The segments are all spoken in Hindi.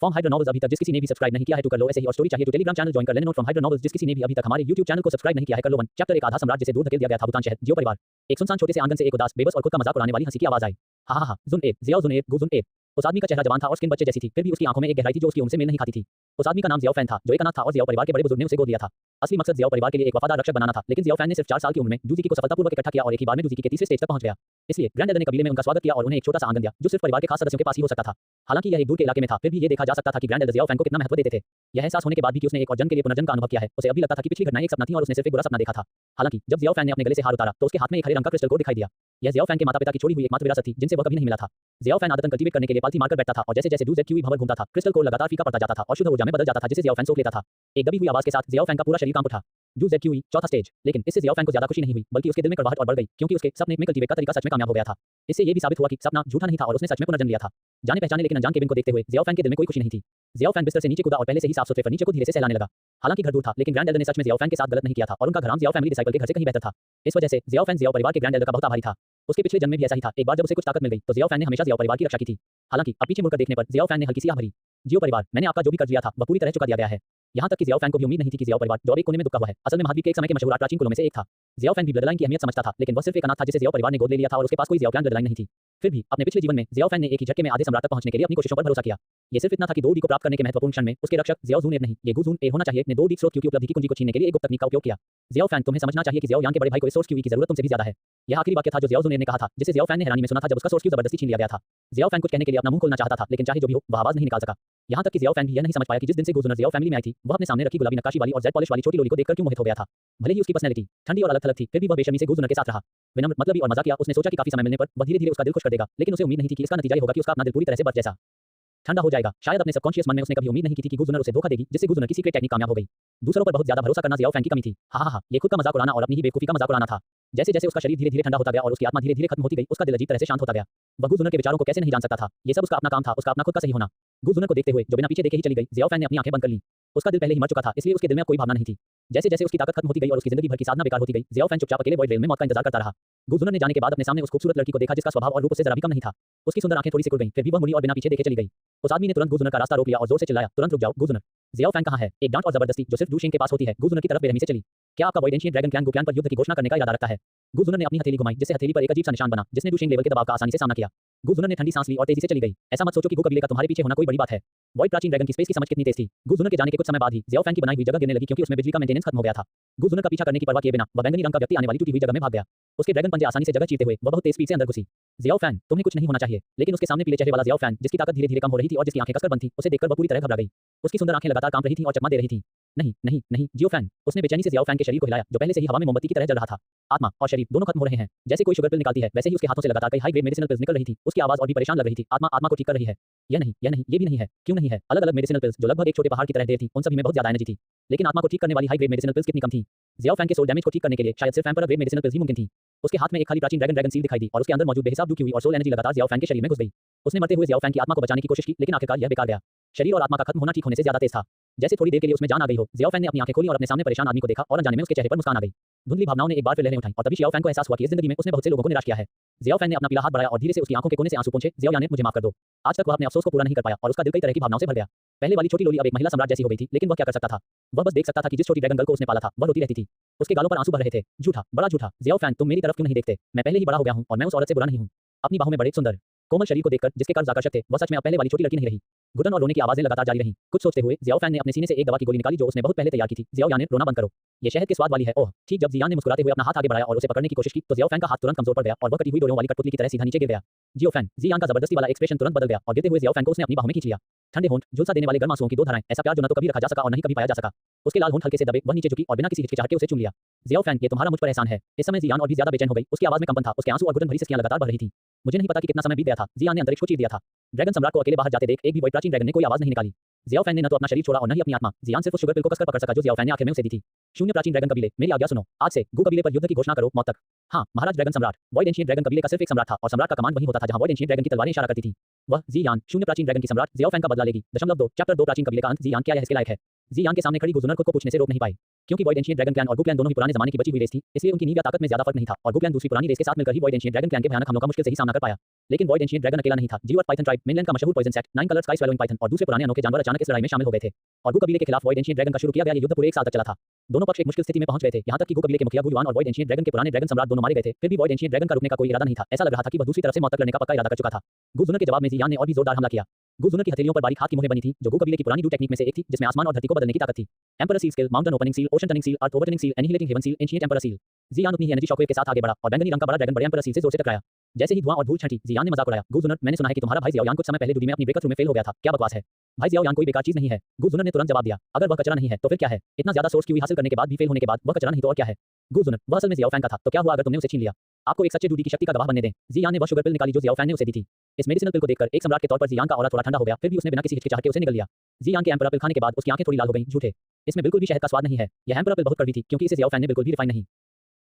फ्रॉम हाइड्रा नॉवेल्स अभी तक जिस किसी ने भी सब्सक्राइब नहीं किया है तो कर लो, ऐसे ही और स्टोरी चाहिए तो टेलीग्राम चैनल ज्वाइन कर लेना। नोट फ्रॉम हाइड्रा नॉवेल्स जिस किसी ने भी अभी तक हमारे YouTube चैनल को सब्सक्राइब नहीं किया है कर लो। 1 चैप्टर एक आधा सम्राट जिसे दूर धकेल दिया गया था भूटान शहर जियो परिवार। एक सुनसान छोटे से आंगन से एक उदास बेबस और खुद का मजाक उड़ाने वाली हंसी की आवाज आई। हा हा हा जुन ए जियाओ जुन ए गु जुन ए। उस आदमी का चेहरा जवान था और स्किन बच्चे जैसी थी, फिर भी उसकी आंखों में एक गहराई थी जो उसकी उम्र से मेल नहीं खाती थी। उस आदमी का नाम जियाओ फैन था जो एक अनाथ था और जियाओ परिवार के बड़े बुजुर्ग ने उसे गोद लिया था। असली मकसद जियाओ परिवार के लिए एक वफादार रक्षक बनाना था, लेकिन जियाओ फैन ने सिर्फ 4 साल की उम्र में जूजीकी को सफलतापूर्वक इकट्ठा किया और एक ही बार में जूजीकी के तीसरे स्टेज तक पहुंच गया। इसलिए ग्रैंड एल्डर ने कबीले में उनका स्वागत किया और उन्हें एक छोटा सा आंगन दिया जो सिर्फ परिवार के खास सदस्यों के पास ही हो सकता था। हालांकि यह एक दूर के इलाके में था, फिर भी ये देखा जा सकता था कि ग्रैंड एल्डर जियाओ फैन को कितना महत्व देते थे। यह एहसास होने के बाद भी कि उसने एक और जन्म के लिए पुनर्जन्म का अनुभव किया है, उसे अभी लगता था कि पिछली घटनाएं एक सपना थी और उसने सिर्फ एक बुरा सपना देखा था। हालांकि जब जियाओ फैन ने अपने गले से हार उतारा तो उसके हाथ में एक हरे रंग का क्रिस्टल कोड दिखाई दिया। यह जियाओ फैन के माता-पिता की छोड़ी हुई एकमात्र विरासत थी जिनसे वह कभी नहीं मिला था। जियाओ फैन आदतन कल्टीवेट करने के लिए पालथी मारकर बैठता था और जैसे-जैसे डू ज़ेड क्यूई भंवर घूमता था, क्रिस्टल कोड लगातार फीका पड़ता जाता था और शुद्ध ऊर्जा में बदल जाता था जिसे जियाओ फैन सोख लेता था। एक दबी हुई आवाज के साथ जियाओ फैन का पूरा शरीर कांप उठा। डू ज़ेड क्यूई चौथा स्टेज। लेकिन इससे जियाओ फैन को ज्यादा खुशी नहीं हुई, बल्कि उसके दिल में कड़वाहट और बढ़ गई क्योंकि उसके सपने में कल्टीवेट का तरीका सच में कामयाब हो गया था। इससे ये भी साबित हुआ कि सपना झूठा नहीं था और उसने सच में पुनर्जन्म लिया था। जाने पहचाने लेकिन अनजान केविन को देखते हुए जियाओ फैन के दिल में कोई खुशी नहीं थी। जियाओ फैन बिस्तर से नीचे कूदा और पहले से ही साफ सुथरे फर्नीचर को धीरे से सहलाने लगा। हालांकि घर दूर था, लेकिन ग्रैंड एल्डर ने सच में जियाओ फैन के साथ गलत नहीं किया था और उनका घर जियाओ फैमिली डिसाइपल के घर से कहीं बेहतर था। इस वजह से जियाओ फैन जियाओ परिवार के ग्रैंड एल्डर का बहुत आभारी था। उसके पिछले जन्म में भी ऐसा ही था। एक बार जब उसे कुछ ताकत मिल गई तो जियाओ फैन ने हमेशा जियाओ परिवार की रक्षा की थी। हालांकि अब पीछे मुड़कर देखने पर जियाओ फैन ने हल्की सी आह भरी। जियो परिवार, मैंने आपका जो भी कर्ज लिया था वह पूरी तरह चुका दिया गया है। यहाँ तक कि जियाओ फैन को भी उम्मीद नहीं थी कि जियाओ परिवार जो एक कोने में दुबका हुआ है असल में महाद्वीप के एक समय के मशहूर प्राचीन कुलों में से एक था। जियाओ फैन भी ब्लड लाइन की अहमियत समझता था, लेकिन वह सिर्फ एक अनाथ था जिसे जियाओ परिवार ने गोद ले लिया था और उसके पास कोई जियाओ क्लैन ब्लड लाइन नहीं थी। फिर भी अपने पिछले जीवन में जियाओ फैन ने एक ही झटके में आधे सम्राट तक पहुंचने के लिए अपनी कोशिशों पर भरोसा किया। ये सिर्फ इतना था कि 2 डी को प्राप्त करने के महत्वपूर्ण क्षण में उसके रक्षक जियाओ जून ए नहीं, ये गु जून ए होना चाहिए ने 2 डी स्रोत क्यू की उपलब्धि की कुंजी को छीनने के लिए एक गुप्त तकनीक का उपयोग किया। जियाओ फैन, तुम्हें समझना चाहिए कि जियाओ यांग के बड़े भाई को इस सोर्स क्यू की जरूरत तुमसे भी ज्यादा है। यह आखिरी वाक्य था जो जियाओ जून ए ने कहा था, जिसे जियाओ फैन ने हैरानी में सुना था जब उसका सोर्स क्यू जबरदस्ती छीन लिया गया था। जियाओ फैन कुछ कहने के लिए अपना मुंह खोलना चाहता था, लेकिन चाहे जो भी हो वह आवाज नहीं निकाल सका। यहाँ तक कि जियाओ फैन भी यह नहीं समझ पाया कि जिस दिन से गुजुनर जियाओ फैमिली में आई थी वह अपने सामने रखी गुलाबी नक्काशी वाली और जेड पॉलिश वाली छोटी लोली को देखकर क्यों मोहित हो गया था। भले ही उसकी पर्सनैलिटी ठंडी और अलग-थलग थी, फिर भी वह बेशर्मी से गुजुनर के साथ रहा। विनम्र, मतलबी और मजाकिया। उसने सोचा कि काफी समय मिलने पर वह धीरे-धीरे उसका दिल खुश कर देगा, लेकिन उसे उम्मीद नहीं थी कि इसका नतीजा ये होगा कि उसका अपना दिल पूरी तरह से बर्फ जैसा ठंडा हो जाएगा। शायद अपने सबकॉन्शियस मन में उसने कभी उम्मीद नहीं की थी कि गुजुनर उसे धोखा देगी, जिससे गुजुनर की सीक्रेट टेक्निक कामयाब हो गई। दूसरों पर बहुत ज्यादा भरोसा करना जियाओ फैन की कमी थी। हा हा हा, ये खुद का मजाक उड़ाना और अपनी ही बेवकूफी का मजाक उड़ाना था। जैसे-जैसे उसका शरीर धीरे-धीरे ठंडा होता गया और उसकी आत्मा धीरे-धीरे खत्म होती गई, उसका दिल अजीब तरह से शांत होता गया। वह गुजुनर के विचारों को कैसे नहीं जान सकता था। ये सब उसका अपना काम था, उसका अपना खुद का सही होना। गुजुनर को देखते हुए जो बिना पीछे देखे ही चली गई, जियाओ फैन ने अपनी आंखें बंद कर ली। उसका दिल पहले ही मर चुका था, इसलिए उसके दिल में कोई भावना नहीं थी। जैसे-जैसे उसकी ताकत खत्म होती गई और उसकी जिंदगी भर की साधना बेकार होती गई, जियाओ फैन चुपचाप अकेले वॉइड रेल में मौत का इंतजार करता रहा। गुजुनर ने जाने के बाद अपने सामने उस खूबसूरत लड़की को देखा जिसका स्वभाव और रूप उससे जरा भी कम नहीं था। उसकी सुंदर आंखें थोड़ी सी खुल गईं, फिर भी वह मुड़ी और बिना पीछे देखे चली गई। उस आदमी ने तुरंत गुजुनर का रास्ता रोक लिया और जोर से चिल्लाया, तुरंत रुक जाओ गुजुनर। जियाओ फैन कहाँ है? एक डांट और जबरदस्ती जो सिर्फ डूशिंग के पास होती है, गुजुनर की तरफ बेरहमी से चली। क्या आपका वॉइड एंशिएंट ड्रैगन क्लैन गुक्लैन पर युद्ध की घोषणा करने का इरादा रखता है? गुजुनर ने अपनी हथेली घुमाई, जिससे हथेली पर एक अजीब सा निशान बना, जिसने डूशिंग लेवल के दबाव का आसानी से सामना किया। गुजुनर ने ठंडी सांस ली और तेजी से चली गई। ऐसा मत सोचो कि गु कबीले का तुम्हारे पीछे होना कोई बड़ी बात है। वॉइड प्राचीन ड्रैगन की स्पेस की समझ कितनी तेज थी। गुजुनर के जाने के कुछ समय बाद ही जियाओ फैन की बनाई हुई जगह गिरने लगी क्योंकि उसमें बिजली का मेंटेनेंस खत्म हो गया था। गुजुनर का पीछा करने की परवाह किए बिना वह बैंगनी रंग का व्यक्ति आने वाली टूटी हुई जगह में भाग गया। उसके ड्रैगन पंजे आसानी से जगह चीरते हुए वह बहुत तेज स्पीड से अंदर घुसी। जियाओ फैन, तुम्हें कुछ नहीं होना चाहिए। लेकिन उसके सामने पीले चेहरे वाला जियाओ फैन, जिसकी ताकत धीरे-धीरे कम हो रही थी और जिसकी आंखें कसकर बंद थी, उसे देखकर वह पूरी तरह घबरा गई। उसकी सुंदर आंखें लगातार कांप रही थीं और चकमा दे रही थीं। नहीं, नहीं, नहीं, जियो फैन। उसने बेचैनी से जियाओ फैन के शरीर को हिलाया, जो पहले से ही हवा में मोमबत्ती की तरह जल रहा था। आत्मा और शरीर दोनों खत्म हो रहे हैं। जैसे कोई शुगर पिल निकालती है, वैसे ही उसके हाथों से लगातार कई हाई ग्रेड मेडिसिनल पिल्स निकल रही थी। उसकी आवाज और भी परेशान लग रही थी। आत्मा आत्मा को ठीक कर रही है। यह नहीं, यह नहीं, ये भी नहीं है। क्यों नहीं है? अलग-अलग मेडिसिनल पिल्स जो लगभग एक छोटे पहाड़ की तरह ढेर थी, उन सभी में बहुत ज्यादा एनर्जी थी। लेकिन आत्मा को ठीक करने वाली हाई ग्रेड मेडिसिनल पिल्स कितनी कम थी। जियाओ फैन के सोल डैमेज को ठीक करने के लिए शायद सिर्फ एम्परर ग्रेड मेडिसिनल पिल्स ही मुमकिन थी। उसके हाथ में एक खाली प्राचीन ड्रैगन सील दिखाई दी और उसके अंदर मौजूद बेहिसाब डूबी हुई और सोल एनर्जी लगातार जियाओ फैन के शरीर में घुस गई। उसने मरते हुए जियाओ फैन की आत्मा को बचाने की कोशिश की, लेकिन आखिरकार यह बेकार गया। शरीर और आत्मा का खत्म होना ठीक होने से ज्यादा तेज था। जैसे थोड़ी देर के लिए उसमें जान आ गई हो, जियाओ फैन ने अपनी आंखें खोली और अपने सामने परेशान आदमी को देखा और अनजाने में उसके चेहरे पर मुस्कान आ गई। धुंधली भावनाओं ने एक बार फिर लहरें उठाई और तभी जियाओ फैन को एहसास हुआ कि इस जिंदगी में उसने बहुत से लोगों को निराश किया है। जियाओ फैन ने अपना पीला हाथ बढ़ाया और धीरे से उसकी आंखों के कोने से आंसू पोंछे। जियाओ याने, मुझे माफ कर दो। आज तक वह अपने अफसोस को पूरा नहीं कर पाया और उसका दिल कई तरह की भावनाओं से भर गया। पहले वाली छोटी लोली अब एक महिला सम्राट जैसी हो गई थी, लेकिन वह क्या कर सकता था? वह बस देख सकता था कि जिस छोटी ड्रैगन गर्ल को उसने पाला था, वह रोती रहती थी। उसके गालों पर आंसू भर रहे थे। झूठा, बड़ा झूठा। जियाओ फैन, तुम मेरी तरफ क्यों नहीं देखते? मैं पहले ही बड़ा हो गया हूं और मैं उस औरत से बुरा नहीं हूं। अपनी बाहों में बड़े सुंदर कोमल शरीर को देखकर जिसके कर्ज आकर्षक थे, वह सच में अब पहले वाली छोटी लड़की नहीं रही। घुटन और रोने की आवाजें लगातार जारी रहीं। कुछ सोचते हुए जियाओ फैन ने अपने सीने से एक दवा की गोली निकाली जो उसने बहुत पहले तैयार की थी। जियाओ याने, रोना बंद करो। ये शहद के स्वाद वाली है। ओह, ठीक जब जियान ने मुस्कुराते हुए अपना हाथ आगे बढ़ाया और उसे पकड़ने की कोशिश की, तो जियाओ फैन का हाथ तुरंत कमजोर पड़ गया और वह कटी हुई डोरियों वाली कठपुतली की तरह सीधा नीचे गिर गया। जियो फैन, जियान का जबरदस्ती वाला एक्सप्रेशन तुरंत बदल गया और गिरते हुए जियाओ फैन को उसने अपनी बाहों में खींच लिया। ठंडे होंठ, झुलसा देने वाले गर्म आंसुओं की दो धाराएं, ऐसा प्यार जो न तो कभी रखा जा सका और न ही कभी पाया जा सका। उसके लाल होंठ हल्के से दबे, वह नीचे झुकी और बिना किसी हिचकिचाहट के उसे चूम लिया। जियाओ फैन, ये तुम्हारा मुझ पर एहसान है। इस समय जियान और भी ज्यादा बेचैन हो गई। उसकी आवाज में कंपन था, उसके आंसू और घुटन भरी सिसकियां लगातार बह रही थी। मुझे नहीं पता कि कितना समय बीत गया था। जियान ने अंतरिक्ष को चीर दिया था। ड्रैगन सम्राट को अकेले बाहर जाते देख एक भी वही प्राचीन ड्रैगन ने कोई आवाज नहीं निकाली। जियाओ फैन ने न तो अपना शरीर छोड़ा और न ही अपनी आत्मा। जियान सिर्फ उस शुगर पिल को कसकर पकड़ सका जो जियाओ फैन ने आखिर में उसे दी थी। शून्य प्राचीन ड्रैगन कबीले, मेरी आज्ञा सुनो। आज से गु कबीले पर युद्ध की घोषणा करो, मौत तक। हाँ, महाराज ड्रैगन सम्राट। वॉइड एंशिएंट ड्रैगन कबीले का सिर्फ एक सम्राट था और सम्राट का कमांड वही होता था जहां वॉइड एंशिएंट ड्रैगन की तलवारें इशारा करती थी। वह जियान, शून्य प्राचीन ड्रैगन की सम्राट, जियाओ फैन का बदला लेगी। .2 चैप्टर 2 प्राचीन कबीले का अंत। जियान, क्या यह इसके लायक है? जियान के सामने खड़ी गुजुनर खुद को पूछने से रोक नहीं पाई, क्योंकि वॉइड एंशिएंट ड्रैगन क्लैन और गु क्लैन दोनों ही पुराने जमाने की बची हुई रेस थी, इसलिए उनकी नींव या ताकत में ज्यादा फर्क नहीं था और गु क्लैन दूसरी पुरानी रेस के साथ मिलकर ही वॉइड एंशिएंट ड्रैगन क्लैन के भयानक हमलों का मुश्किल से ही सामना कर पाया। लेकिन वॉइड एंशिएंट ड्रैगन अकेला नहीं था। जियो पाइथन ट्राइब, मेनलैंड का मशहूर poison sect, 9 colour sky swallowing python और दूसरे पुराने अनोखे जानवर अचानक इस लड़ाई में शामिल हो गए थे। और गु कबीले के खिलाफ वॉइड एंशिएंट ड्रैगन का शुरू किया गया ये युद्ध पूरे 1 साल तक चला था। दोनों पक्ष एक मुश्किल स्थिति में पहुंच गए थे, यहां तक कि गु कबीले के मुखिया गु युआन और वॉइड एंशिएंट ड्रैगन के पुराने ड्रैगन सम्राट दोनों मारे गए थे। फिर भी वॉइड एंशिएंट ड्रैगन का रुकने का कोई इरादा नहीं था। ऐसा लग रहा था कि वह दूसरी तरफ से मौत तक लड़ने का पक्का इरादा कर चुका था। गु जुनर के जवाब में जियान ने और भी जोरदार हमला किया। गु जुनर की हथेलियों पर बारीक हाथ की मोहरें बनी थी, जो गु कबीले की पुरानी डू टेक्निक में से एक थी, जिसमें आसमान और धरती को बदलने की ताकत थी। Emperor seal skill, mountain opening seal, ocean turning seal, earth overturning seal, annihilating heaven seal, ancient emperor seal. Jian अपनी ही एनर्जी शॉकवेव के साथ आगे बढ़ा और बैंगनी रंग का बड़ा ड्रैगन बड़े एम्परर सील से जोर से टकराया। जैसे ही धुआं और धूल छंटी, जियान ने मजाक उड़ाया, गु जुनर, मैंने सुना है कि तुम्हारा भाई जियाओ यान कुछ समय पहले डूडी में अपनी ब्रेकथ्रू में फेल हो गया था, क्या बकवास है? भाई जियाओ यान कोई बेकार चीज नहीं है। गु जुनर ने तुरंत जवाब दिया, अगर वह कचरा नहीं है तो फिर क्या है? इतना ज्यादा सोर्स क्यूई हासिल करने के बाद भी फेल होने के बाद वह कचरा नहीं तो और क्या है? गु जुनर, वह असल में जियाओ फैन का था, तो क्या हुआ अगर तुमने उसे छीन लिया? आपको एक सच्चे डूडी की शक्ति का गवाह बनने दें। जियान ने वह शुगर पिल निकाली जो जियाओ फैन ने उसे दी थी। इस मेडिसिनल पिल को देखकर एक सम्राट के तौर पर जियान का ऑरा थोड़ा ठंडा हो गया, फिर भी उसने बिना किसी हिचकिचाहट के उसे निगल लिया। जियान के एम्परर पिल खाने के बाद उसकी आंखें थोड़ी लाल हो गईं। झूठे, इसमें बिल्कुल भी शहद का स्वाद नहीं है। यह एम्परर पिल बहुत कड़वी थी क्योंकि इसे जियाओ फैन ने बिल्कुल भी रिफाइन नहीं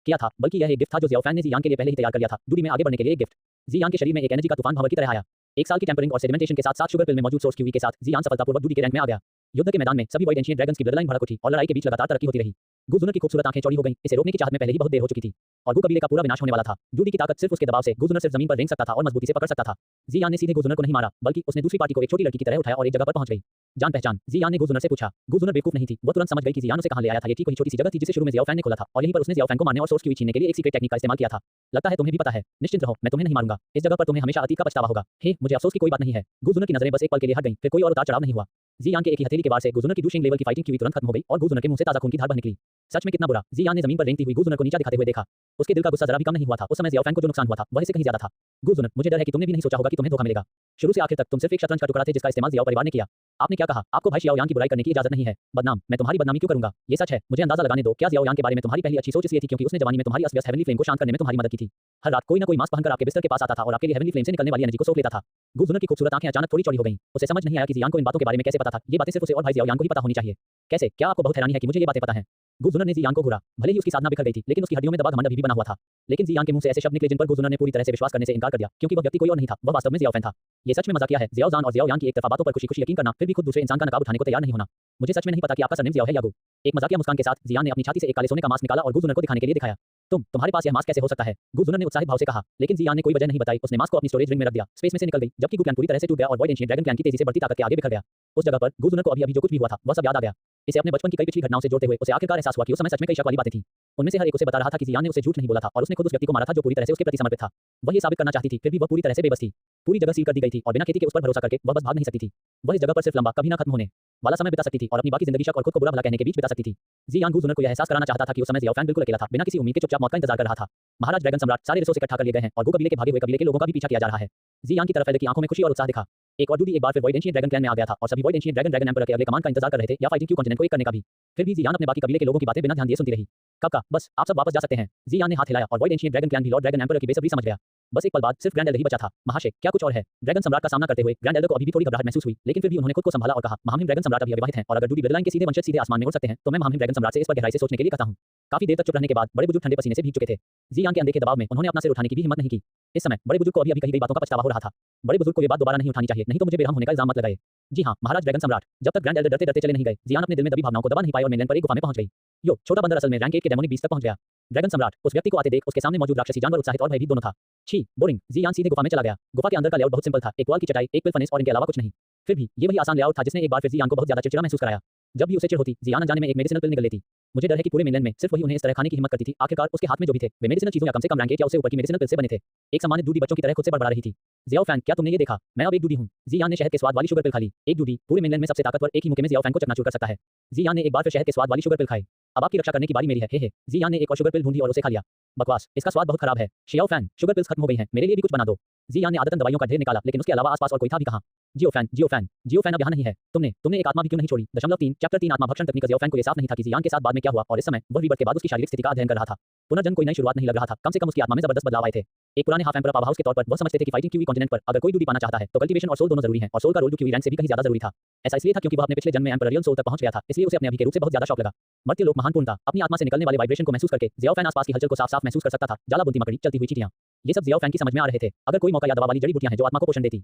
किया था, बल्कि यह एक गिफ्ट था जो जियाओ फैन ने जियान के लिए पहले ही तैयार कर लिया था। डूडी में आगे बढ़ने के लिए एक गिफ्ट। जियान के शरीर में एक एनर्जी का तूफान भंवर की तरह आया। 1 साल की टेम्परिंग और सेडिमेंटेशन के साथ शुगर पिल में मौजूद सोर्स क्यूई के साथ जियान सफलतापूर्वक डूडी के रैंक में आ गया। युद्ध के मैदान में सभी वॉइड एंशिएंट ड्रैगन्स की ब्लड लाइन भड़क उठी और लड़ाई के बीच लगातार तरक्की होती रही। गु जुनर की खूबसूरत आंखें चौड़ी हो गईं, इसे रोकने की चाहत में पहले ही बहुत देर हो चुकी थी और गु कबीले का पूरा विनाश होने वाला था। डूडी की ताकत सिर्फ उसके दबाव से गु जुनर सिर्फ जमीन पर रेंग सकता था और मजबूती से पकड़ सकता था। जियान ने सीधे गु जुनर को नहीं मारा, बल्कि उसने दूसरी पार्टी को एक छोटी लड़की की तरह उठाया और एक जगह पर पहुंच गई। जान पहचान, जियान ने गु जुनर से पूछा। गु जुनर बेवकूफ नहीं थी, वो तुरंत समझ गई कि जियान उसे कहां ले आया था। ये ठीक वही छोटी सी जगह थी जिसे शुरू में जियाओ फैन ने खोला था और यहीं पर उसने जियाओ फैन को मारने और सोर्स क्यूई छीनने के लिए एक सीक्रेट टेक्निक का इस्तेमाल किया था। लगता है तुम्हें भी पता है। निश्चिंत रहो, मैं तुम्हें नहीं मारूंगा। इस जगह पर तुम्हें हमेशा अतीत का पछतावा होगा। हे, मुझे अफसोस की कोई बात नहीं है। गु जुनर की नजरें बस एक पल के लिए हट गईं, फिर कोई और उतार चढ़ाव नहीं हुआ। जियान के एक ही हथेली के वार से गु जुनर की डूशिंग लेवल की फाइटिंग क्यूई तुरंत खत्म हो गई और गु जुनर के मुंह से ताजा खून की धार बह निकली। सच में कितना बुरा। जियान ने जमीन पर रेंगती हुई गु जुनर को नीचा दिखाते हुए देखा। उसके दिल का गुस्सा जरा भी कम नहीं हुआ था। उस समय जियाओ फैन को जो नुकसान हुआ था वह इससे कहीं ज्यादा था। गु जुनर, मुझे डर है कि तुमने भी नहीं सोचा होगा कि तुम्हें धोखा मिलेगा। शुरू से आखिर तक तुम सिर्फ एक शतरंज का टुकड़ा थे जिसका इस्तेमाल जियाओ परिवार ने किया। आपने क्या कहा? आपको भाई शियाओ यान की बुराई करने की इजाजत नहीं है। बदनाम, मैं तुम्हारी बदनामी क्यों करूंगा? ये सच है, मुझे अंदाजा लगाने दो। क्या जियाओ यान के बारे में तुम्हारी पहली अच्छी सोच इसलिए थी क्योंकि उसने जवानी में तुम्हारी अस्त-व्यस्त हेवनली फ्लेम को शांत करने में तुम्हारी मदद की थी? हर रात कोई ना कोई मास्क पहनकर आपके बिस्तर के पास आता था और आपके लिए हेवनली फ्लेम से निकलने वाली एनर्जी को सोख लेता था। गु जुनर की खूबसूरत आंखें अचानक थोड़ी चौड़ी हो गईं। उसे समझ नहीं आया कि जियान को इन बातों के बारे में कैसे पता था। ये बातें सिर्फ उसे और भाई जियाओ यान को ही पता होनी चाहिए। कैसे? क्या आपको बहुत हैरानी है कि मुझे ये बातें पता हैं? गु जुनर ने जियान को घूरा। भले ही उसकी साधना बिखर गई थी, लेकिन उसकी हड्डियों में दबा घमंड अभी भी बना हुआ था। लेकिन जियान के मुंह से ऐसे शब्द निकले जिन पर गु जुनर ने पूरी तरह से विश्वास करने से इनकार कर दिया, क्योंकि वह व्यक्ति कोई और नहीं था, वह वास्तव में जियाओ फैन था। ये सच में मजाकिया है। जियाओ जान और जियाओ यान की एक तरफा बातों पर खुशी-खुशी यकीन करना, फिर भी खुद दूसरे इंसान का नकाब उठाने को तैयार नहीं होना। मुझे सच में नहीं पता कि आपका सरनेम जियाओ है या गु। एक मजाकिया मुस्कान के साथ जियान ने अपनी छाती से एक काले सोने का मास्क निकाला और गु जुनर को दिखाने के लिए दिखाया। तुम्हारे पास यह मास्क कैसे हो सकता है? गु जुनर ने उत्साहित भाव से कहा, लेकिन जियान ने कोई वजह नहीं बताई। उसने मास्क को अपनी स्टोरेज रिंग में रख दिया, स्पेस में से निकल गई, जबकि गु क्लैन पूरी तरह से टूट गया और वॉइड एंशिएंट ड्रैगन क्लैन की तेजी से बढ़ती ताकत के आगे बिखर गया। उस जगह पर गु जुनर को अभी जो कुछ भी हुआ था वह सब याद आ गया। इसे अपने बचपन की कई पिछली घटनाओं से जोड़ते हुए उसे आखिरकार एहसास हुआ कि उस समय सच में कई शक वाली बातें थीं। उनमें से हर एक उसे बता रहा था कि जियान ने उसे झूठ नहीं बोला था और उसने खुद उस व्यक्ति को मारा था जो पूरी तरह से उसके प्रति समर्पित था। वह ये साबित करना चाहती थी, फिर भी वह पूरी तरह से बेबस थी। पूरी जगह सील कर दी गई थी और बिना खेती के उस पर भरोसा करके वह बस भाग नहीं सकती थी। वह इस जगह पर सिर्फ लंबा, कभी ना खत्म होने वाला समय बिता सकती थी और अपनी बाकी जिंदगी शक और खुद को बुरा भला कहने के बीच बिता सकती थी। जियान गु जुनर को यह एहसास कराना चाहता था कि उस समय जियाओ फैन बिल्कुल अकेला था, बिना किसी उम्मीद के चुपचाप मौत का इंतजार कर रहा था। महाराज ड्रैगन सम्राट, सारे रिसोर्स इकट्ठा कर लिए गए हैं और गु कबीले के भागे हुए कबीले के लोगों का भी पीछा किया जा रहा है। जियान की तरफ फैले की आंखों में खुशी और उत्साह दिखा। एक और डूडी एक बार फिर वॉइड एंशिएंट ड्रैगन क्लैन में आ गया था और सभी वॉइड एंशिएंट ड्रैगन एम्परर के अगले कमांड का इंतजार कर रहे थे या फाइटिंग क्यू कॉन्टिनेंट को एक करने का भी। फिर भी जियान अपने बाकी कबीले के लोगों की बातें बिना ध्यान दिए सुनती रही। कब का? बस आप सब वापस जा सकते हैं। जियान ने हाथ हिलाया और वॉइड एंशिएंट ड्रैगन क्लैन भी लॉर्ड ड्रैगन एम्परर की बेसब्री समझ गया। बस एक पल बाद सिर्फ ग्रैंड एल्डर ही बचा था। महाशय, क्या कुछ और है? ड्रैगन सम्राट का सामना करते हुए ग्रैंड एल्डर को अभी भी थोड़ी घबराहट महसूस हुई, लेकिन फिर भी उन्होंने खुद को संभाला और कहा, महामहिम ड्रैगन सम्राट अभी अविवाहित हैं और अगर डूडी ब्लड लाइन के सीधे वंशज सीधे आसमान में उड़ सकते हैं तो मैं महामहिम ड्रैगन सम्राट से इस पर गहराई से सोचने के लिए कहता हूं। काफी देर तक चुप रहने के बाद बड़े बुजुर्ग ठंडे पसीने से भीग चुके थे। जियान के अनदेखे दबाव में उन्होंने अपना सिर उठाने की भी हिम्मत नहीं की। इस समय बड़े बुजुर्ग को अभी कही गई बातों का पछतावा हो रहा था। बड़े बुजुर्ग को ये बात दोबारा नहीं उठानी चाहिए, नहीं तो मुझे बेरहम होने का इल्जाम मत लगाए। जी हाँ महाराज ड्रैगन सम्राट। जब तक ग्रैंड एल्डर डरते डरते चले नहीं गए, जियान अपने दिल में दबी भावनाओं को दबा नहीं पाई और मेनलैंड पर एक गुफा में पहुंच गई। यो छोटा बंदर असल में रैंक 1 के डेमोनिक बीस्ट तक पहुंच गया। ड्रैगन सम्राट उस व्यक्ति को आते देख उसके सामने मौजूद राक्षसी जानवर उत्साहित और भयभीत दोनों था। छी, बोरिंग। जियान सीधे गुफा में चला गया। गुफा के अंदर का लेआउट बहुत सिंपल था, एक वॉल की चटाई, एक पिल फनेस और इनके अलावा कुछ नहीं। फिर भी ये वही आसान लेआउट था जिसने एक बार फिर जियान को बहुत ज्यादा चिड़चिड़ा महसूस कराया। जब भी उसे चिढ़ होती, जियान अनजाने में एक मेडिसिनल पिल निगल लेती। मुझे डर है कि पूरे मेनलैंड में सिर्फ वही उन्हें इस तरह खाने की हिम्मत करती थी। आखिरकार उसके हाथ में जो भी थे वे मेडिसिनल चीजों या कम से कम रैंक 1 या उससे ऊपर की मेडिसिनल पिल से बने थे। एक सम्मानित डूडी बच्चों की तरह खुद से बड़बड़ा रही थी। जियाओ फैन, क्या तुमने ये देखा? मैं अब एक डूडी हूं। जियान ने शहद के स्वाद वाली शुगर पिल खा ली। एक डूडी पूरे मेनलैंड में सबसे ताकतवर एक ही मुक्के में जियाओ फैन को चकनाचूर कर सकता है। जियान ने एक बार फिर शहद के स्वाद वाली शुगर पिल खाई। अब आपकी रक्षा करने की बारी मेरी है। हे। जियान ने एक और शुगर पिल ढूंढी और उसे खा लिया। बकवास, इसका स्वाद बहुत खराब है। शियाओ फैन, शुगर पिल्स खत्म हो गई हैं, मेरे लिए भी कुछ बना दो। जियान ने आदतन दवाइयों का ढेर निकाला, लेकिन उसके अलावा आसपास और कोई था भी कहां? जियो फैन अब यहाँ नहीं है। तुमने एक आत्मा भी क्यों नहीं छोड़ी? .3 चैप्टर 3 आत्मा भक्षण तकनीक। जियो फैन को ये साफ नहीं था कि जियान के साथ बाद में क्या हुआ और इस समय वह रीबर्थ के बाद उसकी शारीरिक स्थिति का अध्ययन कर रहा था। पुनर्जन्म कोई नई शुरुआत नहीं लग रहा था, कम से कम उसकी आत्मा में जबरदस्त बदलाव आए थे। एक पुराने हाफ एम्परर पावर हाउस के तौर पर वह समझते थे कि फाइटिंग क्यूई कॉन्टिनेंट पर अगर कोई डूडी पाना चाहता है तो कल्टीवेशन और सोल दोनों जरूरी हैं और सोल का रोल क्यूई रैंक से भी कहीं ज्यादा जरूरी था। ऐसा इसलिए था क्योंकि वह अपने पिछले जन्म में एम्पररियल सोल तक पहुंच गया था, इसलिए उसे अपने अभी के रूप से बहुत ज्यादा शौक लगा। मर्त्य लोक महान पूर्णता, अपनी आत्मा से निकलने वाले वाइब्रेशन को महसूस करके जियो फैन आसपास की हलचल को साफ-साफ महसूस कर सकता था। जाला बुनती मकड़ी, चलती हुई चींटियां, ये सब जियो फैन की समझ में आ रहे थे। अगर कोई मौका या दवा वाली जड़ी बूटियां हैं जो आत्मा को पोषण देती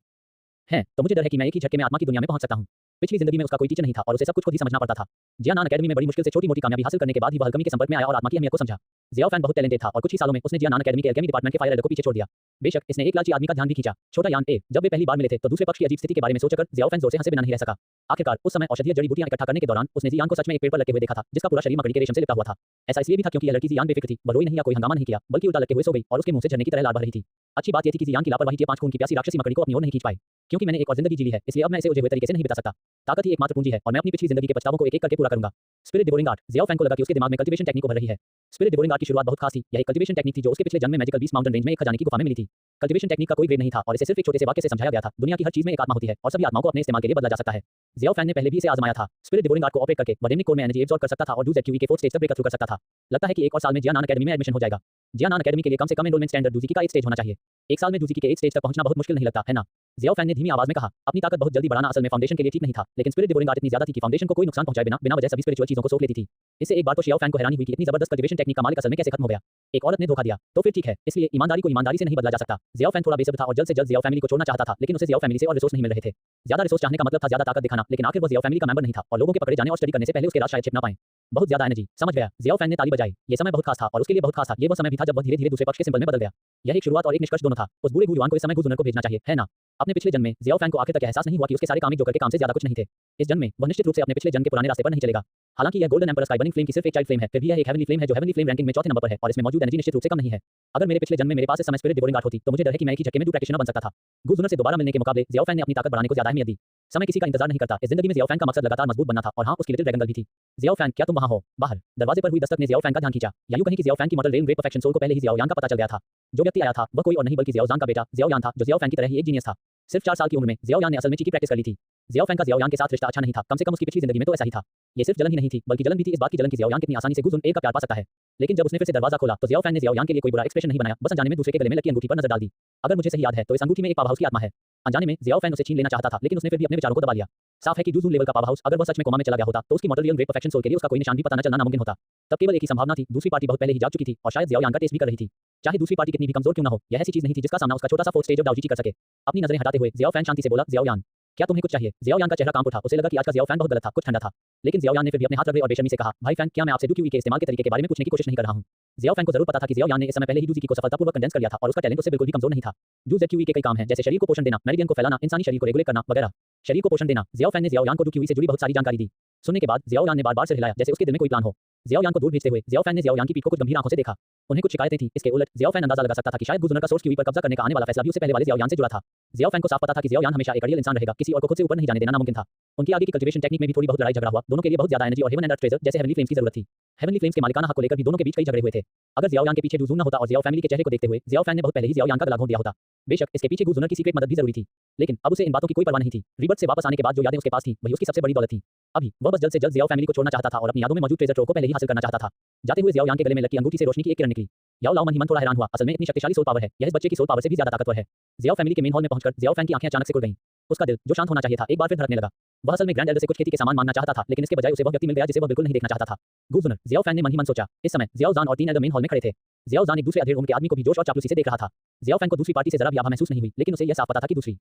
हैं, तो मुझे डर है कि मैं एक ही झटके में आत्मा की दुनिया में पहुंच सकता हूं। पिछली जिंदगी में उसका कोई टीचर नहीं था और उसे सब कुछ खुद ही समझना पड़ता था। जियानान अकेडमी में बड़ी मुश्किल से छोटी-मोटी कामयाबी हासिल करने के बाद ही वह अलकेमी के संपर्क में आया और आत्मा की अहमियत को समझा। जियाओ फैन बहुत टैलेंटेड था और कुछ ही सालों में उसने जियानान अकेडमी के अलकेमी डिपार्टमेंट के फायर को पीछे छोड़ दिया। बेशक इसने एक लालची आदमी का ध्यान भी खींचा। छोटा यान ए जब वे पहली बार मिले थे तो दूसरे पक्ष की अजीब स्थिति के बारे में सोचकर जियाओ फैन जोर से हंसे बिना नहीं रह सका। आखिरकार उस समय औषधीय जड़ी बूटियां इकट्ठा करने के दौरान उसने जियान को सच में एक पेड़ पर लटके हुए देखा था जिसका पूरा शरीर मकड़ी के रेशम से लिपटा हुआ था। ऐसा इसलिए भी था क्योंकि यह लड़की जियान बेफिक्र थी, वह रोई नहीं या कोई हंगामा नहीं किया, बल्कि उल्टा लटके हुए सो गई और उसके मुंह से झरने की तरह लार बह रही थी। अच्छी बात यह थी कि जियान की लापरवाही के 5 खून की प्यासी राक्षसी मकड़ी को अपनी ओर नहीं खींच पाई। क्योंकि मैंने एक और जिंदगी जी ली है इसलिए अब मैं इसे उलझे हुए तरीके से नहीं बिता सकता। ताकत ही एकमात्र पूंजी है और मैं अपनी पिछली जिंदगी के पछतावों को एक-एक करके पूरा करूंगा। Spirit devouring art. Xiao Fan को लगा कि उसके दिमाग में कल्टीवेशन टेक्निक उभर रही है। स्पिरिट डिवोरिंग आर्ट की शुरुआत बहुत खास थी। यह एक कल्टीवेशन टेक्निक थी जो उसके पिछले जन्म में मैजिकल बीस्ट माउंटेन रेंज में एक खजाने की गुफा में मिली थी। कल्टीवेशन टेक्निक का कोई ग्रेड नहीं था और इसे सिर्फ एक छोटे से वाक्य से समझाया गया था। दुनिया की हर चीज में एक आत्मा होती है और सभी आत्माओं को अपने इस्तेमाल के लिए बदला जा सकता है। जियाओ फैन ने पहले भी इसे आजमाया था। स्पिरिट डिवोरिंग आर्ट को ऑपरेट करके वह डेमनिक कोर में एनर्जी एब्सॉर्ब कर सकता था और डू ZQE के 4th स्टेज तक ब्रेक थ्रू कर सकता था। लगता है कि एक और साल में जियानान अकेडमी में एडमिशन हो जाएगा। जियानान अकेडमी के लिए कम से कम एनरोलमेंट स्टैंडर्ड डूजीकी का 8 स्टेज होना चाहिए। एक साल में डूजीकी के 8 स्टेज तक पहुंचना बहुत मुश्किल नहीं लगता है ना? जियाओ फैन ने धीमी आवाज में कहा। अपनी ताकत बहुत जल्दी बढ़ाना असल में फाउंडेशन के लिए ठीक नहीं था, लेकिन स्पिरिट डिवोरिंग आर्ट इतनी ज्यादा थी कि फाउंडेशन को कोई नुकसान पहुंचाए बिना वजह सभी स्पिरिचुअल चीजों को सोख लेती थी। इससे एक बार तो जियाओ फैन को हैरानी हुई कि इतनी जबरदस्त कल्टीवेशन टेक्निक का मालिक असल में कैसे खत्म हो गया। एक औरत ने धोखा दिया तो फिर ठीक है, इसलिए ईमानदारी को ईमानदारी से नहीं बदला जा सकता। जियाओ फैन थोड़ा बेसब्र था और जल्द से जल्द जियाओ फैमिली को छोड़ना चाहता था, लेकिन उसे जियाओ फैमिली से और रिसोर्स नहीं मिल रहे थे। ज्यादा रिसोर्स चाहने का मतलब था ज्यादा ताकत दिखाना, लेकिन आखिर वो जियाओ फैमिली का मेंबर नहीं था और लोगों के पकड़े जाने और स्टडी करने से पहले उसके राज शायद छिप ना पाएं। बहुत ज्यादा एनर्जी, समझ गया। जियाओ फैन ने ताली बजाई। ये समय बहुत खास था और उसके लिए बहुत खास था। ये वो समय भी था जब वह धीरे-धीरे दूसरे पक्ष के सिंबल में बदल गया। यह एक शुरुआत और एक निष्कर्ष दोनों था। उस बूढ़े गुयुआन को इस समय गुजुनर को भेजना चाहिए, है ना? अपने पिछले जन्म में जियाओ फैन को आखिर तक एहसास नहीं हुआ कि उसके सारे काम एक जोकर के काम से ज्यादा कुछ नहीं थे। इस जन्म में वह निश्चित रूप से अपने पिछले जन्म के पुराने रास्ते पर नहीं चलेगा। हालांकि यह golden emperor sky burning flame की सिर्फ एक चाइल्ड फ्लेम है, फिर भी यह एक हेवनली फ्लेम है जो हेवनली फ्लेम रैंकिंग में चौथे नंबर पर है और इसमें मौजूद एनर्जी निश्चित रूप से कम नहीं है। अगर मेरे पिछले जन्म में मेरे पास इस समय स्पिरिट डिवोरिंग आर्ट होती तो मुझे डर है कि मैं एक ही झटके में डू प्रैक्टिशनर बन सकता था। गुजुनर से दोबारा मिलने के मुकाबले जियाओ फैन ने अपनी ताकत बढ़ाने को ज्यादा अहमियत दी। समय किसी का इंतजार नहीं करता। इस जिंदगी में जियाओ फैन का मकसद लगातार मजबूत बनना था और हाँ, उसकी लिटिल ड्रैगन गर्ल भी थी। जियाओ फैन, क्या तुम वहां हो? बाहर दरवाजे पर हुई दस्तक ने जियाओ फैन का ध्यान खींचा। या यूं कहीं कि जियाओ फैन की model rail great perfection soul को पहले ही जियाओ यान का पता चल गया था। जो व्यक्ति आया था वह कोई और नहीं बल्कि जियाओ जान का बेटा जियाओ यान था, जो जियाओ फैन की तरह ही एक जीनियस था। सिर्फ 4 साल की उम्र में जियाओ यान ने असल में ची की प्रैक्टिस कर ली थी। जियाओ फैन का जियाओ यान के साथ रिश्ता अच्छा नहीं था, कम से कम उसकी पिछली जिंदगी में तो ऐसा ही था। ये सिर्फ जलन ही नहीं थी बल्कि जलन भी थी इस बात की जलन की जियाओ यान कितनी आसानी से गुजुन एक का प्यार पा सकता है। लेकिन जब उसने फिर से दरवाजा खोला तो जियाओ फैन ने जियाओ यान के लिए कोई बुरा एक्सप्रेशन नहीं बनाया, बस अनजाने में दूसरे के गले में लगी अंगूठी पर नजर डाल दी। अगर मुझे सही याद है तो इस अंगूठी में एक पावर हाउस की आत्मा है। अनजाने में जियाओ फैन उसे छीन लेना चाहता था, लेकिन उसने फिर भी अपने विचारों को दबा लिया। साफ है कि डूजून लेवल का पावर हाउस अगर वह सच में कोमा में चला गया होता तो उसकी मॉडल ग्रेट परफेक्शन सोल के लिए उसका कोई निशान भी पता न चलना नामुमकिन होता। तब केवल एक ही संभावना थी, दूसरी पार्टी बहुत पहले ही जाग चुकी थी और शायद जियाओ यान का टेस्ट भी कर रही थी। चाहे दूसरी पार्टी कितनी भी कमजोर क्यों न हो, यह ऐसी चीज नहीं थी जिसका सामना उसका छोटा सा 4th स्टेज ऑफ दाओजी कर सके। अपनी नजरें हटाते हुए जियाओ फैन शांति से बोला, जियाओ यान, क्या तुम्हें कुछ चाहिए? जियाओ यान का चेहरा कांप उठा। उसे लगा कि आज का जियाओ फैन बहुत गलत था, कुछ ठंडा था। लेकिन जियाओ यान ने फिर भी अपने हाथ रगड़े और बेशर्मी से कहा, भाई फैन, क्या मैं आपसे DQE के इस्तेमाल के तरीके के बारे में पूछने की कोशिश नहीं कर रहा हूं। जियाओ फैन को जरूर पता था कि जियाओ यान ने इस समय पहले ही डूजीकी को सफलतापूर्वक कंडेंस कर लिया था और उसका टैलेंट उससे बिल्कुल भी कमजोर नहीं था। डू ZQE के कई काम हैं जैसे शरीर को पोषण देना, मेरिडियन को फैलाना, इंसानी शरीर को रेगुलेट करना वगैरह। शरीर को पोषण देना। जियाओ फैन ने जियाओ यान को DQE से जुड़ी बहुत सारी जानकारी दी। सुनने के बाद जियाओ यान ने बार-बार सिर हिलाया जैसे उसके दिल में कोई प्लान हो। जियाओ यान को दूर भेजते हुए जियाओ फैन ने जियाओ यान की पीठ को कुछ गंभीर आंखों से देखा। उन्हें कुछ शिकायतें थी। इसके उलट जियाओ फैन अंदाजा लगा सकता था कि शायद गुजुनर का सोर्स QE पर कब्जा करने का आने वाला फैसला भी उससे पहले वाले जियाओ यान से जुड़ा था। जियाओ फैन को साफ पता था कि जियाओ यान हमेशा एक आइडियल इंसान रहेगा, किसी और को खुद से ऊपर नहीं जाने देना नामुमकिन था। उनकी आगे की कल्टीवेशन टेक्निक में भी थोड़ी बहुत लड़ाई झगड़ा हुआ। दोनों के लिए बहुत ज्यादा एनर्जी और हेवन एंड अर्थ ट्रेजर जैसे हेवनली फ्लेम्स की जरूरत थी। हेवनली फ्लेम्स के मालिकाना हक को लेकर भी दोनों के बीच कई झगड़े हुए थे। अगर जियाओ यान के पीछे डूजून न होता और जियाओ फैमिली के चेहरे को देखते हुए जियाओ फैन ने बहुत पहले ही जियाओ यान का गला घोंट दिया होता। बेशक इसके पीछे गुजुनर की सीक्रेट मदद भी जरूरी थी, लेकिन अब उसे इन बातों की कोई परवाह नहीं थी। रिबर्थ से वापस आने के बाद जो यादें उसके पास थी वही उसकी सबसे बड़ी दौलत थी। अभी वह बस जल्द से जल्द जियाओ फैमिली को छोड़ना चाहता था और अपनी यादों में मौजूद ट्रेजर ट्रोव को पहले ही हासिल करना चाहता था। जाते हुए जियाओ यान के गले में लगी अंगूठी से रोशनी की एक किरण निकली। याओ लाओ मन ही मन थोड़ा हैरान हुआ, असल में इतनी शक्तिशाली सोल पावर है, यह इस बच्चे की सोल पावर से भी ज्यादा ताकतवर है। जियाओ फैमिली के मेन हॉल में पहुंचकर जियाओ फैन की आंखें अचानक से खुल गईं। उसका दिल जो शांत होना चाहिए था एक बार फिर धड़कने लगा। वह असल में ग्रैंड एल्डर से कुछ खेती के सामान मांगना चाहता था, लेकिन इसके बजाय उसे वह व्यक्ति मिल गया जिसे वह बिल्कुल नहीं देखना चाहता था, गुजुनर। जियाओ फैन ने मन ही मन सोचा। इस समय जियाओ जान और 3 एल्डर मेन हॉल में खड़े थे। जियाओ जान एक दूसरे अधेड़ उम्र के आदमी को भी जोश और चापलूसी से देख रहा था। जियाओ फैन को दूसरी पार्टी से जरा भी आभा महसूस नहीं हुई, लेकिन उसे यह साफ पता था कि दूसरी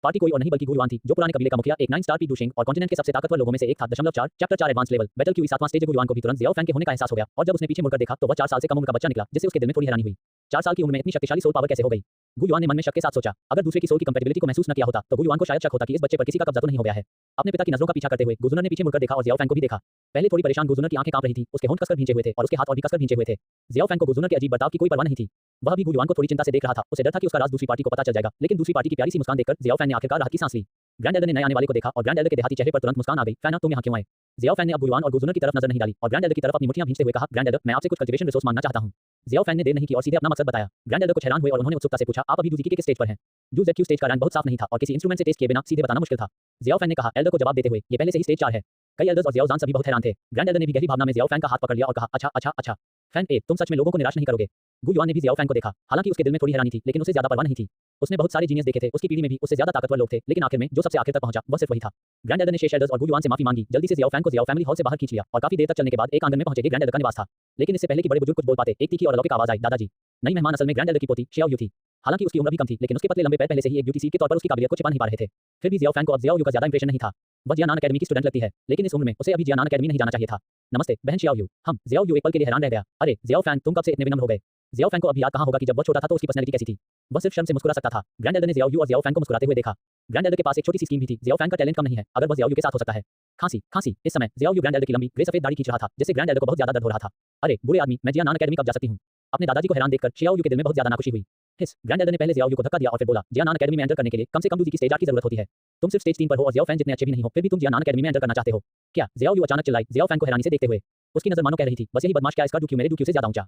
पार्टी कोई और नहीं बल्कि गुयुआन थी, जो पुराने कबीले का मुखिया एक 9 स्टार पी डूशिंग और कॉन्टिनेंट के सबसे ताकतवर लोगों में से एक था। 4 chapter 4 advance level battle QE 7वां स्टेज गुयुआन को भी तुरंत जियाओ फैन के होने का एहसास हो गया और जब उसने पीछे मुड़कर देखा तो वह 4 साल से कम उम्र का बच्चा निकला, जिससे उसके दिल में थोड़ी हैरानी हुई। 4 साल की उम्र में इतनी शक्तिशाली सोल पावर कैसे हो गई? गुयुआन ने मन में शक के साथ सोचा। अगर दूसरे की सोल की कंपैटिबिलिटी को महसूस न किया होता तो गुयुआन को शायद शक होता कि इस बच्चे पर किसी का कब्जा तो नहीं हो गया है। अपने पिता की नजरों का पीछा करते हुए गुजुनर ने पीछे मुड़कर देखा और जियाओ फैन को भी देखा। पहले थोड़ी परेशान गुजुनर की आंखें कांप रही थी, उसके होंठ कसकर भींचे हुए थे और उसके हाथ और भी कसकर भींचे हुए थे। जियाओ फैन को गुजुनर के अजीब बर्ताव की कोई परवाह नहीं थी। वह भी गुयुआन को थोड़ी चिंता से देख रहा था। उसे डर था कि उसका राज दूसरी पार्टी को पता चल जाएगा, लेकिन दूसरी पार्टी की प्यारी सी मुस्कान देखकर जियाओ फैन ने आखिरकार राहत की सांस ली। ग्रैंड एल्डर ने नए आने वाले को देखा और ग्रैंड एल्डर के देहाती चेहरे पर तुरंत मुस्कान आ गई। फैन, तुम यहाँ क्यों आए? जियाओ फैन ने अब गुयुआन और गुजुनर की तरफ नजर नहीं डाली और ग्रैंड एल्डर की तरफ अपनी मुट्ठियां भींचते हुए कहा, ग्रैंड एल्डर, मैं आपसे कुछ कल्टीवेशन रिसोर्स मांगना चाहता हूं। जियाओ फैन ने देर नहीं की और सीधे अपना मकसद बताया। ग्रैंड एल्डर कुछ हैरान हुए और उन्होंने उत्सुकता से पूछा, आप अभी डूजीकी के किस स्टेज पर हैं? डू ZQ स्टेज का रैंक बहुत साफ नहीं था और किसी इंस्ट्रूमेंट से टेस्ट किए बिना सीधे बताना मुश्किल था। जियाओ फैन ने कहा, एल्डर को जवाब देते हुए, ये पहले से ही स्टेज 4 है। कई एल्डर्स और जियाओ जान सभी बहुत हैरान थे। ग्रैंड एल्डर ने भी गहरी भावना में जियाओ फैन का हाथ पकड़ लिया और कहा, अच्छा फैन ए, तुम सच में लोगों को निराश नहीं करोगे? गुयुआन ने भी जियाओ फैन को देखा। हालांकि उसके दिल में थोड़ी हैरानी थी, लेकिन उसे ज्यादा परवाह नहीं थी। उसने बहुत सारे जीनियस देखे थे, उसकी पीढ़ी में भी उससे ज्यादा ताकतवर लोग थे, लेकिन आखिर में जो सबसे आखिर तक पहुंचा वह सिर्फ वही था। ग्रैंड एल्डर ने शेष एल्डर्स और गुयुआन से माफी मांगी। जल्दी से जियाओ फैन को जियाओ फैमिली हॉल से बाहर खींच लिया और काफी देर तक चलने के बाद एक आंगन में पहुंचे। ग्रैंड एल्डर का निवास था, लेकिन इससे पहले कि बड़े बुजुर्ग कुछ बोल पाते एक तीखी और अलौकिक आवाज आई, दादाजी। नई मेहमान असल में ग्रैंड एल्डर की पोती शियाओ यू थी। हालांकि उसकी उम्र भी कम थी, लेकिन उसके पतले लंबे पैर पहले से ही एक ब्यूटी सीट के तौर पर उसकी काबिलियत को छिपा नहीं पा रहे थे। फिर भी जियाओ फैंग को अब जियाओ यू का ज्यादा इंप्रेशन नहीं था। वह जियानान अकेडमी की स्टूडेंट लगती है, लेकिन इस उम्र में उसे अभी जियानान अकेडमी नहीं जाना चाहिए था। नमस्ते बहन जियाओ यू। जियाओ यू एक पल के लिए हैरान रह गया। अरे जियाओ फैंग, तुम कब से इतने विनम्र हो गए? जियाओ फैंग को अभी याद कहां होगा कि जब वह छोटा था तो उसकी पर्सनैलिटी कैसी थी। वह सिर्फ शर्म से मुस्कुरा सकता था। ग्रैंड एल्डर ने जियाओ यू और जियाओ फैंग को मुस्कुराते हुए देखा। ग्रैंड एल्डर के पास एक छोटी सी स्कीम भी थी। जियाओ फैंग का टैलेंट कम नहीं है, अगर वह जियाओ यू के साथ हो सकता है। खांसी खांसी। इस समय जियाओ यू ग्रैंड एल्डर की लंबी ग्रे सफेद दाढ़ी खींच रहा था, जिससे ग्रैंड एल्डर को बहुत ज्यादा दर्द हो रहा था। अरे बुरे आदमी, मैं जियानान अकेडमी कब जा सकती हूँ? अपने दादाजी को हैरान देखकर जियाओ यू के दिल में बहुत ज्यादा नाखुशी हुई। ग्रैंड एल्डर ने पहले जियाओ यू को धक्का दिया और फिर बोला, जियानान अकेडमी में एंटर करने के लिए कम से कम दूजी की स्टेज आर्ट की जरूरत होती है। तुम सिर्फ स्टेज 3 पर हो और जियाओ फैंग जितने अच्छे भी नहीं हो, फिर भी तुम जियानान अकेडमी में एंटर करना चाहते हो क्या? जियाओ यू अचानक चिल्लाई, जियाओ फैंग को हैरानी से देखते हुए। उसकी नजर मानो कह रही थी, बस यही बदमाश क्या इसका डूक्यू मेरे डूक्यू से ज्यादा ऊंचा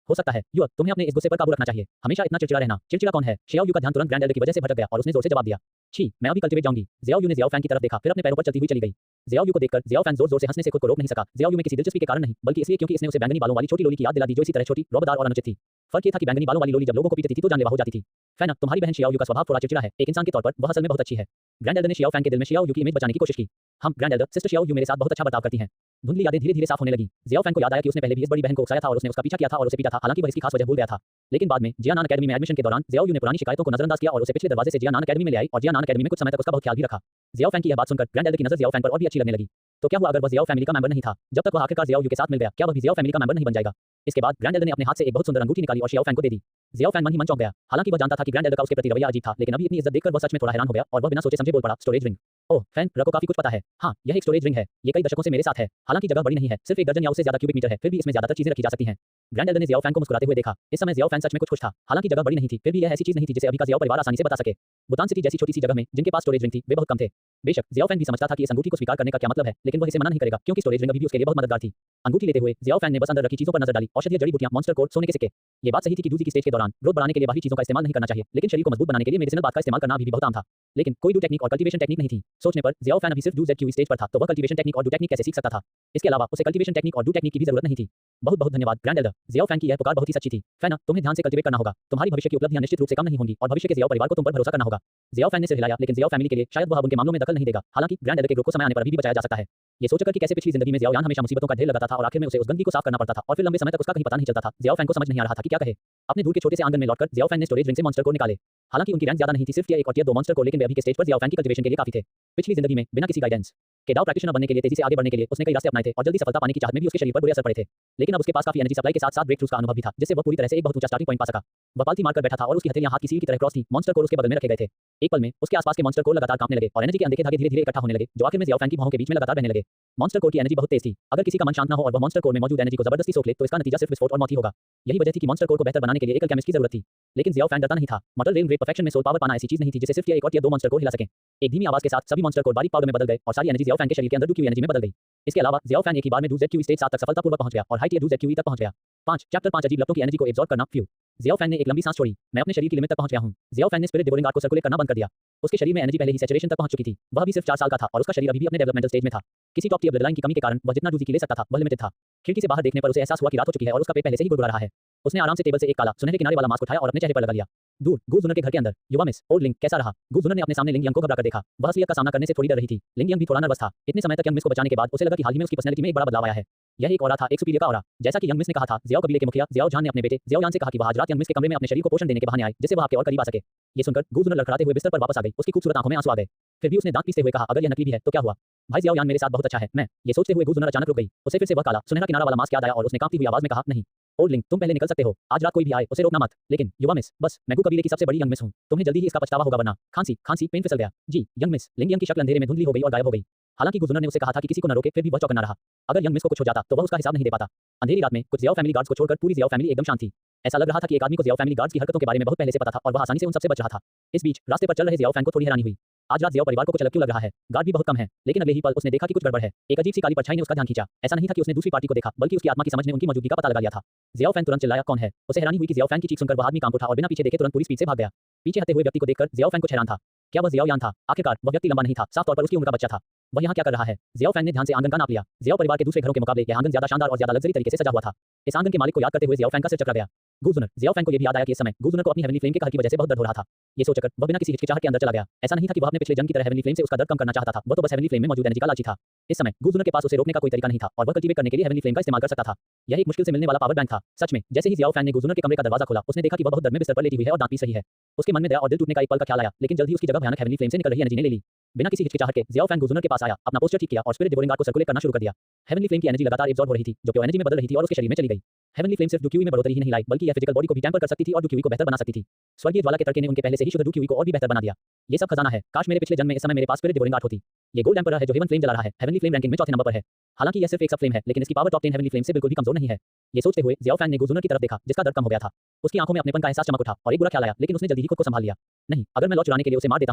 हो सकता है। युवक, तुम्हें अपने इस गुस्से पर काबू रखना चाहिए। हमेशा इतना चिड़चिड़ा रहना। चिड़चिड़ा कौन है? जियाओ यू का ध्यान तुरंत ग्रैंड एल्डर की वजह से भटक गया और उसने जोर से जवाब दिया, छी, मैं अभी कल्टीवेट जाऊंगी। जियाओ यू ने जियाओ फैंग की तरफ देखा, फिर अपने पैरों पर चलती हुई चली गई। जियाओ यू को देखकर जियाओ फैंग जोर-जोर से हंसने से खुद को रोक नहीं सका। जियाओ यू में किसी दिलचस्पी के कारण नहीं, बल्कि इसलिए क्योंकि इसने उसे बैंगनी बालों वाली छोटी लोली की याद दिला दी, जो इसी तरह छोटी, रौबदार और अनुचित थी। फर्क ये था कि बैंगनी बालों वाली लोली जब लोगों को पीटती थी तो जानलेवा हो जाती थी। फैन, तुम्हारी बहन जियाओ यू का स्वभाव थोड़ा चिड़चिड़ा है। एक इंसान के तौर पर वह असल में बहुत अच्छी है। ग्रैंड एल्डर ने जियाओ फैंग के दिल में जियाओ यू की इमेज बचाने की कोशिश की। हम grand elder, sister Xiao Yu मेरे साथ बहुत अच्छा बर्ताव करती हैं। धुंधली यादें धीरे-धीरे साफ होने लगी। जियाओ फैंग को याद आया कि उसने पहले भी इस बड़ी बहन को उकसाया था और उसने उसका पीछा किया था और उसे पीटा था, हालांकि वह इसकी खास वजह भूल गया था। लेकिन बाद में जियानान अकेडमी में एडमिशन के दौरान जियाओ यू ने पुरानी शिकायतों को नजरअंदाज किया और उसे पिछले दरवाजे से जियानान अकेडमी में ले आई और जियानान अकेडमी में कुछ समय तक उसका बहुत ख्याल भी रखा। जियाओ फैंग की यह बात सुनकर ग्रैंड एल्डर की नजर जियाओ फैंग पर और भी अच्छी लगने लगी। तो क्या हुआ अगर वह जियाओ फैमिली का मेंबर नहीं था? जब तक वह आखिरकार जियाओ यू के साथ मिल गया, क्या वह भी जियाओ फैमिली का मेंबर नहीं बन जाएगा? इसके बाद ग्रैंड एल्डर ने अपने हाथ से एक बहुत सुंदर अंगूठी निकाली और जियाओ फैंग को दे दी। जियाओ फैंग मन ही मन चौंक गया। हालांकि वह जानता था कि ग्रैंड एल्डर का उसके प्रति रवैया अजीब था, लेकिन अभी इतनी इज्जत देखकर वह सच में थोड़ा हैरान हो गया और वह बिना सोचे समझे बोल पड़ा, स्टोरेज रिंग। ओह फैंग, रको काफी कुछ पता है। हाँ, यह एक स्टोरेज रिंग है। ये कई दशकों से मेरे साथ है। हालांकि जगह बड़ी नहीं है, सिर्फ 1 दर्जन या उससे ज्यादा क्यूबिक मीटर है, फिर भी इसमें ज्यादातर चीजें रखी जा सकती हैं। ग्रैंड एल्डर ने जियाओ फैंग को मुस्कुराते हुए देखा। इस समय जियाओ फैंग सच में कुछ खुश था। हालांकि जगह बड़ी नहीं थी, फिर भी यह ऐसी चीज नहीं थी जिसे अभी का जियाओ परिवार आसानी से बता सके। भूटान सिटी जैसी छोटी सी जगह में जिनके पास स्टोरेज रिंग थी, वे बहुत कम थे। बेशक जियाओ फैंग भी समझता था कि इस अंगूठी को स्वीकार करने का क्या मतलब है, लेकिन वह इसे मना नहीं करेगा क्योंकि स्टोरेज रिंग अभी भी उसके लिए बहुत मददगार थी। अंगूठी लेते हुए जियाओ फैंग ने बस अंदर रखी चीजों पर नजर डाली। औषधीय जड़ी बूटियां, मॉन्स्टर कोड, सोने के सिक्के। ये बात सही थी कि दूसरी की स्टेज के दौरान ग्रोथ बढ़ाने के लिए बाहरी चीजों का इस्तेमाल नहीं करना चाहिए, लेकिन शरीर को मजबूत बनाने के लिए मेडिसिनल बात का इस्तेमाल करना भी बहुत आम था। लेकिन कोई डू टेक्निक और कल्टीवेशन टेक्निक नहीं थी। सोचने पर जियाओ फैंग अभी सिर्फ डू जेड क्यू स्टेज पर था, तो वह कल्टीवेशन टेक्निक और डू टेक्निक कैसे सीख सकता था? इसके अलावा उसे कल्टीवेशन टेक्निक और डू टेक्निक की भी जरूरत नहीं थी। बहुत बहुत धन्यवाद ग्रैंड एल्डर। जियाओ फैंग की यह पुकार बहुत ही सच्ची थी। फैन, तुम्हें ध्यान से कल्टीवेट करना होगा। तुम्हारी भविष्य की उपलब्धियां निश्चित रूप से कम नहीं होंगी और भविष्य के जियाओ परिवार को तुम पर भरोसा करना होगा। जियाओ फैंग ने सिर हिलाया, लेकिन जियाओ फैमिली के लिए शायद वह अब उनके मामलों में दखल नहीं देगा। हालांकि ग्रैंड एल्डर के ग्रुप को समय आने पर अभी भी बचाया जा सकता है। ये सोचकर कि कैसे पिछली जिंदगी में जियाओ यान हमेशा मुसीबतों का ढेर लगाता था और आखिर में उसे उस गंदगी को साफ करना पड़ता था और फिर लंबे समय तक उसका कहीं पता नहीं चलता था, जियाओ फैंग को समझ नहीं आ रहा था कि क्या कहे। अपने दूर के छोटे से आंगन में लौटकर जियाओ फैंग ने स्टोरेज रिंग से मॉन्स्टर को निकाले। हालांकि उनकी रैंक ज्यादा नहीं थी, सिर्फ टियर 1 और टियर 2 मॉन्स्टर को, लेकिन वे अभी के स्टेज पर जियाओ फैंग की कल्टीवेशन के लिए काफी थे। पिछली जिंदगी में बिना किसी गाइडेंस के दाव प्रैक्टिशनर बनने के लिए तेजी से आगे बढ़ने के लिए उसने कई रास्ते अपनाए थे और जल्दी सफलता पाने की चाहत में भी उसके शरीर पर बुरे असर पड़े थे। लेकिन अब उसके पास काफी एनर्जी सप्लाई के साथ-साथ ब्रेक थ्रूज का अनुभव भी था, जिससे वह पूरी तरह से एक बहुत ऊंचा स्टार्टिंग पॉइंट पा सका। वह पालती मारकर बैठा था और उसकी हथेलियां हाथ की सील की तरह क्रॉस थी। मॉन्स्टर कोर उसके बगल में रखे गए थे। एक पल में उसके आसपास के मॉन्स्टर कोर लगातार कांपने लगे और एनर्जी के अनदेखे धागे धीरे-धीरे इकट्ठा होने लगे, जो आखिर में जियाओ फैंग की भौहों के बीच में लगातार बहने लगे। मॉन्स्टर कोर की एनर्जी बहुत तेज थी। अगर किसी का मन शांत न हो और वह मॉन्स्टर कोर में मौजूद एनर्जी को जबरदस्ती सोख ले, तो इसका नतीजा सिर्फ विस्फोट और मौत ही होगा। यही वजह थी कि मॉन्स्टर कोर को बेहतर बनाने के लिए एकल केमिस्ट की जरूरत थी। लेकिन जियाओ फैंग डरता नहीं था। मॉडल रेन ग्रेट परफेक्शन में सोल पावर पाना ऐसी चीज नहीं थी जिसे सिर्फ टियर 1 और टियर 2 मॉन्स्टर कोर हिला सके। एक धीमी आवाज के साथ सभी मॉन्स्टर कोर बारीक पाउडर में बदल गए और सारी एनर्जी जियाओ फैंग के शरीर के अंदर डू क्यू एनर्जी में बदल गई। इसके अलावा जियाओ फैंग एक ही बार में डू जेड क्यू स्टेज 7 तक सफलतापूर्वक पहुंच गया और हाई टियर डू जेड क्यू तक पहुंच गया। 5 चैप्टर 5 अजीब लफ्टों की एनर्जी को एब्जॉर्ब करना। फ्यू। जियाओ फैंग ने एक लंबी सांस छोड़ी। मैं अपने शरीर की लिमिट तक पहुंच गया हूं। जियाओ फैंग ने स्पिरिट डिवोरिंग आर्ट को सर्कुलेट करना बंद कर दिया। उसके शरीर में एनर्जी पहले ही सैचुरेशन तक पहुंच चुकी थी। वह भी सिर्फ 4 साल का था और उसका शरीर अभी भी अपने डेवलपमेंटल स्टेज में था। किसी टॉप टियर ब्लड लाइन की कमी के कारण वह जितना डूजी की ले सकता था वह लिमिटेड था। खिड़की से बाहर देखने पर उसे एहसास हुआ कि रात हो चुकी है और उसका पेट पहले से ही गुड़गुड़ा रहा है। उसने आराम से टेबल से एक काला सुनहरे किनारे वाला मास्क उठाया और अपने चेहरे पर लगा लिया। दूर गूजुनर के घर के अंदर। युवा मिस ओल्ड लिंग कैसा रहा? गूजुनर ने अपने सामने लिंग यंग को घबरा कर देखा। वह असलियत का सामना करने से थोड़ी डर रही थी। लिंग यंग भी थोड़ा नर्वस था। इतने समय तक यंग मिस को बचाने के बाद उसे लगा कि हाल ही में उसकी पर्सनैलिटी में एक बड़ा बदलाव आया है। यह एक ऑरा था, एक सुपीरियर का ऑरा। जैसा कि यंग मिस ने कहा था, जियाओ कबीले के मुखिया जियाओ जान ने अपने बेटे जियाओ यान से कहा कि वह आज रात यंग मिस के कमरे में अपने शरीर को पोषण देने के बहाने आए, जिससे वह आपके और करीब आ सके। ये सुनकर गूजुनर लड़खड़ाते हुए बिस्तर पर वापस आ गई। उसकी खूबसूरत आंखों में आंसू आ गए। फिर भी उसने दांत पीसते हुए कहा, अगर यह नकली भी है तो क्या हुआ? भाई जियाओ यान मेरे साथ बहुत अच्छा है। मैं ये सोचते हुए गूजुनर अचानक रुक गई। उसे फिर से वह काला सुनहरा किनारा वाला मास्क याद आया और उसने कांपती हुई आवाज में कहा, नहीं ओल्ड लिंग, तुम पहले निकल सकते हो। आज रात कोई भी आए उसे रोकना मत। लेकिन युवा मिस, बस मैं गू कबीले की सबसे बड़ी यंग मिस हूं। तुम्हें जल्दी ही इसका पछतावा होगा, वरना खांसी खांसी पेन फिसल गया। जी यंग मिस। लिंग यंग की शक्ल अंधेरे में धुंधली हो गई और गायब हो गई। हालांकि गूजुनर ने उसे कहा था कि किसी को न रोके, फिर भी वह चौकन्ना रहा। अगर यंग मिस को कुछ हो जाता तो वह उसका हिसाब नहीं दे पाता। अंधेरी रात में कुछ जियाओ फैमिली गार्ड्स को छोड़कर पूरी जियाओ फैमिली एकदम शांत थी। ऐसा लग रहा था कि एक आदमी को जियाओ फैमिली गार्ड्स की हरकतों के बारे में बहुत पहले से पता था और वह आसानी से उन सबसे बच रहा था। इस बीच रास्ते पर चल रहे जियाओ फैंग को थोड़ी हैरानी हुई। आज रात जियाओ परिवार को कुछ अलग क्यों लग रहा है? गार्ड भी बहुत कम है। लेकिन अगले ही पल उसने देखा कि कुछ गड़बड़ है। एक अजीब सी काली परछाई ने उसका ध्यान खींचा। ऐसा नहीं था कि उसने दूसरी पार्टी को देखा, बल्कि उसकी आत्मा की समझ ने उनकी मौजूदगी का पता लगा लिया था। जियाओ फैंग तुरंत चिल्लाया, कौन है? उसे हैरानी हुई कि जियाओ फैंग की चीख सुनकर वह आदमी कांप उठा और बिना पीछे देखे तुरंत पूरी स्पीड से भाग गया। पीछे हटे हुए व्यक्ति को देखकर जियाओ फैंग कुछ हैरान था। क्या वह जियाओ यान था? आखिरकार वह व्यक्ति लंबा नहीं था, साफ तौर पर उसकी उम्र का बच्चा था। वह यहाँ क्या कर रहा है? जियाओ फैंग ने ध्यान से आंगन का नाप लिया। जियाओ परिवार के दूसरे घरों के मुकाबले यह आंगन ज्यादा शानदार और ज्यादा लग्जरी तरीके से सजा हुआ था। इस आंगन के मालिक को याद करते हुए जियाओ फैंग का सिर चकरा गया। गुजुनर जियाओ फैन को ये भी याद आया कि इस समय गुजुनर को अपनी हेवनली फ्लेम के कहर की वजह से बहुत दर्द हो रहा था। ये सोचकर वह बिना किसी हिचकिचाहट के अंदर चला गया। ऐसा नहीं था कि वह अपने पिछले जन्म की तरह हेवनली फ्लेम से उसका दर्द कम करना चाहता था, वह तो बस हेवनली फ्लेम में मौजूद एनर्जी का लालची था। इस समय गुजुनर के पास उसे रोकने का कोई तरीका नहीं था और वह कल्टीवेट करने के लिए हेवनली फ्लेम का इस्तेमाल कर सकता था। यह एक मुश्किल से मिलने वाला पावर बैंक था। सच में जैसे ही जियाओ फैन ने गुजुनर के कमरे का दरवाजा खोला, उसने देखा कि वह बहुत दर्द में बिस्तर पर लेटी हुई है और दांत पीस रही है। उसके मन में दया और दिल टूटने का एक पल का ख्याल आया, लेकिन जल्द ही उसकी जगह भयानक हेवनली फ्लेम से निकल रही एनर्जी ने ले ली। बिना किसी हिचकिचाहट के जियाओ फैन गुजुनर के पास आया, अपना पोस्चर ठीक किया और स्पिरिट डिवोरिंग आर्ट को सर्कुलेट करना शुरू कर दिया। हेवनली फ्लेम की एनर्जी लगातार एब्जॉर्ब हो रही थी, जो प्योर एनर्जी में बदल रही थी और उसके शरीर में चली गई। हेवनली फ्लेम सिर्फ डुक्यूई में बढ़ोतरी ही नहीं लाई, बल्कि यह फिजिकल बॉडी को भी टेम्पर कर सकती थी और डुक्यूई को बेहतर बना सकती थी। स्वर्गीय ज्वाला के तड़के ने उनके पहले से ही शुद्ध डुक्यूई को और भी बेहतर बना दिया। ये सब खजाना है। काश मेरे पिछले जन्म में इस समय मेरे पास स्पिरिट डिवोरिंग आर्ट होती। ये गोल्ड एम्परर है जो हेवन फ्लेम जला रहा है। हेवनली फ्लेम रैंकिंग में चौथे नंबर पर है। हालांकि यह सिर्फ एक सब फ्लेम है, लेकिन इसकी पावर टॉप 10 हेवनली फ्लेम से बिल्कुल भी कमजोर नहीं है। ये सोचते हुए जियाओ फैन ने गुजुनर की तरफ देखा, जिसका दर्द कम हो गया था। उसकी आंखों में अपनेपन का एहसास चमक उठा और एक बुरा ख्याल आया, लेकिन उसने जल्दी ही खुद को संभाल लिया। नहीं, अगर मैं लॉ चुराने के लिए उसे मार देता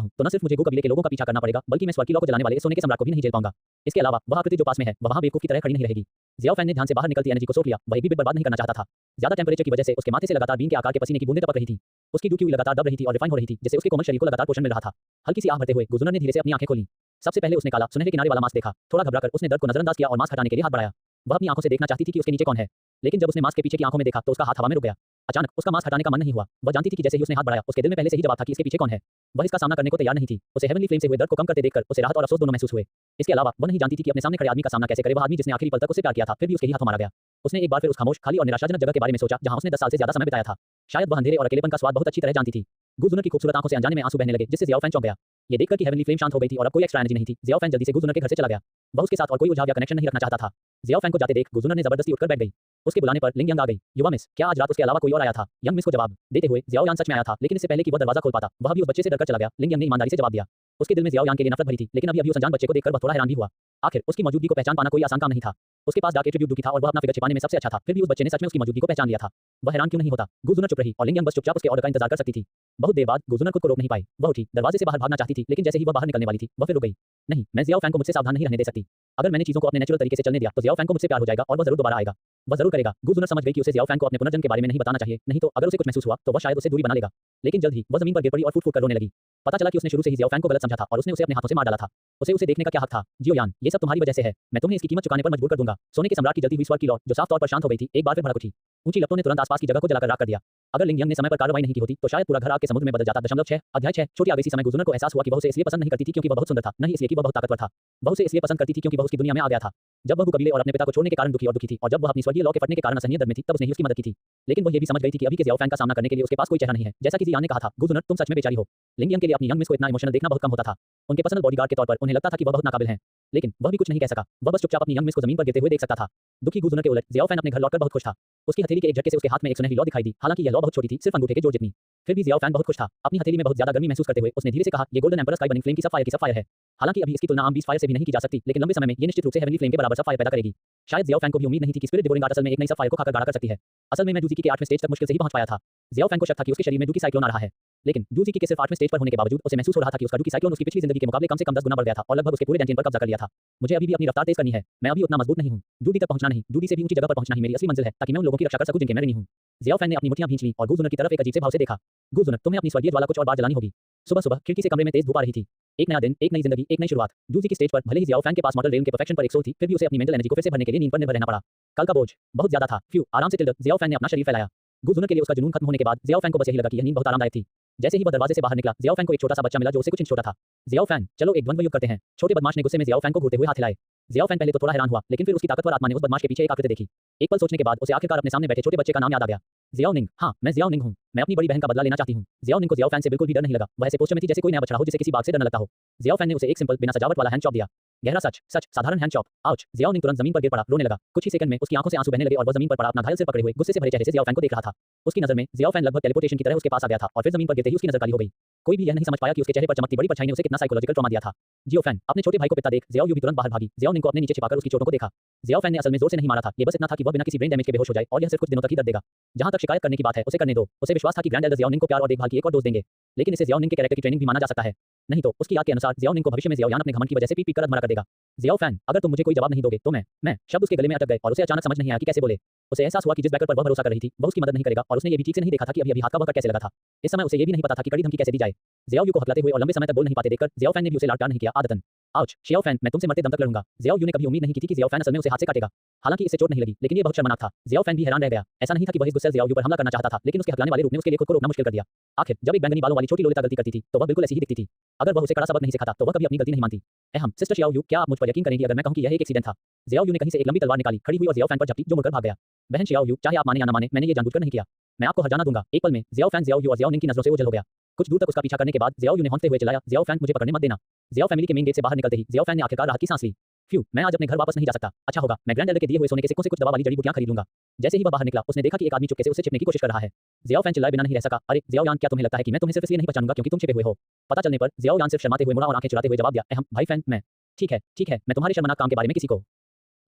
हूं, तो न सिर्फ मुझे गो कबीले के लोगों का पीछा करना पड़ेगा, बल्कि मैं स्वर्ग की लॉ को जलाने वाले इस सोने के सम्राट को भी नहीं झेल पाऊंगा। इसके अलावा वह आकृति जो पास में है, वह वहां बेवकूफ की तरह खड़ी नहीं रहेगी। जियाओ फैन ने ध्यान से बाहर निकलती एनर्जी को सोख लिया। वह एक भी बिट बर्बाद नहीं करना चाहता था। ज्यादा टेंपरेचर की वजह से उसके माथे से लगातार बीन के आकार के पसीने की बूंदें टपक रही थी। उसकी डुक्यूई लगातार दब रही थी और रिफाइन हो रही थी, जिससे उसके कोमल शरीर को लगातार पोषण मिल रहा था। हल्की सी आह भरते हुए गुजुनर ने धीरे से अपनी आंखें खोली। सबसे पहले उसने काला सुनहरे किनारे वाला मास्क देखा। थोड़ा घबराकर उसने दर्द को नजरअंदाज किया और मास्क हटाने के लिए हाथ बढ़ाया। वह अपनी आंखों से देखना चाहती थी कि उसके नीचे कौन है, लेकिन जब उसने मास्क के पीछे की आंखों में देखा तो उसका हाथ हवा में रुक गया। अचानक उसका मास्क हटाने का मन नहीं हुआ। वह जानती थी कि जैसे ही उसने हाथ बढ़ाया, उसके दिल में पहले से ही जवाब था कि इसके पीछे कौन है। वह इसका सामना करने को तैयार नहीं थी। उसे हेवनली फ्लेम से हुए दर्द को कम करते देखकर उसे राहत और अफसोस दोनों महसूस हुए। इसके अलावा वह नहीं जानती थी कि अपने सामने खड़े आदमी का सामना कैसे करे, वह आदमी जिसने आखिरी पल तक उसे प्यार किया था, फिर भी उसके ही हाथों मारा गया। उसने एक बार फिर उस खामोश, खाली और निराशाजनक जगह के बारे में सोचा, जहां उसने 10 साल से ज्यादा समय बिताया था। शायद वह अंधेरे और अकेलेपन का स्वाद बहुत अच्छी तरह जानती थी। गुजुनर की खूबसूरत आंखों से अनजाने में आंसू बहने लगे, जिससे जियाओ फैन चौंक गया। ये देखकर कि हेवनली फ्लेम शांत हो गई थी और अब कोई एक्स्ट्रा एनर्जी नहीं थी, जियाओ फैन जल्दी से गुजुनर के घर से चला गया। वह उसके साथ और कोई उलझाव या कनेक्शन नहीं रखना चाहता था। जियाओ फैन को जाते देख गुजुनर ने जबरदस्ती उठकर बैठ गई। उसके बुलाने पर लिंग यंग आ गई। युवा मिस, क्या आज रात उसके अलावा कोई और आया था? यंग मिस को जवाब देते हुए जियाओ यान सच में आया था, लेकिन इससे पहले कि वह दरवाजा खोल पाता, वह भी उस बच्चे से डरकर चला गया। लिंग यंग ने ईमानदारी से जवाब दिया। उसके दिल में जियाओ यान के लिए नफरत भरी थी, लेकिन अभी उस अनजान बच्चे को देखकर वह थोड़ा हैरान भी हुआ। आखिर उसकी मौजूदगी को पहचान पाना कोई आसान काम नहीं था। उसके पास डार्क एट्रिब्यूट दुखी था और वह अपना फिगर छिपाने में सबसे अच्छा था, फिर भी उस बच्चे ने सच में उसकी मौजूदगी को पहचान लिया था। वह हैरान क्यों नहीं होता? गुजुनर चुप रही और लिंग यंग बस चुपचाप उसके ऑर्डर का इंतजार कर सकती थी। बहुत देर बाद गुजुनर खुद को रोक नहीं पाई। वह उठी, दरवाजे से बाहर भागना चाहती थी, लेकिन जैसे ही वह बाहर निकलने वाली थी, वह फिर रुक गई। नहीं, मैं जियाओ फैन को मुझसे सावधान नहीं रहने दे सकती। अगर मैंने चीजों को अपने नेचुरल तरीके से चलने दिया, तो जियाओ फैन को मुझसे प्यार हो जाएगा और वह जरूर दोबारा आएगा। वह जरूर करेगा। गुजुनर समझ गई कि उसे जियाओ फैन को अपने पुनर्जन्म के बारे में नहीं बताना चाहिए, नहीं तो अगर उसे कुछ महसूस हुआ तो वह शायद उसे दूरी बना लेगा। लेकिन जल्द ही वह जमीन पर गिर पड़ी और फूट-फूट कर रोने लगी। पता चला कि उसने शुरू से ही जियाओ फैन को गलत समझा था और उसने उसे अपने हाथों से मार डाला था। उसे देखने का क्या हक था? जियो यान, ये सब तुम्हारी वजह से है। मैं तुम्हें इसकी कीमत चुकाने पर मजबूर कर दूंगा। सोने के सम्राट की जलती हुई स्वर्ग की लौ, जो साफ तौर पर शांत हो गई थी, एक बार फिर भड़क उठी। ऊंची लपटों ने तुरंत आसपास की जगह को जलाकर राख कर दिया। अगर लिंग यंग ने समय पर कार्रवाई नहीं की होती, तो शायद पूरा घर आग के समुद्र में बदल जाता। .6 अध्याय 6 छोटी आग। इसी समय गुजुनर को एहसास हुआ कि वह उसे इसलिए पसंद नहीं करती थी क्योंकि वह बहुत सुंदर था, नहीं इसलिए कि वह बहुत ताकतवर था। वह उसे इसलिए पसंद करती थी क्योंकि वह उसकी दुनिया में आ गया था। जब वह कबीले और अपने पिता को छोड़ने के कारण दुखी थी और जब वह अपनी स्वर्गीय लॉ के फटने के कारण असहनीय दर्द में थी, तब उसने ही उसकी मदद की थी। लेकिन वह ये भी समझ गई थी कि अभी के जियाओ फैन का सामना करने के लिए उसके पास कोई चेहरा नहीं है। जैसा कि जियान ने कहा था, गुजुनर तुम सच में बेचारी हो। लिंग यंग के लिए अपनी यंग मिस को इतना इमोशनल देखना बहुत कम होता था। उनके पर्सनल बॉडीगार्ड के तौर पर उन्हें लगता था कि वह बहुत नाकाबिल हैं, लेकिन वह भी कुछ नहीं कह सका। वह बस चुपचाप अपनी यंग मिस को जमीन पर गिरते हुए देख सकता था। दुखी गुजुनर के उलट जियाओ फैन अपने घर लौटकर बहुत खुश था। उसकी हथेली के एक झटके से उसके हाथ में एक सुनहरी लौ दिखाई दी। हालांकि यह लौ बहुत छोटी थी, सिर्फ अंगूठे के जोर जितनी। फिर भी जियाओ फैन बहुत खुश था। अपनी हथेली में बहुत ज्यादा गर्मी महसूस करते हुए उसने धीरे से कहा, ये golden emperor sky burning flame की सब फायर है। हालांकि अभी इसकी तुलना आम बीस फायर से भी नहीं की जा सकती, लेकिन लंबे समय में ये निश्चित रूप से हेवनली फ्लेम के बराबर सब फायर पैदा करेगी। शायद जियाओ फैन को भी उम्मीद नहीं थी कि स्पिरिट डिवोरिंग आर्ट असल में एक नई सब फायर को खाकर गाढ़ा कर सकती है। असल में मैं डूजिकी के 8वें स्टेज तक मुश्किल से ही पहुंच पाया था। जियाओ फैन को शक था कि उसके शरीर में डूकी साइक्लोन आ रहा है, लेकिन डूजिकी के सिर्फ 8वें स्टेज पर होने के बावजूद उसे महसूस हो रहा था कि उसका डूकी साइक्लोन उसकी पिछली जिंदगी के मुकाबले कम से कम 10 गुना बढ़ गया था और लगभग उसके पूरे डेंजिन पर कब्जा कर लिया था। मुझे अभी भी अपनी रफ्तार तेज करनी है। मैं अभी उतना मजबूत नहीं हूं। डूडी तक पहुंचना नहीं, डूडी से भी ऊंची जगह पर पहुंचना ही मेरी असली मंजिल है, ताकि मैं उन लोगों की रक्षा कर सकूं जिनके मैं ऋणी हूं। जियाओ फैन ने अपनी मुट्ठियां भींच लीं और गुजुनर की तरफ एक अजीब से भाव से देखा। गुजुनर, तुम्हें अपनी स्वर्गीय ज्वाला कुछ और बार जलानी होगी। सुबह-सुबह खिड़की से कमरे में तेज धूप आ रही थी। एक नया दिन, एक नई जिंदगी, एक नई शुरुआत। डूजी की स्टेज पर भले ही जियाओ फैन के पास मॉडल रेल के परफेक्शन पर एक सोल थी, फिर भी उसे अपनी मेंटल एनर्जी को फिर से भरने के लिए नींद पर निर्भर रहना पड़ा। कल का बोझ बहुत ज्यादा था। फ्यू, आराम से टिल्ड। जियाओ फैन ने अपना शरीर फैलाया। गुजुनर के लिए उसका जुनून खत्म होने के बाद जियाओ फैन को बस यही लगा कि यह नींद बहुत आरामदायक थी। जैसे ही वह दरवाजे से बाहर निकला, जियाओ फैन को एक छोटा सा बच्चा मिला जो उसे कुछ इंच छोटा था। जियाओ फैन, चलो एक द्वंद्व युद्ध करते हैं। छोटे बदमाश ने गुस्से में जियाओ फैन को घूरते हुए हाथ हिलाए। जियाओ फैन पहले तो थोड़ा हैरान हुआ, लेकिन फिर उसकी ताकतवर आत्मा ने उस बदमाश के पीछे एक आकृति देखी। एक पल सोचने के बाद उसे आखिरकार अपने सामने बैठे छोटे बच्चे का नाम याद आ गया। जियाओ निंग। हाँ, मैं जियाओ निंग हूँ। मैं अपनी बड़ी बहन का बदला लेना चाहती हूँ। जियाओ निंग को जियाओ फैन से बिल्कुल भी डर नहीं लगा। वह ऐसे पोस्चर में थी जैसे कोई नया बछड़ा हो जिसे किसी बाघ से डर न लगता हो। जियाओ फैन ने उसे एक सिंपल बिना सजावट वाला हैंड चॉप दिया। गहरा सच, साधारण हैंड चॉप। आउच। जियाओ निंग तुरंत जमीन पर गिर पड़ा, रोने लगा। कुछ ही सेकंड में उसकी आंखों से आंसू बहने लगे और वह जमीन पर पड़ा अपना घायल सिर पकड़े हुए गुस्से से भरे चेहरे से जियाओ फैन को देख रहा था। उसकी नजर में जियाओ फैन लगभग टेलीपोर्टेशन की तरह उसके पास आ गया था और फिर जमीन पर गिरते ही उसकी नजर काली हो गई। कोई भी यह नहीं समझ पाया कि उसके चेहरे पर चमकती बड़ी परछाई ने उसे कितना साइकोलॉजिकल ट्रॉमा दिया था। जियो फैन, अपने छोटे भाई को पिता देख जियाओ यू भी तुरंत बाहर भागी। जियाओ निंग को अपने नीचे छिपाकर उसकी चोटों को देखा। जियाओ फैन ने असल में जोर से नहीं मारा था, ये बस इतना था कि वह बिना किसी ब्रेन डैमेज के बेहोश हो जाए और यह सिर्फ कुछ दिनों तक ही दर्द देगा। जहां तक शिकायत करने की बात है, उसे करने दो। उसे विश्वास था कि ग्रैंड एल्डर जियाओ निंग को प्यार और देखभाल की एक और डोज देंगे, लेकिन इसे जियाओ निंग के कैरेक्टर की ट्रेनिंग भी माना जा सकता है। नहीं तो उसकी याद के अनुसार जियाओ निंग को भविष्य में जियाओ यान अपने घमंड की वजह से पीट कर अधमरा कर देगा। जियाओ फैन, अगर तुम मुझे कोई जवाब नहीं दोगे तो मैं शब्द उसके गले में अटक गए और उसे अचानक समझ नहीं आया कि कैसे बोले। उसे एहसास हुआ कि जिस बैकर पर वह भरोसा कर रही थी, वह उसकी मदद नहीं करेगा और उसने ये भी ठीक से नहीं देखा था कि अभी हाथ का वह कट कैसे लगा था। इस समय उसे ये भी नहीं पता था कि कड़ी धमकी कैसे दी जाए। जियाओ यू को हकलाते हुए और लंबे समय तक बोल नहीं पाते देखकर जियाओ फैन ने भी उसे लाड प्यार नहीं किया आदतन। आउच, शियाओ फैन, मैं तुमसे मरते दम तक लड़ूंगा। ज़ियाओ यू ने कभी उम्मीद नहीं की थी कि ज़ियाओ फैन असल में उसे हाथ से काटेगा। हालांकि इससे चोट नहीं लगी, लेकिन ये बहुत शर्मनाक था। ज़ियाओ फैन भी हैरान रह गया। ऐसा नहीं था कि वह इस गुस्से ज़ियाओ यू पर हमला करना चाहता था, लेकिन उसके हकलाने वाले रूप ने उसके लिए खुद को रोकना मुश्किल कर दिया। आखिर जब एक बैंगनी बालों वाली छोटी लोलिता गलती करती थी, तो वह बिल्कुल ऐसी ही दिखती थी। अगर वह उसे कड़ा सबक नहीं सिखाता, तो वह कभी अपनी गलती नहीं मानती। सिस्टर शियाओ यू, क्या आप मुझ पर यकीन करेंगी अगर मैं कहूं कि यह एक एक्सीडेंट था? ज़ियाओ यू ने कहीं से एक लंबी तलवार निकाली, खड़ी हुई और ज़ियाओ फैन पर झपटी, जो मुड़कर भाग गया। बहन शियाओ यू, चाहे आप माने या न माने, मैंने ये जानबूझकर नहीं किया। मैं आपको हर जाना दूंगा। एक पल में ज़ियाओ फैन, ज़ियाओ यू और ज़ियाओ निंग की नजरों से ओझल हो गया। कुछ दूर तक उसका पीछा करने के बाद ज़ियाओ यू ने हौंकते हुए चिल्लाया, ज़ियाओ फैन, मुझे पकड़ने मत देना। ज़ियाओ फैमिली के मेन गेट से बाहर निकलते ही ज़ियाओ फैन ने आखिरकार राहत की सांस ली। फ्यू, मैं आज अपने घर वापस नहीं जा सकता। अच्छा होगा, मैं ग्रैंड एल्डर के दिए हुए सोने के सिक्कों से कुछ दवा वाली जड़ी बूटियां खरीद लूंगा। जैसे ही वह बाहर निकला, उसने देखा कि एक आदमी चुपके से उसे छिपने की कोशिश कर रहा है। ज़ियाओ फैन चिल्लाए बिना नहीं रह सका, अरे ज़ियाओ यान, क्या तुम्हें लगता है कि मैं तुम्हें सिर्फ इसलिए नहीं पहचानूंगा क्योंकि तुम छिपे हुए हो? पता चलने पर ज़ियाओ यान सिर्फ शर्माते हुए मुड़ा और आंखें चुराते हुए जवाब दिया, अहम, भाई फैन, मैं ठीक है, मैं तुम्हारे शर्मनाक काम के बारे में किसी को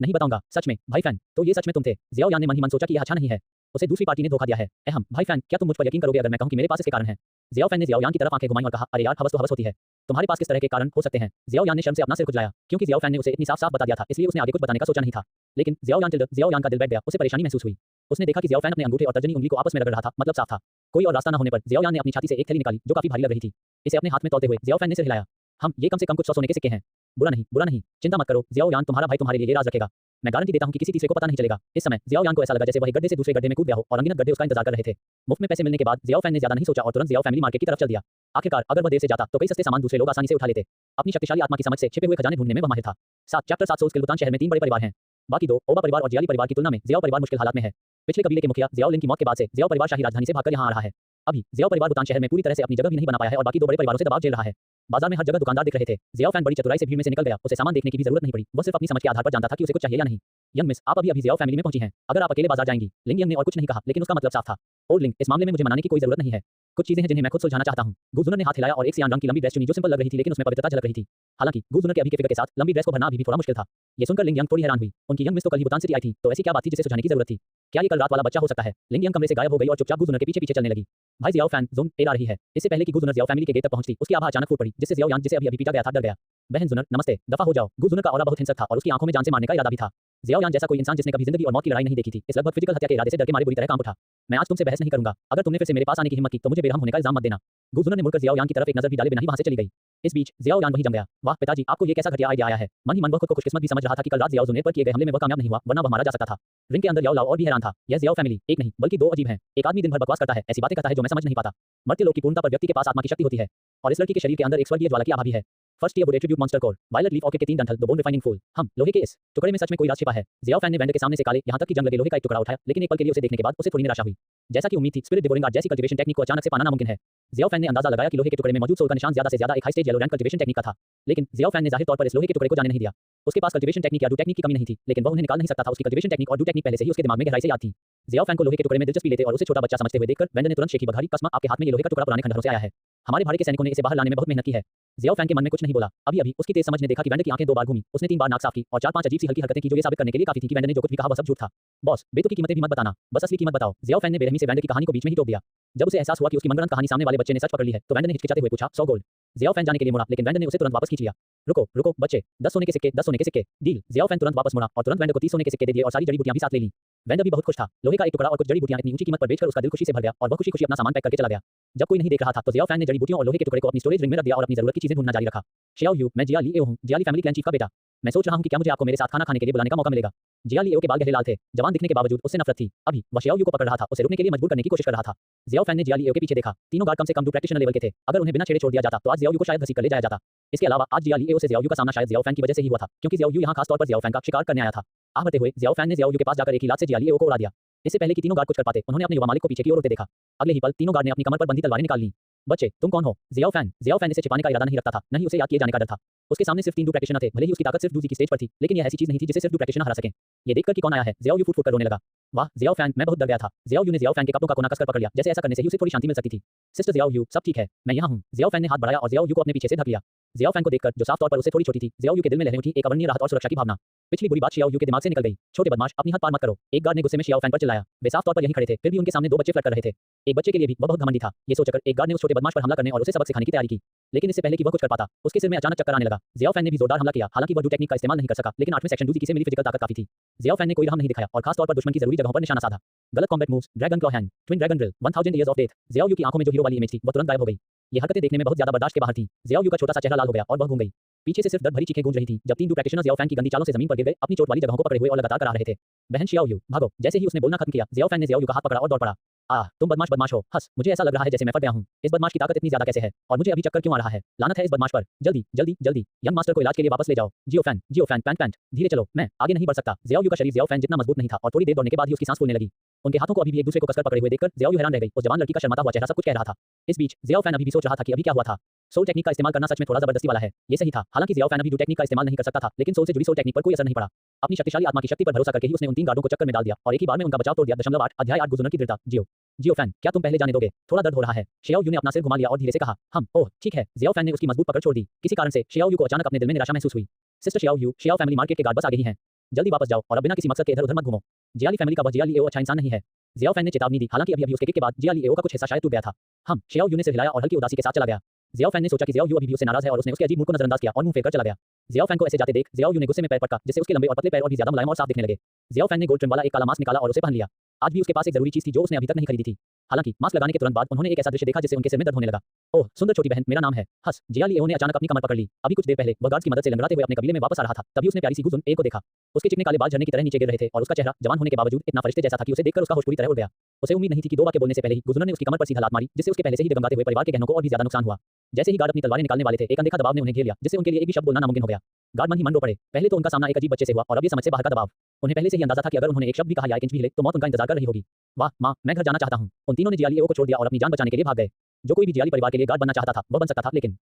नहीं बताऊंगा। सच में, भाई फैन, तो ये सच में तुम थे? ज़ियाओ यान ने मन ही मन सोचा कि यह अच्छा नहीं है। उसे दूसरी पार्टी ने धोखा दिया है। अहम, भाई फैन, क्या तुम मुझ पर यकीन करोगे अगर मैं कहूं कि मेरे पास इसके कारण है? ज़ियाओ फैन ने ज़ियाओ यान की तरफ आंखें घुमाई और कहा, अरे यार, हवस तो हवस होती है। तुम्हारे पास किस तरह के कारण हो सकते हैं? ज़ियाओ यान ने शर्म से अपना सिर खुजलाया, क्योंकि ज़ियाओ फैन ने उसे इतनी साफ-साफ बता दिया था, इसलिए उसने आगे कुछ बताने का सोचा नहीं था। लेकिन ज़ियाओ यान का दिल बैठ गया, उसे परेशानी महसूस हुई। उसने देखा कि ज़ियाओ फैन अपने अंगूठे और तर्जनी उंगली को आपस में रगड़ रहा था, मतलब साफ था। कोई और रास्ता न होने पर ज़ियाओ यान ने अपनी छाती से एक थैली निकाली, जो काफी भारी लग रही थी। इसे अपने हाथ में तौलते हुए ज़ियाओ फैन ने सिर हिलाया। हम ये कम से कम कुछ 100 सोने के सिक्के हैं। बुरा नहीं, चिंता मत करो ज़ियाओ यान, तुम्हारा भाई तुम्हारे लिए ये राज रखेगा। मैं गारंटी देता हूं कि किसी तीसरे को पता नहीं चलेगा। इस समय ज़ियाओ यान को ऐसा लगा जैसे वह एक गड्ढे से दूसरे गड्ढे में कूद गया हो और अनगिनत गड्ढे उसका इंतजार कर रहे थे। मुफ्त में पैसे मिलने के बाद ज़ियाओ फैन ने ज्यादा नहीं सोचा और तुरंत ज़ियाओ फैमिली मार्केट की तरफ चल दिया। आखिरकार अगर वह देर से जाता तो कई सस्ते सामान दूसरे लोग आसानी से उठा लेते। अपनी शक्तिशाली आत्मा की समझ से छिपे हुए खजाने ढूंढने में वह माहिर था। 7 चैप्टर 7 सुल्तान शहर में 3 बड़े परिवार हैं। बाकी 2 ओबा परिवार और जियाली परिवार की तुलना में ज़ियाओ परिवार मुश्किल हालात में है। पिछले कबीले के मुखिया ज़ियाओ लिन की मौत के बाद से ज़ियाओ परिवार शाही राजधानी से भागकर यहां आ रहा है। अभी ज़ियाओ परिवार बुतान शहर में पूरी तरह से अपनी जगह भी नहीं बना पाया है और बाकी 2 बड़े परिवारों से दबाव झेल रहा है। बाजार में हर जगह दुकानदार दिख रहे थे। ज़ियाओ फैन बड़ी चतुराई से भीड़ में से निकल गया, उसे सामान देखने की भी जरूरत नहीं पड़ी। वह सिर्फ अपनी समझ के आधार पर जानता था कि उसे कुछ चाहिए या नहीं। यंग मिस, आप अभी ज़ियाओ फैमिली में पहुंची हैं। अगर आप अकेले बाजार जाएंगी? लिंग यंग ने और कुछ नहीं कहा, लेकिन उसका मतलब साफ था। ओल्ड लिंग, इस मामले में मुझे मनाने की कोई जरूरत नहीं है। कुछ चीजें हैं जिन्हें मैं खुद सुलझाना चाहता हूं। गुजुनर ने हाथ हिलाया और एक सियान रंग की लंबी ड्रेस चुनी, जो सिंपल लग रही थी लेकिन उसमें पवित्रता झलक रही थी। हालांकि गुजुनर के अभी के फिगर के साथ लंबी ड्रेस को भरना अभी भी थोड़ा मुश्किल था। ये सुनकर लिंग यंग थोड़ी हैरान हुई। उनकी यंग मिस तो कल ही भूटान से आई थी, तो ऐसी क्या बात थी जिसे सुझाने की जरूरत थी? क्या ये कल रात वाला बच्चा हो सकता है? लिंग यंग कमरे से गायब हो गई और चुपचाप गुजुनर के पीछे पीछे चलने लगी। भाई ज़ियाओ फैन, ज़ोन एयर आ रही है। इससे पहले कि गुजुनर ज़ियाओ फैमिली के गेट तक पहुंचती, उसकी आभा अचानक फूट पड़ी, जिससे ज़ियाओ यान, जिसे अभी पीटा गया था, डर गया। बहन जुनर, नमस्ते, दफा हो जाओ। गुजुनर का ऑरा बहुत हिंसक था और उसकी आंखों में जान से मारने का इरादा भी था। ज़ियाओ यान जैसा कोई इंसान जिसने कभी जिंदगी और मौत की लड़ाई नहीं देखी थी, इस लगभग फिजिकल हत्या के इरादे से डर के मारे बुरी तरह कांप उठा। मैं आज तुमसे बहस नहीं करूंगा। अगर तुमने फिर से मेरे पास आने की हिम्मत की तो मुझे बेरहम होने का इल्जाम मत देना। गुजुनर ने मुड़कर ज़ियाओ यान की तरफ एक नजर भी डाले बिना ही वहां से चली गई। इस बीच ज़ियाओ यान वहीं जम गया। वाह पिताजी, आपको ये कैसा घटिया आइडिया आया है? मन ही मन वह खुद को खुशकिस्मत भी समझ रहा था कि कल रात ज़ियाओ जुनेर पर किए गए हमले में वह कामयाब नहीं हुआ, वरना वह मारा जा सकता था। रिंग के अंदर याओ लाओ और भी हैरान था। यह ज़ियाओ फैमिली एक नहीं बल्कि 2 अजीब हैं। एक आदमी दिन भर बकवास करता है, ऐसी बातें करता है जो मैं समझ नहीं पाता। मरते लोग की पूर्णता पर व्यक्ति के पास आत्मा की शक्ति होती है और इस लड़की के शरीर के अंदर एक स्वर्गीय ज्वाला की आभा भी है। First year wood attribute monster core, violet leaf orchid के 3 डंठल, द बोन रिफाइनिंग फूल। हम लोहे के इस टुकड़े में सच में कोई राज छिपा है। ज़ियाओ फैन ने वेंडर के सामने से काले यहां तक कि जंग लगे लोहे का एक टुकड़ा उठाया, लेकिन एक पल के लिए उसे देखने के बाद उसे थोड़ी निराशा हुई। जैसा कि उम्मीद थी, स्पिरिट डिवोरिंग आर्ट जैसी कल्टीवेशन टेक्निक को अचानक से पाना नामुमकिन है। ज़ियाओ फैन ने अंदाजा लगाया कि लोहे के टुकड़े में मौजूद सोल का निशान ज्यादा से ज्यादा एक high stage yellow rank cultivation technique का था। लेकिन ज़ियाओ फैन ने जाहिर तौर पर इस लोहे के टुकड़े को जाने नहीं दिया। उसके पास कल्टीवेशन टेक्निक या डू टेक्निक की कमी नहीं थी, लेकिन वह उन्हें निकाल नहीं सकता था। उसकी कल्टीवेशन टेक्निक और डू टेक्निक पहले से ही उसके दिमाग में गहराई से याद थी। ज़ियाओ फैन को लोहे के टुकड़े में दिलचस्पी लेते और उसे छोटा बच्चा समझते हुए देखकर वेंडर ने तुरंत शेखी बघारी, कसमा, आपके हाथ में ये लोहे का टुकड़ा पुराने खंडहरों से आया है। हमारे भाड़े के सैनिकों ने इसे बाहर लाने में बहुत मेहनत की है। ज़ियाओ फैन के मन में कुछ नहीं बोला। अभी उसकी तेज समझ ने देखा कि वेंडर की आंखें 2 बार घूमी। उसने 3 बार नाक साफ की और 4-5 अजीब सी हल्की हरकतें की, जो ये साबित करने के लिए काफी थी कि वेंडर ने जो कुछ भी कहा वह सब झूठ था। बॉस, बेतुकी कीमतें भी मत बताना, बस असली कीमत बताओ। ज़ियाओ फैन ने बेरहमी से वेंडर की कहानी को बीच में ही टोक दिया। जब उसे एहसास हुआ कि उसकी मनगढ़ंत कहानी सामने वाले बच्चे ने सच पकड़ ली है, तो वेंडर ने हिचकिचाते हुए पूछा, 100 गोल्ड। ज़ियाओ फैन जाने के लिए मुड़ा, लेकिन वेंडर ने उसे तुरंत वापस खींच लिया। रुको बच्चे, 10 सोने के सिक्के, 10 सोने के सिक्के, डील। ज़ियाओ फैन तुरंत वापस मुड़ा और तुरंत वेंडर को 30 सोने के सिक्के दे दिए और सारी जड़ी बूटियां भी साथ ले ली। वेंडर भी बहुत खुश था। लोहे का एक टुकड़ा और कुछ जड़ी बूटियां इतनी ऊंची कीमत पर बेचकर उसका दिल खुशी से भर गया और वह खुशी-खुशी अपना सामान पैक करके चला गया। जब कोई नहीं देख रहा था तो ज़ियाओ फैन ने जड़ी बूटियों और लोहे के टुकड़े को अपनी स्टोरेज रिंग में रख दिया और अपनी जरूरत की चीजें ढूंढना जारी रखा। शियाओ यू, मैं जिया ली एओ हूं, जियाली फैमिली क्लैन चीफ का बेटा। मैं सोच रहा हूं कि क्या मुझे आपको मेरे साथ खाना खाने के लिए बुलाने का मौका मिलेगा। जिया ली एओ के बाल गहरे लाल थे, जवान दिखने के बावजूद उससे नफरत थी। अभी वह शियाओ यू को पकड़ रहा था, उसे रुकने के लिए मजबूर करने की कोशिश कर रहा था। ज़ियाओ फैन ने जिया ली एओ के पीछे देखा। तीनों गार्ड कम से कम डू प्रैक्टिशनर लेवल के थे। अगर उन्हें बिना छेड़े छोड़ दिया जाता तो आज ज़ियाओ यू को शायद घसीट कर ले जाया जाता। इसके अलावा आज जिया ली एओ से ज़ियाओ यू का सामना शायद ज़ियाओ फैन की वजह से ही हुआ था, क्योंकि ज़ियाओ यू यहां खास तौर पर ज़ियाओ फैन का शिकार करने आया था। आहते हुए ज़ियाओ फैन ने ज़ियाओ यू के पास जाकर एक ही लात से जिया ली एओ को उड़ा दिया। इससे पहले कि तीनों गार्ड कुछ कर पाते, उन्होंने अपने युवा मालिक को पीछे की ओर उड़ते देखा। अगले ही पल तीनों गार्ड ने अपनी कमर पर बंधी तलवारें निकाल लीं। बच्चे, तुम कौन हो? ज़ियाओ फैन इसे छिपाने का इरादा नहीं रखता था, नहीं उसे याद किए जाने का डर था। उसके सामने सिर्फ 3 डू प्रैक्टिशनर थे, भले ही उसकी ताकत सिर्फ डू की स्टेज पर थी, लेकिन यह ऐसी चीज नहीं थी जिसे सिर्फ डू प्रैक्टिशनर हरा सकें। ये देखकर कि कौन आया है, ज़ियाओ यू फुट कर रोने लगा। वाह ज़ियाओ फैन, मैं बहुत डर गया था। ज़ियाओ यू ने ज़ियाओ फैन के कपड़ों का कोना कसकर पकड़ लिया, जैसे ऐसा करने से ही उसे थोड़ी शांति मिल सकती थी। सिस्टर ज़ियाओ यू, सब ठीक है, मैं यहाँ हूँ। ज़ियाओ फैन ने हाथ बढ़ाया और ज़ियाओ यू को अपने पीछे से ढक लिया। ज़ियाओ फैन को देखकर, जो साफ तौर पर उसे थोड़ी छोटी थी, ज़ियाओ यू के दिल में लहरें उठी, एक अवर्णनीय राहत और सुरक्षा की भावना। पिछली बुरी बात शियाओ यू के दिमाग से निकल गई। छोटे बदमाश, अपनी हद पार मत करो। एक गार्ड ने गुस्से में शियाओ फैन पर चिल्लाया। वे साफ तौर पर यहीं खड़े थे, फिर भी उनके सामने 2 बच्चे फ्लर्ट कर रहे थे। एक बच्चे के लिए भी वह बहुत घमंडी था। ये सोचकर एक गार्ड ने उस छोटे बदमाश पर हमला करने और उसे सबक सिखाने की तैयारी की। लेकिन इससे पहले कि वह कुछ कर पाता, उसके सिर में अचानक चक्कर आने लगा। ज़ियाओ फैन ने भी जोरदार हमला किया, हालांकि वह डू टेक्निक का इस्तेमाल नहीं कर सका, लेकिन 8वें सेक्शन डू की से मिली फिजिकल ताकत काफी थी। ज़ियाओ फैन ने कोई रहम नहीं दिखाया और खास तौर पर दुश्मन की जरूरी जगहों पर निशाना साधा। गलत combat moves, dragon claw hand, twin dragon drill, 1000 years of death. Xiao Yu की आंखों में जो हीरो वाली इमेज थी, वह तुरंत गायब हो गई। ये हरकतें देखने में बहुत ज्यादा बर्दाश्त के बाहर थी। ज़ियाओ यू का छोटा सा चेहरा लाल हो गया और वह घूम गई। पीछे से सिर्फ दर्द भरी चीखें गूंज रही थी जब 3 प्रैक्टिशनर्स जियाओ फैन की गंदी चालों से जमीन पर गिर गए, अपनी चोट वाली जगहों को पकड़े हुए और लगातार करा रहे थे। बहन शियाओ यू, भागो। जैसे ही उसने बोलना खत्म किया, जियाओ फैन ने जियाओ यू का हाथ पकड़ा और दौड़ पड़ा। तुम बदमाश बदमाश हो, हंस। मुझे ऐसा लग रहा है जैसे मैं फट गया हूँ। इस बदमाश की ताकत इतनी ज्यादा कैसे है, और मुझे अभी चक्कर क्यों आ रहा है? लानत है इस बदमाश पर। जल्दी जल्दी जल्दी यंग मास्टर को इलाज के लिए वापस ले जाओ। जियो फैन पैंट पैंट, धीरे चलो, मैं आगे नहीं बढ़ सकता। जियाओ यू का शरीर जियाओ फैन जितना मजबूत नहीं था और थोड़ी देर दौड़ने के बाद ही उसकी सांस फूलने लगी। उनके हाथों को अभी भी एक दूसरे को कसकर पकड़े हुए देखकर जियाओ यू हैरान रह गई। उस जवान लड़की का शर्माता हुआ चेहरा सब कुछ कह रहा था। इस बीच जियाओ फैन अभी भी सोच रहा था कि अभी क्या हुआ था। सोल टेक्निक का इस्तेमाल करना सच में थोड़ा जबरदस्ती वाला है। ये सही था। हालांकि जियाओ फैन अभी डू टेक्निक का इस्तेमाल नहीं कर सकता था, लेकिन सोल से जुड़ी सोल टेक्निक पर कोई असर नहीं पड़ा। अपनी शक्तिशाली आत्मा की शक्ति पर भरोसा करके ही उसने उन 3 गार्डों को चक्कर में डाल दिया और एक ही बार में उनका बचाव तोड़ दिया। 8 अध्याय 8 गुजुनर की दृढ़ता। जियो फैन, क्या तुम पहले जाने दोगे? थोड़ा दर्द हो रहा है। शियाओ यू ने अपना सिर घुमा लिया और धीरे से कहा, हम। ओह ठीक है। जियाओ फैन ने उसकी मजबूत पकड़ छोड़ दी। किसी कारण से शियाओ यू को अचानक अपने दिल में निराशा महसूस हुई। Sister Xiao you, Xiao family market के गार्ड बस आगे ही हैं। जल्दी वापस जाओ और अब बिना किसी मकसद के इधर उधर मत घूमो। जियाली फैमिली का वह जियाली एओ अच्छा इंसान नहीं है। जियाओ फैन ने चेतावनी दी। हालांकि अभी उसके किक के बाद जियाली एओ का कुछ हिस्सा शायद टूट गया था। हम। शियाओ यू ने सिर हिलाया और हल्की उदासी के साथ चला गया। जियाओ फैन ने सोचा कि जियाओ यू अभी भी उससे नाराज है और उसने उसके अजीब मुंह को नजरअंदाज किया और मुंह फेर कर चला गया। जियाओ फैन को ऐसे जाते देख जियाओ यू ने गुस्से में पैर पटका, जिससे उसके लंबे और पतले पैर और भी ज्यादा मुलायम और साफ दिखने लगे। जियाओ फैन ने गोल्ड ट्रिम वाला एक काला मास्क निकाला और उसे पहन लिया। आज भी उसके पास एक जरूरी चीज थी जो उसने अभी तक नहीं खरीदी थी। हालांकि मास्क लगाने के तुरंत बाद उन्होंने एक ऐसा दृश्य देखा जिससे उनके सिर में दर्द होने लगा। ओह सुंदर छोटी बहन, मेरा नाम है। हंस। जियाली एओ ने अचानक अपनी कमर पकड़ ली। अभी कुछ देर पहले वह गार्ड्स की मदद से लंगड़ाते हुए अपने कबीले में वापस आ रहा था। तभी उसने प्यारी सी गुजुन ए को देखा। उसके चिकने काले बाल झरने की तरह नीचे गिर रहे थे और उसका चेहरा जवान होने के बावजूद इतना फरिश्ते जैसा था कि उसे देखकर उसका होश पूरी तरह उड़ गया। उसे उम्मीद नहीं थी कि 2 वाक्य बोलने से पहले ही गुजुनर ने उसकी कमर पर सीधा लात मारी, जिससे उसके पहले से ही डगमगाते हुए परिवार के गहनों को और भी ज्यादा नुकसान हुआ। जैसे ही गार्ड अपनी तलवारें निकालने वाले थे, एक अनदेखा दबाव ने उन्हें घेर लिया, जिससे उनके लिए एक भी शब्द बोलना नामुमकिन हो गया। गार्ड मन ही मन रो पड़े। पहले तो उनका सामना एक अजीब बच्चे से हुआ और अब ये समझ से बाहर का दबाव। उन्हें पहले से ही अंदाजा था कि अगर उन्होंने एक शब्द भी कहा या एक इंच भी हिले तो मौत उनका इंतजार कर रही होगी। वाह माँ, मैं घर जाना चाहता हूँ। उन तीनों ने जियाली एओ को छोड़ दिया और अपनी जान बचाने के लिए भाग गए। जो कोई भी जियाली परिवार के लिए गार्ड बनना चाहता था वह बन सकता था, लेकिन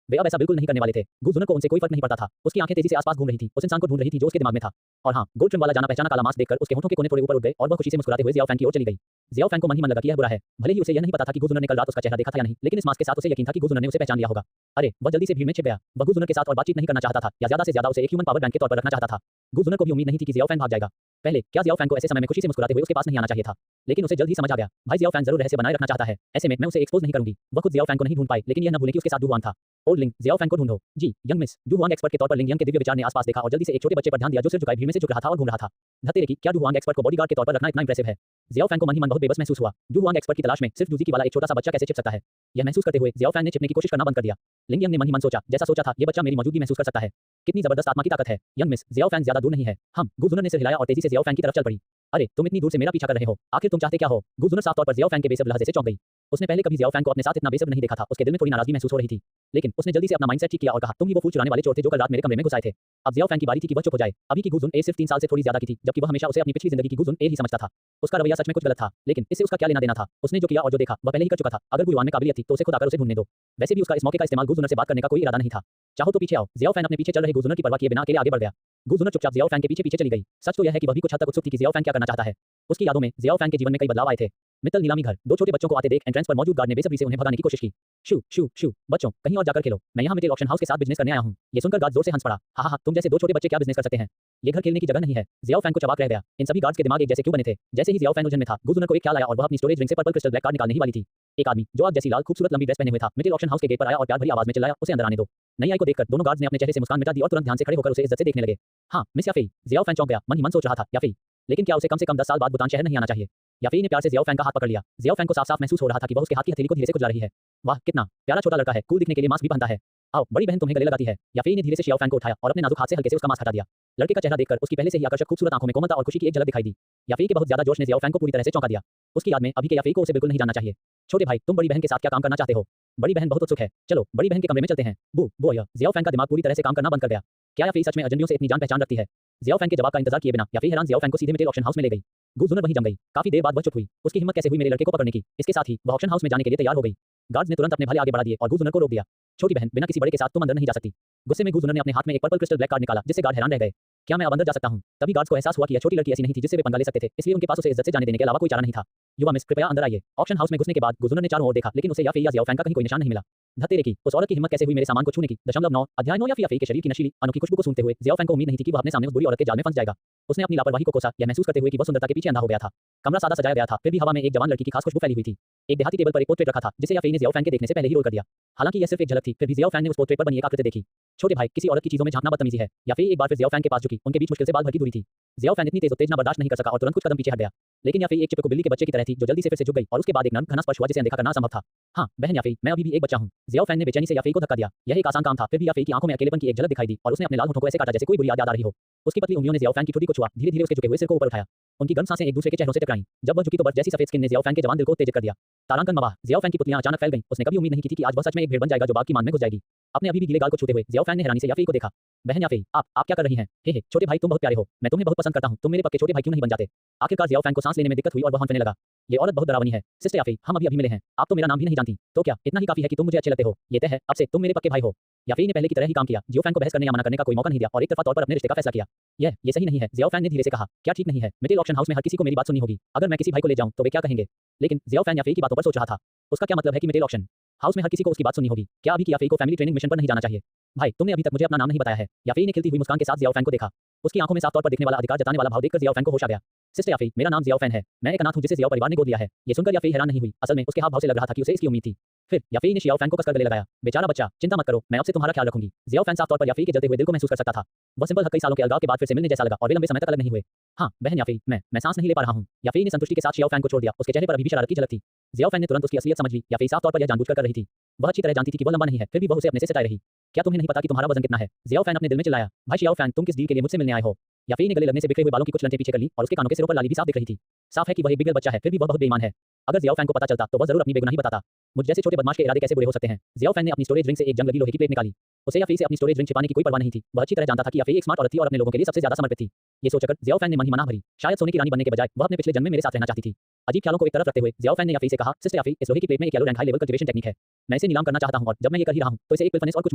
वे अब ऐसा बिल्कुल नहीं करने वाले थे। गुजुनर को उनसे कोई फर्क नहीं पड़ता था। उसकी आंखें तेजी से आसपास घूम रही थी, उस इंसान को ढूंढ रही थी जो उसके दिमाग में था। और हाँ, गोल्ड ट्रिम वाला जाना पहचाना काला मास्क देखकर उसके होठों के कोने थोड़े ऊपर उठ गए और वह खुशी से मुस्कुराते हुए जियाओ फैन की ओर चली गई। जियाओ फैन को मन ही मन लगा कि यह बुरा है। भले ही उसे यह नहीं पता था कि गुजुनर ने कल रात उसका चेहरा देखा था या नहीं, लेकिन इस मास्क के साथ उसे यकीन था कि गुजुनर ने उसे पहचान लिया होगा। अरे, वह जल्दी से भीड़ में छिप गया। वह गुजुनर के साथ और बातचीत नहीं करना चाहता था या ज्यादा से ज्यादा उसे एक ह्यूमन पावर बैंक के तौर पर रखना चाहता था। गुजुनर को भी उम्मीद नहीं थी कि जियाओ फैन भाग जाएगा। पहले क्या जियाओ फैन को ऐसे समय में खुशी से मुस्कुराते हुए उसके पास नहीं आना चाहिए था, लेकिन उसे जल्द ही समझ आ गया। भाई जियाओ फैन जरूर रहस्य बनाए रखना चाहता है, ऐसे में मैं उसे एक्सपोज नहीं करूंगी। वह खुद जियाओ फैन को नहीं ढूंढ पाई, लेकिन यह न भूलें कि उसके साथ डू हुआंग था। ओल्ड लिंग, जियाओ फैन को ढूंढो। जी young miss. Du Huang expert के तौर पर लिंग यंग के दिव्य विचार ने आसपास देखा और जल्दी से एक छोटे बच्चे पर ध्यान दिया जो सिर झुकाए भीड़ में से झुक रहा था और घूम रहा था। धत्तेरे की, क्या डू हुआंग एक्सपर्ट को बॉडीगार्ड के तौर पर रखना इतना इंप्रेसिव है? जियाओ फैन को मन ही मन बहुत बेबस महसूस हुआ। डू हुआंग एक्सपर्ट की तलाश में सिर्फ जूजी की वाला एक छोटा सा बच्चा कैसे छिप सकता है? यह महसूस करते हुए जियाओ फैन ने छिपने की कोशिश करना बंद कर दिया। लिंग यंग ने मन ही मन सोचा, जैसा सोचा था ये बच्चा मेरी मौजूदगी महसूस कर सकता है। कितनी जबरदस्त आत्मा की ताकत है। यंग मिस, जियाओ फैन ज्यादा दूर नहीं है। हम। गुजुनर ने सिर हिलाया और तेजी से जियाओ फैन की तरफ चल पड़ी। अरे, तुम इतनी दूर से मेरा पीछा कर रहे हो, आखिर तुम चाहते क्या हो? गुजुनर साफ तौर पर जियाओ फैन के बेसब्र लहजे से चौंक गई। उसने पहले कभी जियाओ फैन को अपने साथ इतना बेसब्र नहीं देखा था। उसके दिल में थोड़ी नाराजगी महसूस हो रही थी, लेकिन उसने जल्दी से अपना माइंडसेट ठीक किया और कहा, तुम ही वो फूल चुराने वाले चोर थे जो कल रात मेरे कमरे में घुस आए थे। अब जियाओ फैन की बारी थी कि वह चुप हो जाए। अभी की गुजुन ए सिर्फ 3 साल से थोड़ी ज्यादा की थी, जबकि वह हमेशा उसे अपनी पिछली जिंदगी की गुजुन ए ही समझता था। उसका रवैया सच में कुछ गलत था, लेकिन इससे उसका क्या लेना देना था? उसने जो किया और जो देखा वह पहले ही कर चुका था। अगर गुयुआन में काबिलियत थी तो उसे खुद आकर उसे ढूंढने दो। वैसे भी उसका इस मौके का इस्तेमाल गुजुनर से बात करने का कोई इरादा नहीं था। चाहो तो पीछे आओ। जियाओ फैन अपने पीछे चल रहे गुजुनर की परवाह किए बिना अकेले आगे बढ़ गया। गुजुनर चुपचाप जियाओ फैन के पीछे पीछे चली गई। सच तो यह है कि वह भी कुछ हद तक उत्सुक थी कि जियाओ फैन क्या करना चाहता है। उसकी यादों में जियाओ फैन के जीवन में कई बदलाव आए थे। मित्तल नीलामी घर, 2 छोटे बच्चों को आते देख एंट्रेंस पर मौजूद गार्ड ने बेसब्री से उन्हें भगाने की कोशिश की। शू शू शू, बच्चों कहीं और जाकर खेलो, मैं यहाँ मिडिल ऑक्शन हाउस के साथ बिजनेस करने आया हूँ। ये सुनकर गार्ड जोर से हंस पड़ा। हा, तुम जैसे 2 छोटे बच्चे क्या बिजनेस कर सकते हैं? ये घर खेलने की जगह नहीं है। जियाओ फैन को चबाक रह गया। इन सभी गार्ड्स के दिमाग एक जैसे क्यों बने थे? जैसे ही जियाओ फैन उलझन में था, गुजुनर को एक ख्याल आया और वह अपनी स्टोरेज रिंग से पर्पल क्रिस्टल ब्लैक कार्ड निकालने ही वाली थी। एक आदमी जो आग जैसी लाल खूबसूरत लंबी ड्रेस पहने हुए था मिडिल ऑक्शन हाउस के गेट पर आया और प्यार भरी आवाज में चिल्लाया, उसे अंदर आने दो। नई आई को देखकर दोनों गार्ड्स ने अपने चेहरे से मुस्कान मिटा दी और तुरंत ध्यान से खड़े होकर उसे इज्जत से देखने लगे। हाँ मिस याफेई। जियाओ फैन चौंक गया। मन ही मन सोच रहा था, याफेई, लेकिन क्या उसे कम से कम 10 साल बाद भूटान शहर नहीं आना चाहिए? याफेई ने प्यार से जियाओ फैन का हाथ पकड़ लिया। जियाओ फैन को साफ-साफ महसूस हो रहा था कि वह उसके हाथ की हथेली को धीरे से कुचला रही है। वाह कितना प्यारा छोटा लड़का है, कूल दिखने के लिए मास्क भी पहनता है। आओ बड़ी बहन तुम्हें गले लगाती है। याफेई ने धीरे से जियाओ फैन को उठाया और अपने नाजुक हाथ से हल्के से उसका मास्क हटा दिया। लड़के का चेहरा देखकर उसकी पहले से ही आकर्षक खूबसूरत आंखों में कोमलता और खुशी की एक झलक दिखाई दी। याफेई के बहुत ज्यादा जोश ने जियाओ फैन को पूरी तरह से चौंका दिया। उसकी याद में अभी के याफेई को उसे बिल्कुल नहीं जानना चाहिए। छोटे भाई, तुम बड़ी बहन के साथ क्या काम करना चाहते हो? बड़ी बहन बहुत उत्सुक है। चलो बड़ी बहन के कमरे में चलते हैं। बू बॉय। जियाओ फैन का दिमाग पूरी तरह से काम करना बंद कर गया। क्या याफेई सच में अजनबियों से इतनी जान पहचान रखती है? जियाओ फैन के जवाब का इंतजार किए बिना याफेई हैरान जियाओ फैन को सीधे मिडिल ऑक्शन हाउस में ले गई। गुजुनर वहीं जम गई। काफी देर बाद वह चुप हुई। उसकी हिम्मत कैसे हुई मेरे लड़के को पकड़ने की? इसके साथ ही वह ऑक्शन हाउस में जाने के लिए तैयार हो गई। गार्ड्स ने तुरंत अपने भाले आगे बढ़ा दिए और गुजुनर को रोक दिया। छोटी बहन, बिना किसी बड़े के साथ तुम अंदर नहीं जा सकती। गुस्से में गुजुनर ने अपने हाथ में एक पर्पल क्रिस्टल ब्लैक कार्ड निकाला, जिससे गार्ड हैरान रह गए। क्या मैं अब अंदर जा सकता हूँ? तभी गार्ड्स को एहसास हुआ कि यह छोटी लड़की ऐसी नहीं थी जिससे वे पंगा ले सकते थे, इसलिए उनके पास उसे इज्जत से जाने देने के अलावा कोई चारा नहीं था। युवा मिस, कृपया अंदर आइए। ऑक्शन हाउस में घुसने के बाद गुजुनर ने चारों ओर देखा, लेकिन उसे याफेई या जियाओ फैन का कहीं कोई निशान नहीं मिला। धत्तेरे की, उस औरत की हिम्मत कैसे हुई मेरे सामान को छूने की? 9 अध्याय 9 याफेई के शरीर की नशीली अनोखी खुशबू को सूंघते हुए जियाओ फैन को उम्मीद नहीं थी कि वह अपने सामने उस बुरी औरत के जाल में फंस जाएगा। उसने अपनी लापरवाही को कोसा, यह महसूस करते हुए कि वह सुंदरता के पीछे अंधा हो गया था। कमरा सादा सजाया गया था, फिर भी हवा में एक जवान लड़की की खास खुशबू फैली हुई थी। एक देहाती टेबल पर एक पोर्ट्रेट रखा था जिसे याफेई ने ज़ियाओ फैन के देखने से पहले ही रोल कर दिया। हालांकि यह सिर्फ एक झलक थी, फिर भी ज़ियाओ फैन ने उस पोर्ट्रेट पर बनी एक आकृति देखी। छोटे भाई, किसी औरत की चीजों में झांकना बदतमीजी है। याफेई एक बार फिर ज़ियाओ फैन के पास झुकी, उनके बीच मुश्किल से बाल भर की दूरी थी। ज़ियाओ फैन इतनी तेज उत्तेजना बर्दाश्त नहीं कर सका और तुरंत कुछ कदम पीछे हट गया। लेकिन याफेई एक चिपकू बिल्ली के बच्चे की तरह थी जो जल्दी से फिर से झुक गई और उसके बाद एक नर्म घना स्पर्श हुआ जिसे अनदेखा करना असंभव था। हाँ बहन याफेई, मैं अभी भी एक बच्चा हूँ। ज़ियाओ फैन ने बेचैनी से याफेई को धक्का दिया। यह एक आसान काम था, फिर भी याफेई की आंखों में अकेलेपन की एक झलक दिखाई दी और उसने अपने लाल होठों को ऐसे काटा जैसे कोई बुरी याद याद आ रही हो। उसकी पतली उंगलियों ने ज़ियाओ फैन की ठुड्डी को छुआ, धीरे-धीरे उसके झुके हुए सिर को ऊपर उठाया। उनकी गर्म सांसें एक दूसरे के चेहरों से टकराईं। जब वह झुकी तो बर्फ जैसी सफेद स्किन ने ज़ियाओ फैन के जवान दिल को उत्तेजित कर दिया। तारांकन मवाह, ज़ियाओ फैन की पुतलियां अचानक फैल गईं। उसने कभी उम्मीद नहीं की थी कि आज वह सच में एक भेड़ बन जाएगा जो बाघ की मान में घुस जाएगी। अपने अभी भी गीले गाल को छूते हुए ज़ियाओ फैन ने हैरानी से याफेई को देखा। बहन याफेई, आप क्या कर रही हैं? हे छोटे भाई, तुम बहुत प्यारे हो। मैं तुम्हें बहुत पसंद करता हूं। तुम मेरे पक्के छोटे भाई क्यों नहीं बन जाते? आखिरकार ज़ियाओ फैन को सांस लेने में दिक्कत हुई और वह हंसने लगा। ये औरत बहुत डरावनी है। सिस्टर याफेई, हम अभी मिले हैं। आप तो मेरा नाम भी नहीं जानती। तो क्या इतना ही काफी है कि तुम मुझे अच्छे लगते हो? ये तय है, अब से तुम मेरे पक्के भाई हो। याफेई ने पहले की तरह ही काम किया। ज़ियाओ फैन को बहस करने या मना करने का कोई मौका नहीं दिया और एक तरफा तौर पर अपने रिश्ते का फैसला किया। ये सही नहीं है, ज़ियाओ फैन ने धीरे से कहा। क्या ठीक नहीं है? मिडिल ऑक्शन हाउस में हर किसी को मेरी बात सुननी होगी। अगर मैं किसी भाई को ले जाऊं तो वे क्या कहेंगे? लेकिन ज़ियाओ फैन याफेई की बातों पर सोच रहा था। उसका क्या मतलब है कि मिडिल ऑक्शन हाउस में हर किसी को उसकी बात सुननी होगी? क्या अभी की याफेई को फैमिली ट्रेनिंग मिशन पर नहीं जाना चाहिए? भाई, तुमने अभी तक मुझे अपना नाम नहीं बताया है। याफेई ने खिलती हुई मुस्कान के साथ ज़ियाओ फैन को देखा। उसकी आंखों में साफ तौर पर दिखने वाला अधिकार जताने वाला भाव देखकर ज़ियाओ फैन को होश आ गया। सिस्टर याफेई, मेरा नाम ज़ियाओ फैन है। मैं एक अनाथ हूं जिसे ज़ियाओ परिवार ने गोद लिया है। ये सुनकर याफेई हैरान नहीं हुई। असल में उसके हाव भाव से लग रहा था कि उसे इसकी उम्मीद थी। फिर याफेई ने ज़ियाओ फैन को कसकर गले लगाया। बेचारा बच्चा, चिंता मत करो, मैं अब से तुम्हारा ख्याल रखूंगी। ज़ियाओ फैन साफ तौर पर याफेई के जलते हुए दिल को महसूस कर सकता था। वह सिंपल हक कई सालों के अलगाव के बाद फिर से मिलने जैसा लगा और वे लंबे समय तक अलग नहीं हुए। हाँ बहन याफेई, मैं सांस नहीं ले पा रहा हूँ। याफेई ने संतुष्टि के साथ ज़ियाओ फैन को छोड़ दिया। उसके चेहरे पर अभी भी शरारत की झलक थी। ज़ियाओ फैन ने तुरंत उसकी असलियत समझ ली। याफेई साफ तौर पर यह जानबूझकर कर रही थी। वह अच्छी तरह जानती थी कि वह लंबा नहीं है, फिर भी वह उसे अपने से सटाई रही। क्या तुम्हें नहीं पता कि तुम्हारा वजन कितना है? ज़ियाओ फैन अपने दिल में चिल्लाया। भाई ज़ियाओ फैन, तुम किस डील के लिए मुझसे मिलने आए हो? याफेई ने गले लगने से बिखरे हुए बालों की कुछ लंटें पीछे कर ली और उसके कानों के सिरों पर लाली भी साफ दिख रही थी। साफ है कि वह एक बिगड़ बच्चा है, फिर भी वह बहुत बेईमान है। अगर ज़ियाओ फैन को पता चलता तो वह जरूर अपनी बेगुनाही बताता। मुझ जैसे छोटे बदमाश के इरादे कैसे बुरे हो सकते हैं? ज़ियाओ फैन ने अपनी स्टोरेज रिंग से एक जंग लगी लोहे की प्लेट निकाली। उसे याफेई से अपनी स्टोरेज रिंग छिपाने की कोई परवाह नहीं थी। वह अच्छी तरह जानता था कि याफेई एक स्मार्ट औरत थी और अपने लोगों के लिए सबसे ज्यादा समर्पित थी। ये सोचकर ज़ियाओ फैन ने मन ही मना भरी। शायद सोने की रानी बनने के बजाय वह अपने पिछले जन्म में मेरे साथ रहना चाहती थी। अजीब ख्यालों को एक तरफ रखते हुए ज़ियाओ फैन ने याफेई से कहा, सिस्टर याफेई, इस लोहे की प्लेट में एक yellow rank high level cultivation technique है। मैं इसे नीलाम करना चाहता हूं और जब मैं ये कर ही रहा हूं तो इसे एक पिल्फनेस और कुछ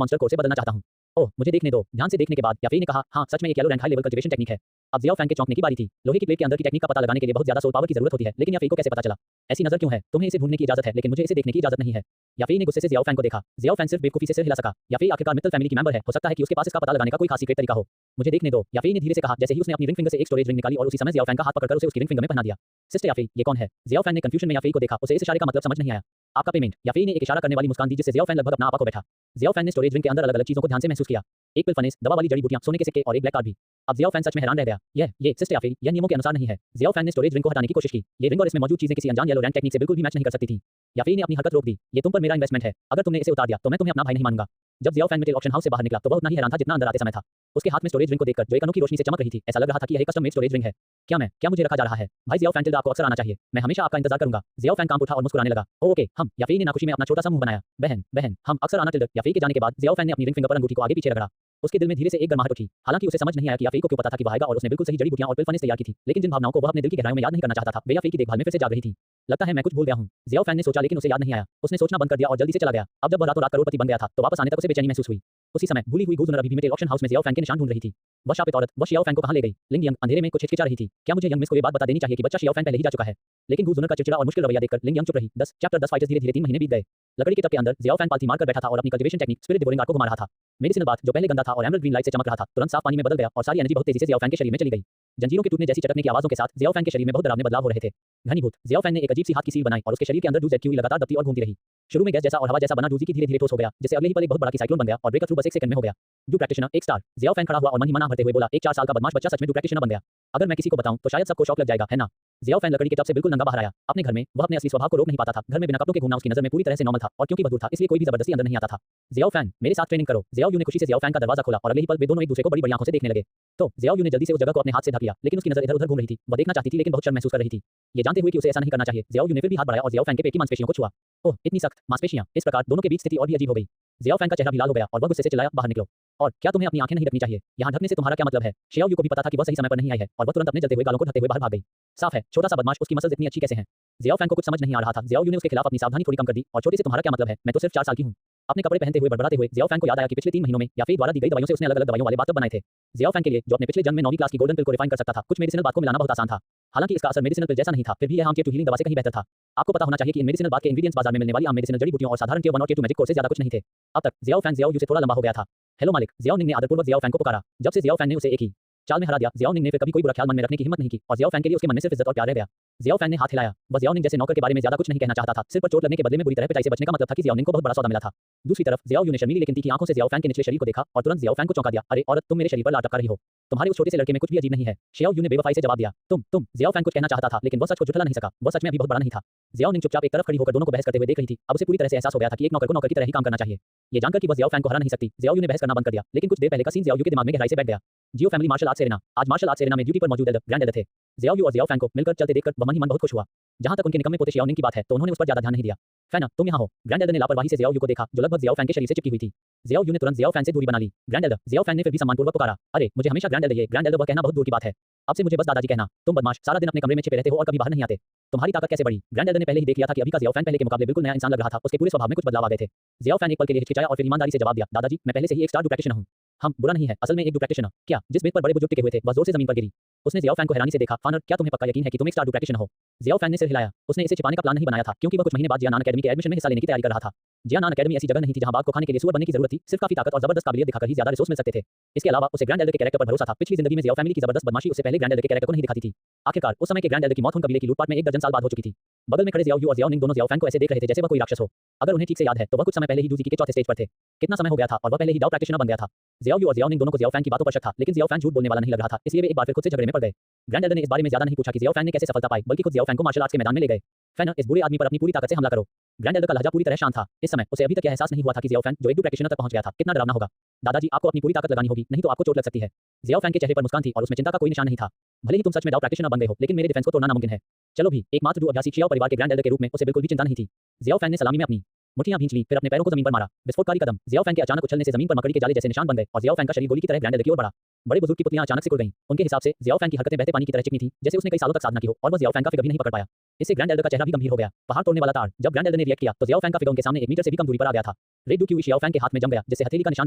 मॉन्स्टर कोर से बदलना चाहता हूं। ओह, मुझे देखने दो। ध्यान से देखने के बाद याफेई ने कहा, हाँ सच में एक yellow rank high level cultivation technique है। अब ज़ियाओ फैन के चौंकने की बारी थी। लोहे की प्लेट के अंदर की टेक्निक का पता लगाने के लिए बहुत ज्यादा सोल पावर की जरूरत होती है, लेकिन याफेई को कैसे पता चला? ऐसी नजर क्यों है? तुम्हें इसे ढूंढने की इजाजत है, लेकिन मुझे इसे देखने की इजाजत नहीं है। याफेई ने गुस्से से ज़ियाओ फैन को देखा। ज़ियाओ फैन सिर्फ बेवकूफी से सिर हिला सका। याफेई आखिरकार मित्तल फैमिली की मेंबर है, हो सकता है कि उसके पास इसका पता लगाने का कोई खास सीक्रेट तरीका हो। मुझे देखने दो, याफेई ने धीरे से कहा, जैसे ही उसने अपनी रिंग फिंगर से एक स्टोरेज रिंग निकाली और उसी समय ज़ियाओ फैन का हाथ पकड़कर उसे उसकी रिंग फिंगर में पहना दिया। सिस्टर याफेई, ये कौन है? ज़ियाओ फैन ने कंफ्यूजन में याफेई को देखा। उसे इस इशारे का मतलब समझ नहीं आया। आपका पेमेंट। याफेई ने एक इशारा करने वाली मुस्कान दी जिससे ज़ियाओ फैन लगभग अपना आपा खो बैठा। ज़ियाओ फैन ने स्टोरेज रिंग के अंदर अलग-अलग चीजों को ध्यान से महसूस किया। एक पिल्फनेस, दवा वाली जड़ी बूटियां, सोने के सिक्के और एक ब्लैक कार्ड भी। अब ज़ियाओ फैन सच में हैरान रह गया। ये सिस्टर याफेई, यह नियमों के अनुसार नहीं है। ज़ियाओ फैन ने स्टोरेज रिंग को हटाने की कोशिश की। ये रिंग और इसमें मौजूद चीजें किसी अनजान येलो रैंक टेक्निक से बिल्कुल भी मैच नहीं कर सकती थी। याफेई ने अपनी हरकत रोक दी। ये तुम पर मेरा इन्वेस्टमेंट है। अगर तुमने इसे उतार दिया तो मैं तुम्हें अपना भाई नहीं मानूंगा। जब Xiao fan middle auction house से बाहर निकला तो वह उतना ही हैरान था जितना अंदर आते समय था। उसके हाथ में स्टोरेज रिंग को देखकर जो एक अनोखी रोशनी से चमक रही थी, ऐसा लग रहा था कि यह एक कस्टम मेड स्टोरेज रिंग है। क्या मुझे रखा जा रहा है? भाई ज़ियाओ फैन, आपको अक्सर आना चाहिए। मैं हमेशा आपका इंतजार करूंगा। ज़ियाओ फैन काम उठा और मुस्कुराने लगा। ओके, हम। याफेई ने नाखुशी में अपना छोटा सा मुंह बनाया। बहन, हम अक्सर आना टिल्डर। याफेई के जाने के बाद ज़ियाओ फैन ने अपनी रिंग फिंगर पर अंगूठी को आगे पीछे रगड़ा। उसके दिल में धीरे से एक गर्माहट उठी। हालांकि उसे समझ नहीं आया कि याफेई को क्यों पता था कि वह आएगा और उसने बिल्कुल सही जड़ी बूटियां और पिल्फनेस तैयार की थी। लेकिन जिन भावनाओं को वह अपने दिल की गहराइयों में याद नहीं करना चाहता था, वे याफेई की देखभाल में फिर से जाग रही थी। लगता है मैं कुछ भूल गया हूं, ज़ियाओ फैन ने सोचा, लेकिन उसे याद नहीं आया। उसने सोचना बंद कर दिया और जल्दी से चला गया। अब जब वह रातों रात करोड़पति बन गया था तो वापस आने तक उसे बेचैनी महसूस हुई। उसी समय भूली हुई गूजुनर अभी भी मिडिल ऑक्शन हाउस में ज़ियाओ फैन के निशान ढूंढ रही थी। वह शापित औरत, वह ज़ियाओ फैन को कहां ले गई? लिंग यंग अंधेरे में कुछ हिचकिचा रही थी। क्या मुझे यंग मिस को ये बात बता देनी चाहिए कि बच्चा ज़ियाओ फैन पहले ही जा चुका है? लेकिन गूजुनर का चिड़चिड़ा और मुश्किल रवैया देखकर लिंग यंग चुप रही। Chapter 10 fighters. धीरे-धीरे 3 महीने बीत गए। लकड़ी के टब के अंदर ज़ियाओ फैन पालथी मारकर बैठा था और अपनी cultivation technique spirit devouring art को घुमा रहा था। मेडिसिनल बाथ जो पहले गंदा था और एमरल्ड ग्रीन लाइट से चमक रहा था, तुरंत साफ पानी में बदल गया और सारी एनर्जी बहुत तेजी से ज़ियाओ फैन के शरीर में चली गई। जंजीरों के टूटने जैसी चटकने की आवाजों के साथ ज़ियाओ फैन के शरीर में बहुत डरावने बदलाव हो रहे थे। घनीभूत। ज़ियाओ फैन ने एक अजीब सी हाथ की सील बनाई और उसके शरीर के अंदर डूज़ लगातार दबती और घूमती रही। शुरू में गैस जैसा और हवा जैसा बना डूजी की धीरे-धीरे ठोस हो गया, जिससे अगले ही पल एक बहुत बड़ा साइक्लोन बन गया और ब्रेक थ्रू बस 1 सेकंड में हो गया। डू प्रैक्टिशनर, एक स्टार। ज़ियाओ फैन खड़ा हुआ और मन ही मन भरते हुए बोला, एक 4 साल का बदमाश बच्चा सच में डू प्रैक्टिशनर बन गया। अगर मैं किसी को बताऊं तो शायद सबको शॉक लग जाएगा, है ना? ज़ियाओ फैन लकड़ी के टब से बिल्कुल नंगा बाहर आया। अपने घर में वह अपने असली स्वभाव को रोक नहीं पाता था। घर में बिना कपड़ों के घूमना उसकी नजर में पूरी तरह से नॉर्मल था और क्योंकि वह दूर था इसलिए कोई भी जबरदस्ती अंदर नहीं आता था। ज़ियाओ फैन, मेरे साथ ट्रेनिंग करो। ज़ियाओ यू ने खुशी से ज़ियाओ फैन का दरवाजा खोला और अगले ही पल वे दोनों एक दूसरे को बड़ी-बड़ी आंखों से देखने लगे। तो ज़ियाओ यू ने जल्दी से उस जगह को अपने हाथ से ढक लिया, लेकिन उसकी नजर इधर-उधर घूम रही थी। वह देखना चाहती थी लेकिन बहुत शर्म महसूस कर रही थी। ये जानते हुए कि उसे ऐसा नहीं करना चाहिए, ज़ियाओ यू ने फिर भी हाथ बढ़ाया और ज़ियाओ फैन के पेट की मांसपेशियों को छुआ। ओह, इतनी सख्त मांसपेशियां! इस प्रकार दोनों के बीच स्थिति और भी अजीब हो गई। ज़ियाओ फैन का चेहरा भी लाल हो गया और वह गुस्से से चिल्लाया, बाहर निकलो। और क्या तुम्हें अपनी आंखें नहीं ढकनी चाहिए? यहाँ ढकने से तुम्हारा क्या मतलब है? ज़ियाओ यू को भी पता था कि वह सही समय पर नहीं आई है और वह तुरंत अपने जलते हुए गालों को ढकते हुए बाहर भाग गई। साफ है, छोटा सा बदमाश, उसकी मसल्स इतनी अच्छी कैसे हैं? ज़ियाओ फैन को कुछ समझ नहीं आ रहा था। ज़ियाओ यू ने उसके खिलाफ अपनी सावधानी थोड़ी कम कर दी और छोटे से तुम्हारा क्या मतलब है? मैं तो सिर्फ 4 साल की हूँ। अपने कपड़े पहनते हुए बड़बड़ाते हुए ज़ियाओ फैन को याद आया कि पिछले 3 महीनों में याफेई द्वारा दी गई दवाइयों से उसने अलग-अलग दवाइयों वाले बाथ टब बनाए थे। ज़ियाओ फैन के लिए जो अपने पिछले जन्म में 9वीं क्लास की गोल्डन पिल को रिफाइन कर सकता था, कुछ मेडिसिनल बाथ को मिलाना बहुत आसान था। हालांकि इसका असर मेडिसिनल पिल जैसा नहीं था, फिर भी यह आम केयर टू हीलिंग दवा से कहीं बेहतर था। आपको पता होना चाहिए कि इन मेडिसिनल बाथ के इंग्रेडिएंट्स बाजार में मिलने वाली आम मेडिसिनल जड़ी बूटियों और साधारण केयर 1 और केयर 2 मैजिक कोर्स से ज्यादा कुछ नहीं थे। अब तक ज़ियाओ फैन ज़ियाओ यू से थोड़ा लंबा हो गया था। हेलो मालिक, ज़ियाओ निंग ने आदरपूर्वक ज़ियाओ फैन को पुकारा। जब से ज़ियाओ फैन ने उसे एक ही चाल में हरा दिया, ज़ियाओ निंग ने फिर कभी कोई बुरा ख्याल मन में रखने की हिम्मत नहीं की और ज़ियाओ फैन के लिए उसके मन में सिर्फ इज्जत और प्यार रह गया। जियाओ फैन ने हाथ हिलाया। वह जियाओ निंग जैसे नौकर के बारे में ज्यादा कुछ नहीं कहना चाहता था। सिर पर चोट लगने के बदले में बुरी तरह पिटाई से बचने का मतलब था कि जियाओ निंग को बहुत बड़ा सौदा मिला था। दूसरी तरफ जियाओ यू ने शर्मीली लेकिन तीखी आंखों से जियाओ फैन के निचले शरीर को देखा और तुरंत जियाओ फैन को चौंका दिया। अरे औरत, तुम मेरे शरीर पर लात कर रही हो। तुम्हारे उस छोटे से लड़के में कुछ भी अजीब नहीं है। शियाओ यू ने बेवफाई से जवाब दिया। तुम जियाओ फैन कुछ कहना चाहता था लेकिन वह सच को झुठला नहीं सका। वह सच में अभी बहुत बड़ा नहीं था। जियाओ निंग चुपचाप एक तरफ खड़ी होकर दोनों को बहस करते हुए देख रही थी। अब उसे पूरी तरह से एहसास हो गया था कि एक नौकर को नौकर की तरह ही काम करना चाहिए। ये जानकर कि वह जियाओ फैन को हरा नहीं सकती, जियाओ यू ने बहस करना बंद कर दिया। लेकिन कुछ देर पहले का सीन जियाओ यू के दिमाग में गहराई से बैठ गया। जियो फैमिली मार्शल आर्ट्स सेरेना। आज मार्शल आर्ट्स सेरेना में ड्यूटी पर मौजूद ग्रैंड एल्डर थे। जियाओ यू और जियाओ फैन को मिलकर चलते देखकर वह मन ही मन बहुत खुश हुआ। जहां तक उनके निकम्मे पोते शियाओ निंग की बात है तो उन्होंने उस पर ज्यादा ध्यान नहीं दिया। फैन, तुम यहाँ हो। ग्रैंड एल्डर ने लापरवाही से जियाओ यू को देखा जो लगभग जियाओ फैन के शरीर से चिपकी हुई थी। जियाओ यू ने तुरंत जियाओ फैन से दूरी बना ली। ग्रैंड एल्डर, जियाओ फैन ने फिर भी सम्मानपूर्वक पुकारा। अरे मुझे हमेशा ग्रैंड एल्डर, ये ग्रैंड एल्डर वह कहना बहुत दूर की बात है। अब से मुझे बस दादाजी कहना। तुम बदमाश, सारा दिन अपने कमरे में छिपे रहते हो और कभी बाहर नहीं आते। तुम्हारी ताकत कैसे बढ़ी? ग्रैंड एल्डर ने पहले ही देख लिया था कि अभी का जियाओ फैन पहले के मुकाबले बिल्कुल नया इंसान लग रहा था। उसके पूरे स्वभाव में कुछ बदलाव आ गए थे। जियाओ फैन एक पल के लिए हिचकिचाया और फिर ईमानदारी से जवाब दिया, दादाजी मैं पहले से ही एक स्टार डू प्रैक्टिशनर हूं। हम बुरा नहीं है, असल में एक डू प्रैक्टिशनर। क्या? जिस बेत पर बड़े बुजुर्ग टिके हुए थे वह जोर से जमीन पर गिरी। उसने जियाओ फैन को हैरानी से देखा। फानर, क्या तुम्हें पक्का यकीन है कि तुम एक स्टार डू प्रैक्टिशनर हो? जियाओ फैन ने सिर हिलाया। उसने इसे छिपाने का प्लान नहीं बनाया था क्योंकि वह कुछ महीने बाद जियानान अकेडमी के एडमिशन में हिस्सा लेने की तैयारी कर रहा था। जियानान अकेडमी ऐसी जगह नहीं थी जहां बाघ को खाने के लिए सुअर बनने की जरूरत थी। सिर्फ काफी ताकत और जबरदस्त काबिलियत दिखाकर ही ज्यादा रिसोर्स मिल सकते थे। इसके अलावा उसे ग्रैंड एल्डर के कैरेक्टर पर भरोसा था। पिछली जिंदगी में जियाओ फैमिली की जबरदस्त बदमाशी उससे पहले ग्रैंड एल्डर के कैरेक्टर को नहीं दिखाती थी। आखिरकार उस समय के ग्रैंड एल्डर की मौत हुन कबीले की लूटपाट में 1 दर्जन साल बाद हो चुकी थी। बगल में खड़े जियाओ यू और जियाओ निंग दोनों जियाओ फैन को ऐसे देख रहे थे जैसे वह कोई राक्षस हो। अगर उन्हें ठीक से याद है तो वह कुछ समय पहले ही जूजी के चौथे स्टेज पर थे। कितना समय हो गया था और वह पहले ही डाउ प्रैक्टिशनर बन गया था। जियाओ यू और जियाओ निंग दोनों को जियाओ फैन की बातों पर शक था लेकिन जियाओ फैन झूठ बोलने वाला नहीं लग रहा था, इसलिए वे एक बार फिर खुद से झगड़े में पड़ गए। ग्रैंड एल्डर ने इस बारे में ज्यादा नहीं पूछा कि जियाओ फैन ने कैसे सफलता पाई, बल्कि खुद जियाओ फैन को मार्शल आर्ट्स के मैदान में ले गए। फैन, इस बुरे आदमी पर अपनी पूरी ताकत से हमला करो। ग्रैंड एल्डर का लहजा पूरी तरह शांत था। इस समय उसे अभी तक यह एहसास नहीं हुआ था कि जियाओ फैन जो एक डू प्रैक्टिशनर तक पहुंच गया था कितना डरावना होगा। दादाजी, आपको अपनी पूरी ताकत लगानी होगी, नहीं तो आपको चोट लग सकती है। जियाओ फैन के चेहरे पर मुस्कान थी और उसमें चिंता का कोई निशान नहीं था। भले ही तुम सच में डाउ प्रैक्टिशनर बन गए हो लेकिन मेरे डिफेंस को तोड़ना नामुमकिन है। चलो भी, एकमात्र डू अभ्यासी शियाओ परिवार के ग्रैंड एल्डर के रूप में उसे बिल्कुल भी चिंता नहीं थी। जियाओ फैन ने सलामी में अपनी मुट्ठियां भींच ली, फिर अपने पैरों को जमीन पर मारा। विस्फोटकारी कदम। जियाओ फैन के अचानक उछलने से जमीन पर मकड़ी के जाले जैसे निशान बन गए और जियाओ फैन का शरीर गोली की तरह ग्रैंड एल्डर की ओर बढ़ा। बड़े बुजुर्ग की पुतलियां अचानक सिकुड़ गईं। उनके हिसाब से जियाओ फैन की हरकतें बहते पानी की तरह चिकनी थी जैसे उसने कई सालों तक साधना की हो और वह जियाओ फैन का फिगर भी नहीं पकड़ पाया। इससे ग्रैंड एल्डर का चेहरा भी गंभीर हो गया। पहाड़ तोड़ने वाला ताड़। जब ग्रैंड एल्डर ने रिएक्ट किया तो जियाओ फैन का फिगर उनके सामने 1 मीटर से भी कम दूरी पर आ गया था। Red do Q Xiao fan के हाथ में जम गया जिससे हथेली का निशान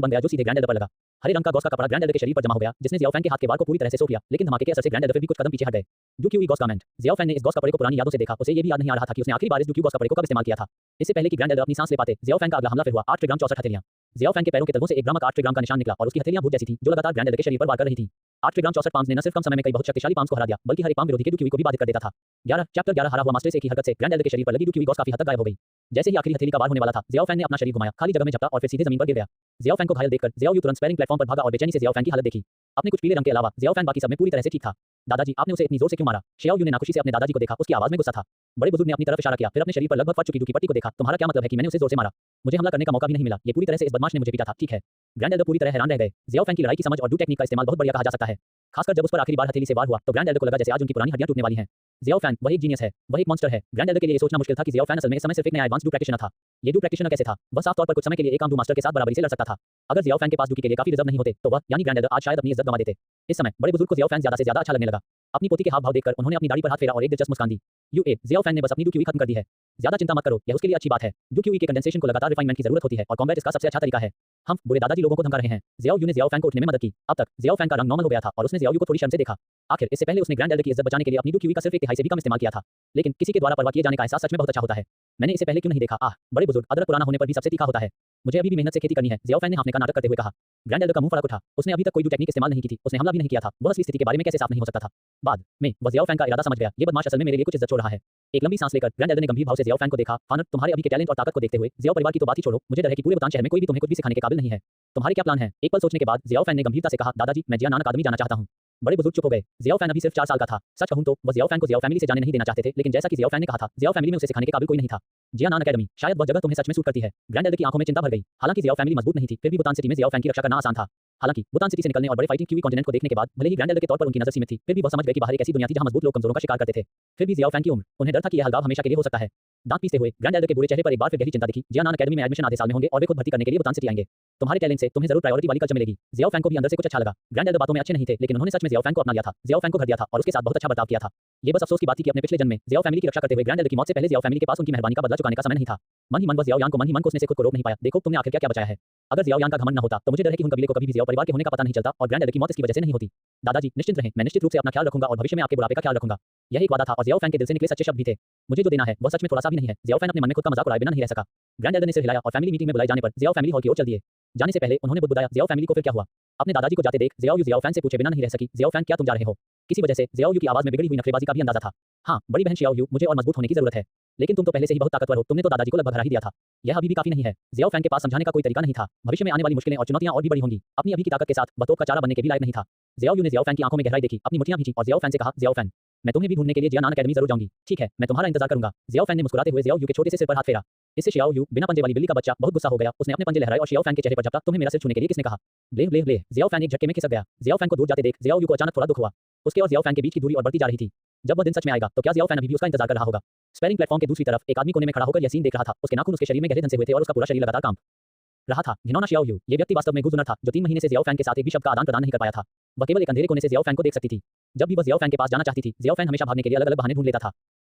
बन गया जो सीधे ग्रैंड एल्डर पर लगा। हरे रंग का गॉस का कपड़ा ग्रैंड एल्डर के शरीर पर जमा हो गया जिसने जियाओ फैन के हाथ के वार को पूरी तरह से सोख लिया, लेकिन धमाके के असर से ग्रैंड एल्डर फिर भी कुछ कदम पीछे हट गए। डू क्यू गॉस कमेंट। जियाओ फैन ने इस गॉस कपड़े को पुरानी यादों से देखा। उसे ये भी याद नहीं आ रहा था कि उसने आखिरी बार इस डू क्यू गॉस कपड़े को कब इस्तेमाल किया था। इससे पहले कि ग्रैंड एल्डर अपनी सांस ले पाते जियाओ फैन का अगला हमला फिर हुआ। 8 ट्रिग्राम 64 हथेलियां। जियाओ फैन के पैरों के तलवों से एक भ्रामक 8 ट्रिग्राम का निशान निकला और उसकी हथेलियां भूत जैसी थी जो लगातार ग्रैंड एल्डर के शरीर पर वार कर रही थी। 8 ट्रिग्राम 64 पाम्स ने न सिर्फ कम समय में कई बहुत शक्तिशाली पाम्स को हरा दिया बल्कि हर एक पाम विरोधी के डू क्यू को भी बाधित कर देता था। 11 चैप्टर 11 हरा हुआ मास्टर से एक ही हरकत से ग्रैंड एल्डर के शरीर पर लगी डू क्यू गॉस काफी हद तक गायब हो गई। जैसे ही आखिरी हथेली का वार होने वाला था जियाओ फैन ने अपना शरीर घुमाया, खाली जगह में झपटा और फिर सीधे जमीन पर गिर गया। जियाओ फैन को घायल देखकर जियाओ यू तुरंत स्पैरिंग प्लेटफॉर्म पर भागा और बेचैनी से जियाओ फैन की हालत देखी। अपने कुछ पीले रंग के अलावा जियाओ फैन बाकी सब में पूरी तरह से ठीक था। दादाजी, आपने उसे इतनी जोर से क्यों मारा? शियाओ यू ने नाखुशी से अपने दादाजी को देखा। उसकी आवाज में गुस्सा था। बड़े बुजुर्ग ने अपनी तरफ इशारा किया, फिर अपने शरीर पर लगभग फट चुकी डू की पट्टी को देखा। तुम्हारा क्या मतलब है कि मैंने उसे जोर से मारा? मुझे हमला करने का मौका भी नहीं मिला। ये पूरी तरह से इस बदमाश ने मुझे पीटा था। ठीक है। ग्रैंड एल्डर पूरी तरह हैरान रह गए। जियाओ फैन की लड़ाई की समझ और डू टेक्निक का इस्तेमाल बहुत बढ़िया कहा जा सकता है, खासकर जब उस पर आखिरी बार हथेली से वार हुआ तो ग्रैंड एल्डर को लगा जैसे आज उनकी पुरानी हड्डियां टूटने वाली हैं। जियाओ फैन, वह एक जीनियस है, वह एक मॉन्स्टर है। ग्रैंड एल्डर के लिए ये सोचना मुश्किल था कि जियाओ फैन असल में इस समय सिर्फ एक नया एडवांस डू प्रैक्टिशनर था। ये डू प्रैक्टिशनर कैसे था? वह साफ तौर पर कुछ समय के लिए एक आम डू मास्टर के साथ बराबरी से लड़ सकता था। अगर जियाओ फैन के पास डू के लिए काफी रिजर्व नहीं होते तो वह यानी ग्रैंड एल्डर आज शायद अपनी इज्जत गंवा देते। इस समय बड़े बुजुर्ग को जियाओ फैन ज्यादा से ज्यादा अच्छा लगने लगा। अपनी पोती के हाव भाव देखकर उन्होंने अपनी दाढ़ी पर हाथ फेरा और एक दिलचस्प मुस्कान दी। जियाओ फैन ने बस अपनी डू क्यू खत्म कर दी है। ज्यादा चिंता मत करो, यह उसके लिए अच्छी बात है। डू क्यू के कंडेंसेशन को लगातार रिफाइनमेंट की जरूरत होती है और कॉम्बैट इसका सबसे अच्छा तरीका है। हम बुरे दादाजी लोगों को धमका रहे हैं। जियाओ यू ने जियाओ फैन को उठने में मदद की। अब तक जियाओ फैन का रंग नॉर्मल हो गया था और उसने जियाओ यू को थोड़ी शर्म से देखा। आखिर इससे पहले उसने ग्रैंड एल्डर की इज्जत बचाने के लिए अपनी डू क्यू का सिर्फ एक तिहाई से भी कम इस्तेमाल किया था, लेकिन किसी के द्वारा परवाह किए जाने का एहसास सच में बहुत अच्छा होता है। मैंने इसे पहले क्यों नहीं देखा? बड़े बुजुर्ग, अदरक पुराना होने पर भी सबसे तीखा होता है। मुझे अभी भी मेहनत से खेती करनी है। जियाओ फैन ने हाँफने का नाटक करते हुए कहा। ग्रैंड एल्डर का मुंह फड़क उठा। उसने अभी तक कोई डू टेक्निक इस्तेमाल नहीं की थी, उसने हमला भी नहीं किया था, वह असली स्थिति के बारे में कैसे साफ नहीं हो सकता था। बाद में वह जियाओ फैन का इरादा समझ गया। ये बदमाश असल में मेरे लिए कुछ इज्जत छोड़ रहा है। एक लंबी सांस लेकर ग्रैंड एल्डर ने गंभीर भाव से जियाओ फैन को देखा। फानर, तुम्हारे अभी के टैलेंट और ताकत को देखते हुए जियाओ परिवार की तो बात ही छोड़ो, मुझे डर है कि पूरे बुतान शहर में कोई भी तुम्हें कुछ भी सिखाने के काबिल नहीं है। तुम्हारे क्या प्लान है? एक पल सोचने के बाद जियाओ फैन ने गंभीरता से कहा, दादाजी, मैं जियानान अकादमी जाना चाहता हूं। बड़े बुजुर्ग चुप हो गए। जियाओ फैन अभी सिर्फ 4 साल का था। सच कहूं तो वह जियाओ फैन को जियाओ फैमिली से जाने नहीं देना चाहते थे, लेकिन जैसा कि जियाओ फैन ने कहा था जियाओ फैमिली में उसे सिखाने के काबिल कोई नहीं था। जियानान अकेडमी, शायद वह जगह तुम्हें सच में सूट करती है। ग्रैंड एल्डर की आंखों में चिंता भर गई। हालांकि जियाओ फैमिली मजबूत नहीं थी, फिर भी बुतान सिटी में जियाओ फैन की रक्षा करना आसान था। हालांकि बुतान सिटी से निकलने और बड़े फाइटिंग क्यूवी कॉन्टिनेंट को देखने के बाद भले ही ग्रैंड एल्डर के तौर पर उनकी नजर सीमित थी, फिर भी वह समझ गए कि बाहर एक ऐसी दुनिया थी जहां मजबूत लोग कमजोरों का शिकार करते थे। फिर भी जियाओ फैन की उम्र, उन्हें डर था कि यह अलगाव हमेशा के लिए हो सकता है। दांत पीसते हुए ग्रैंड एल्डर के बुरे चेहरे पर एक बार फिर गहरी चिंता दिखी। जियानान अकेडमी में एडमिशन आधे साल में होंगे और वे खुद भर्ती करने के लिए बुतान सिटी आएंगे। तुम्हारे टैलेंट से तुम्हें जरूर प्रायोरिटी वाली कल्चर मिलेगी। जियाओ फैन को भी अंदर से कुछ अच्छा लगा। ग्रैंड एल्डर बातों में अच्छे नहीं थे, लेकिन उन्होंने सच में जियाओ फैन को अपना लिया था। जियाओ फैन को घर दिया था और उसके साथ बहुत अच्छा बर्ताव किया था। ये बस अफसोस की बात थी कि अपने पिछले जन्म में जियाओ फैमिली की रक्षा करते हुए ग्रैंड एल्डर की मौत से पहले जियाओ फैमिली के पास उनकी मेहरबानी का बदला चुकाने का समय नहीं था। मन ही मन वह जियाओ यान को मन ही मन को उसने से खुद को रोक नहीं पाया। देखो, तुमने आखिर क्या बचाया है? अगर जियाओ यान का घमंड न होता तो मुझे डर है कि उन कबीले को कभी भी जियाओ परिवार के होने का पता नहीं चलता और ग्रैंड एल्डर की मौत इसकी वजह से नहीं होती। दादाजी, निश्चिंत रहें, मैं निश्चित रूप से अपना ख्याल रखूंगा और भविष्य में आपके बुढ़ापे का ख्याल रखूंगा। यह एक वादा था और जियाओ फैन के दिल से निकले सच्चे शब्द भी थे। मुझे जो देना है वह सच में थोड़ा सा भी नहीं है। जियाओ फैन अपने मन में खुद का मजाक उड़ाए बिना नहीं रह सका। ग्रैंड एल्डर ने सिर हिलाया और फैमिली मीटिंग में बुलाए जाने पर जियाओ फैमिली हॉल की ओर चल दिए। जाने से पहले उन्होंने बुदबुदाया, जियाओ फैमिली को फिर क्या हुआ? अपने दादाजी को जाते देख जियाओ फैन से पूछे बिना नहीं रह सकी, जियाओ फैन, क्या तुम जा रहे हो? किसी वजह से ज़ियाओ यू की आवाज़ में बिगड़ी हुई नखरेबाजी का भी अंदाजा था। हाँ, बड़ी बहन शियाओ यू, मुझे और मजबूत होने की जरूरत है। लेकिन तुम तो पहले से ही बहुत ताकतवर हो, तुमने तो दादाजी को लगभग हरा ही दिया था। यह अभी भी काफी नहीं है। ज़ियाओ फैन के पास समझाने का कोई तरीका नहीं था। भविष्य में आने वाली मुश्किलें और चुनौतियां और भी बड़ी होंगी। अपनी अभी की ताकत के साथ बतौर का चारा बनने के भी लायक नहीं था। ज़ियाओ यू ने ज़ियाओ फैन की आंखों में गहराई देखी, अपनी मुठ्ठियां भींची और ज़ियाओ फैन से कहा, ज़ियाओ फैन, मैं तुम्हें भी ढूंढने के लिए जियानान अकेडमी जरूर जाऊंगी। ठीक है, मैं तुम्हारा इंतजार करूंगा। ज़ियाओ फैन ने मुस्कुराते हुए ज़ियाओ यू के छोटे से सिर पर हाथ फेरा। इससे शियाओ यू, बिना पंजे वाली बिल्ली का बच्चा, बहुत गुस्सा हो गया। उसने अपने पंजे लहराए और शियाओ फैन के चेहरे पर झपटा। तुम्हें मेरा सिर छूने के लिए किसने कहा? ब्लेह ब्लेह ब्लेह। ज़ियाओ फैन एक झटके में खिसक गया। ज़ियाओ फैन को दूर जाते देख ज़ियाओ यू को अचानक थोड़ा दुख हुआ। उसके और ज़ियाओ फैन के बीच की दूरी और बढ़ती जा रही थी। जब वह दिन सच में आएगा तो क्या ज़ियाओ फैन अभी भी उसका इंतजार कर रहा होगा? स्पेरिंग प्लेटफॉर्म के दूसरी तरफ एक आदमी कोने में खड़ा होकर यह सीन देख रहा था। उसके नाखून उसके शरीर में गहरे धंसे हुए थे और उसका पूरा शरीर लगातार कांप रहा था। घिनौना शियाओ यू, ये व्यक्ति वास्तव में गुजुनर था जो 3 महीने से ज़ियाओ फैन के साथ एक भी शब्द का आदान प्रदान नहीं कर पाया था। वह केवल एक अंधेरे कोने से ज़ियाओ फैन को देख सकती थी। जब भी वह ज़ियाओ फैन के पास जाना चाहती थी, ज़ियाओ फैन हमेशा भागने के लिए अलग-अलग बहाने ढूंढ लेता था।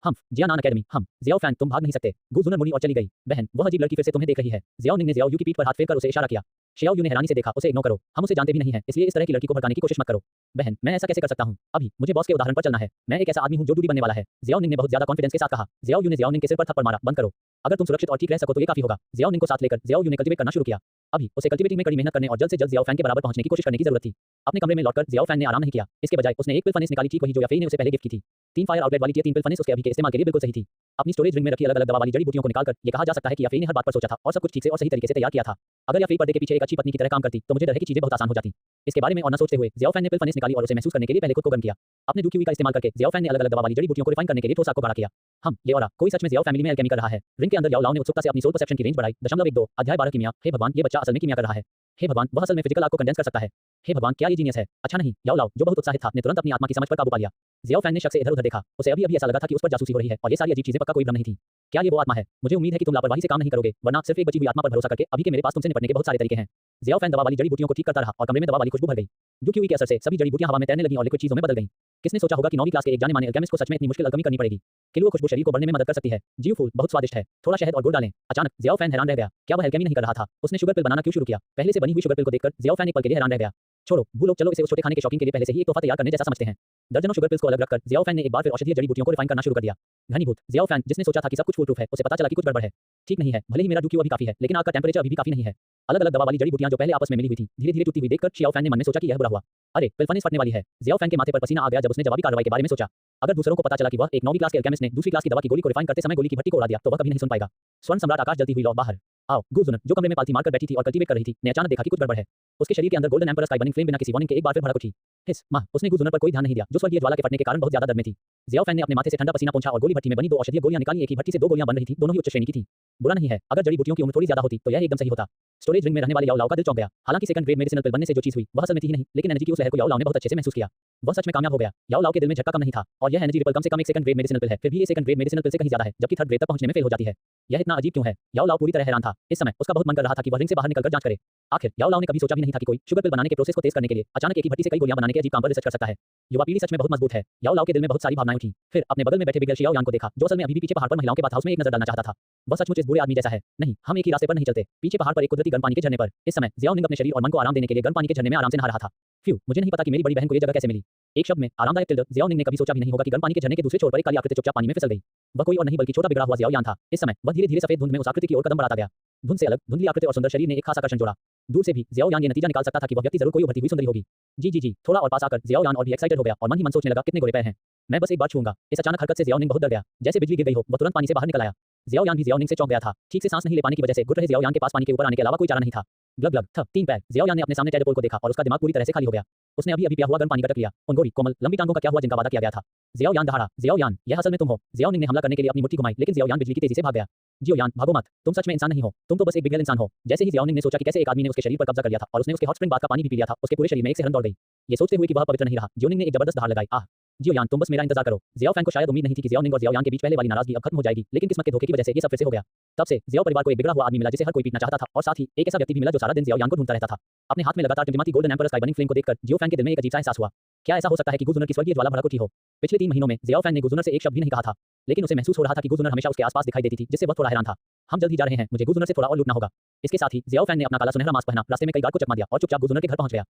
जियानान अकेडमी, ज़ियाओ फैन, तुम भाग नहीं सकते। गुजुनर मुड़ी और चली गई। बहन, वह अजीब लड़की फिर से तुम्हें देख रही है। ज़ियाओ निंग ने ज़ियाओ यू की पीठ पर हाथ फेरकर उसे इशारा किया। शियाओ यू ने हैरानी से देखा। उसे इग्नोर करो, हम उसे जानते भी नहीं हैं, इसलिए इस तरह की लड़की को भड़काने की कोशिश मत करो। बहन, मैं ऐसा कैसे कर सकता हूँ? अभी मुझे बॉस के उदाहरण पर चलना है। मैं एक ऐसा आदमी हूँ जो दूरी बनने वाला है। ज़ियाओ निंग ने बहुत ज्यादा कॉन्फिडेंस के साथ कहा। ज़ियाओ यू ने ज़ियाओ निंग के सिर पर थप्पड़ मारा। बंद करो। अगर तुम सुरक्षित और ठीक रह सको तो ये काफी होगा। ज़ियाओ निंग को साथ लेकर ज़ियाओ यू ने कल्टीवेट करना शुरू किया। अभी उसे कल्टीवेटिंग में कड़ी मेहनत करने और जल्द से जल्द ज़ियाओ फैन के बराबर पहुंचने की कोशिश करने की जरूरत थी। अपने कमरे में लौटकर ज़ियाओ फैन ने आराम नहीं किया। इसके बजाय उसने एक पिल फनिस निकाली, ठीक वही जो याफेई ने उसे पहले गिफ्ट की थी। 3 फायर आउटलेट वाली ये 3 पिल फनिस उसके अभी के इस्तेमाल के लिए बिल्कुल सही थी। अपनी स्टोरेज रिंग में रखी अलग-अलग दवा वाली जड़ी बूटियों को निकालकर ये कहा जा सकता है कि याफेई ने हर बात पर सोचा था और सब कुछ ठीक से और सही तरीके से तैयार किया था। अगर याफेई पर्दे के पीछे एक अच्छी पत्नी की तरह काम करती तो मुझे डर है कि चीजें बहुत आसान हो जाती। इसके बारे में और न सोचते हुए ज़ियाओ फैन ने पिल फनिस निकाली और उसे महसूस करने के लिए पहले खुद को गर्म किया। अपने डुक्यूई का इस्तेमाल करके ज़ियाओ फैन ने अलग-अलग दवा वाली जड़ी बूटियों को रिफाइन करने के लिए ठोस आग को गाढ़ा किया। ये ऑरा, कोई सच में ज़ियाओ फैमिली में अल्केमी कर रहा है। रिंग के अंदर याओ लाओ ने उत्सुकता से अपनी सोल परसेप्शन की रेंज बढ़ाई। 0.12 अध्याय 12 कीमिया। हे भगवान, ये बच्चा असल में कीमिया कर रहा है। हे भगवान, वह असल में फिजिकल आग को कंडेंस कर सकता है। हे भगवान, क्या ये जीनियस है? अच्छा नहीं, याओ लाओ, जो बहुत उत्साहित था, ने तुरंत अपनी आत्मा की समझ पर काबू पा लिया। ज़ियाओ फैन ने शक से इधर-उधर देखा। उसे अभी-अभी ऐसा लगा था कि उस पर जासूसी हो रही है और ये सारी अजीब चीजें पक्का कोई भ्रम नहीं थी। क्या ये वो आत्मा है? मुझे उम्मीद है कि तुम लापरवाही से काम नहीं करोगे, वरना सिर्फ एक बची हुई आत्मा पर भरोसा करके अभी के मेरे पास तुमसे निपटने के बहुत सारे तरीके हैं। ज़ियाओ फैन दवा वाली जड़ी बूटियों को ठीक करता रहा और कमरे में दवा वाली खुशबू भर गई। डुक्यूई के असर से सभी जड़ी बूटियां हवा में तैरने लगीं और लिक्विड चीजों में बदल गईं। किसने सोचा होगा कि 9वीं क्लास के एक जाने-माने अल्केमिस्ट को सच में इतनी मुश्किल अल्केमी करनी पड़ेगी? किलुओ खुशबू शरीर को बढ़ने में मदद कर सकती है। जीव फूल बहुत स्वादिष्ट है, थोड़ा शहद और गुड़ डालें। अचानक ज़ियाओ फैन हैरान रह गया। क्या वह अल्केमी नहीं कर रहा था? उसने शुगर पिल बनाना क्यों शुरू किया? पहले से बनी हुई शुगर पिल को देखकर ज़ियाओ फैन एक पल के लिए हैरान रह गया। छोड़ो, भूलो, चलो इसे उस छोटे खाने के शौकीन के लिए पहले से ही एक तोहफा तैयार करने जैसा समझते हैं। दर्जनों शुगर पिल्स को अलग रखकर ज़ियाओ फैन ने एक बार फिर औषधीय जड़ी बूटियों को रिफाइन करना शुरू कर दिया। घनीभूत ज़ियाओ फैन, जिसने सोचा था कि सब कुछ फूल प्रूफ है, उसे पता चला कि कुछ गड़बड़ है। ठीक नहीं है, भले ही मेरा डुक्यू अभी काफी है, लेकिन आग का टेंपरेचर अभी भी काफी नहीं है। अलग-अलग दवा वाली जड़ी बूटियां जो पहले आपस में मिली हुई थी, धीरे-धीरे टूटती हुई देखकर शियाओ फैन ने मन में सोचा कि यह बुरा हुआ। अरे, पिल फनिस फटने वाली है। ज़ियाओ फैन के माथे पर पसीना आ गया जब उसने जवाबी कार्रवाई के बारे में सोचा। अगर दूसरों को पता चला कि वह एक 9वीं क्लास के अल्केमिस्ट ने दूसरी क्लास की दवा की गोली को रिफाइन करते समय गोली की भट्टी को उड़ा दिया तो वह कभी नहीं सुन पाएगा। स्वर्ण सम्राट आकाश जलती हुई लौ बाहर आओ। गुजुनर, जो कमरे में पालथी मारकर बैठी थी और कल्टीवेट कर रही थी, ने अचानक देखा कि कुछ गड़बड़ है। उसके शरीर के अंदर golden emperor sky burning flame बिना किसी वार्निंग के एक बार फिर भड़क उठी। हिस मां, उसने गुजुनर पर कोई ध्यान नहीं दिया, जो स्वर्गीय ज्वाला के फटने के कारण बहुत ज्यादा दर्द में थी। ज़ियाओ फैन ने अपने माथे से ठंडा पसीना पोंछा और गोली भट्टी में बनी 2 औषधीय गोलियां निकाली। एक ही भट्टी से 2 गोलियां बन रही थी, दोनों ही उच्च श्रेणी की थी। बुरा नहीं है, अगर जड़ी बूटियों की उम्र थोड़ी ज्यादा होती तो यह एकदम सही होता। स्टोरेज रिंग में रहने वाले याओ लाओ का दिल चौंक गया। हालांकि सेकंड ग्रेड मेडिसिनल पिल बनने से जो चीज हुई वह असल में थी ही नहीं, लेकिन एनर्जी की उस लहर को याओ लाओ ने बहुत अच्छे से महसूस किया। वह सच में कामयाब हो गया। याओ लाओ के दिल में झटका कम नहीं था और यह एनर्जी रिपल कम से कम एक सेकंड ग्रेड मेडिसिनल पिल है, फिर भी ये सेकंड ग्रेड मेडिसिनल पिल से कहीं ज्यादा है, जबकि थर्ड ग्रेड तक पहुंचने में फेल हो जाती है। यह इतना अजीब क्यों है? याओ लाओ पूरी तरह हैरान था। इस समय उसका बहुत मन कर रहा था कि वह रिंग से बाहर निकलकर जांच करे। आखिर याओ लाओ ने कभी सोचा भी नहीं था कि कोई शुगर पिल बनाने के प्रोसेस को तेज करने के लिए अचानक एक ही भट्टी से कई गोलियां बनाने के अजीब काम पर रिसर्च कर सकता है। युवा पीढ़ी सच में बहुत मजबूत है। याओ लाओ के दिल में बहुत सारी भावनाएं उठी। फिर अपने बगल में बैठे बिगल शियाओ यान को देखा, जो असल में अभी भी पीछे पहाड़ पर महिलाओं के बाथ हाउस में एक नजर डालना चाहता था। वह सचमुच इस बुरे आदमी जैसा है। नहीं, हम एक ही रास्ते पर नहीं चलते। पीछे पहाड़ पर एक कुदरती गर्म पानी के झरने पर इस समय ज़ियाओ निंग अपने शरीर और मन को आराम देने के लिए गर्म पानी के झरने में आराम से नहा रहा था। फ्यू, मुझे नहीं पता कि मेरी बड़ी बहन को ये जगह कैसे मिली। एक शब्द में आरामदायक टिल्ड। ज़ियाओ निंग ने कभी सोचा भी नहीं होगा कि गर्म पानी के झरने के दूसरे छोर पर एक काली आकृति चुपचाप पानी में फिसल गई। वह कोई और नहीं बल्कि छोटा बिगड़ा हुआ ज़ियाओ यान था। इस समय वह धीरे-धीरे सफेद धुंध में उस आकृति की ओर कदम बढ़ाता गया। धुंध से अलग धुंधली आकृति और सुंदर शरीर ने एक खास आकर्षण जोड़ा। दूर से भी ज़ियाओ यान ये नतीजा निकाल सकता था कि वह व्यक्ति जरूर कोई उभरती हुई सुंदरी होगी। जी, थोड़ा और पास आकर ज़ियाओ यान और भी एक्साइटेड हो गया और मन ही मन सोचने लगा, कितने गोरे पैर हैं, मैं बस एक बार छूंगा। इस अचानक हरकत से ज़ियाओ निंग बहुत डर गया, जैसे बिजली गिर गई हो। वह तुरंत पानी से बाहर निकल आया। ज़ियाओ यान भी ज़ियाओ निंग से चौंक गया था। ठीक से सांस नहीं ले पाने की वजह से घुट रहे ज़ियाओ यान के पास पानी के ऊपर आने के अलावा कोई चारा नहीं था। ग्लग ग्लग थ 3 पैर। ज़ियाओ यान ने अपने सामने टेडपोल को देखा और उसका दिमाग पूरी तरह से खाली हो गया। उसने अभी-अभी पिया हुआ गर्म पानी गटक लिया। उन गोरी कोमल लंबी टांगों का क्या हुआ जिनका वादा किया गया था? ज़ियाओ यान दहाड़ा। ज़ियाओ यान, यह असल में तुम हो? ज़ियाओ निंग ने हमला करने के लिए अपनी मुट्ठी घुमाई, लेकिन ज़ियाओ यान बिजली की तेजी से भाग गया। ज़ियाओ यान, भागो मत, तुम सच में इंसान नहीं हो, तुम तो बस एक बिगड़ेल इंसान हो। जैसे ही ज़ियाओ निंग ने सोचा कि कैसे एक आदमी ने उसके शरीर पर कब्जा कर लिया था और उसने उसके हॉट स्प्रिंग बाथ का पानी भी पी लिया था, उसके पूरे शरीर में एक सिहरन दौड़ गई। ये सोचते हुए कि वह पवित्र नहीं रहा, ज़ियाओ निंग ने एक जबरदस्त दहाड़ लगाई। आह! ज़ियाओ यान, तुम बस मेरा इंतजार करो। ज़ियाओ फैन को शायद उम्मीद नहीं थी कि ज़ियाओ निंग और ज़ियाओ यान के बीच पहले वाली नाराजगी अब खत्म हो जाएगी, लेकिन किस्मत के धोखे की वजह से ये सब फिर से हो गया। तब से ज़ियाओ परिवार को एक बिगड़ा हुआ आदमी मिला जिसे हर कोई पीटना चाहता था और साथ ही एक ऐसा व्यक्ति भी मिला जो सारा दिन ज़ियाओ यान को ढूंढता रहता था। अपने हाथ में लगातार टिमटिमाती golden emperor sky burning flame को देखकर ज़ियाओ फैन के दिल में एक अजीब सा एहसास हुआ। क्या ऐसा हो सकता है कि गुजुनर की स्वर्गीय ज्वाला भड़क उठी हो? पिछले 3 महीनों में ज़ियाओ फैन ने गुजुनर से एक शब्द भी नहीं कहा था, लेकिन उसे महसूस हो रहा था कि गुजुनर हमेशा उसके आसपास दिखाई देती थी, जिससे वह थोड़ा हैरान था। हम जल्द ही जा रहे हैं, मुझे गुजुनर से थोड़ा और लूटना होगा। इसके साथ ही ज़ियाओ फैन ने अपना काला सुनहरा मास्क पहना, रास्ते में कई गार्ड को चकमा दिया और चुपचाप गुजुनर के घर पहुंच गया।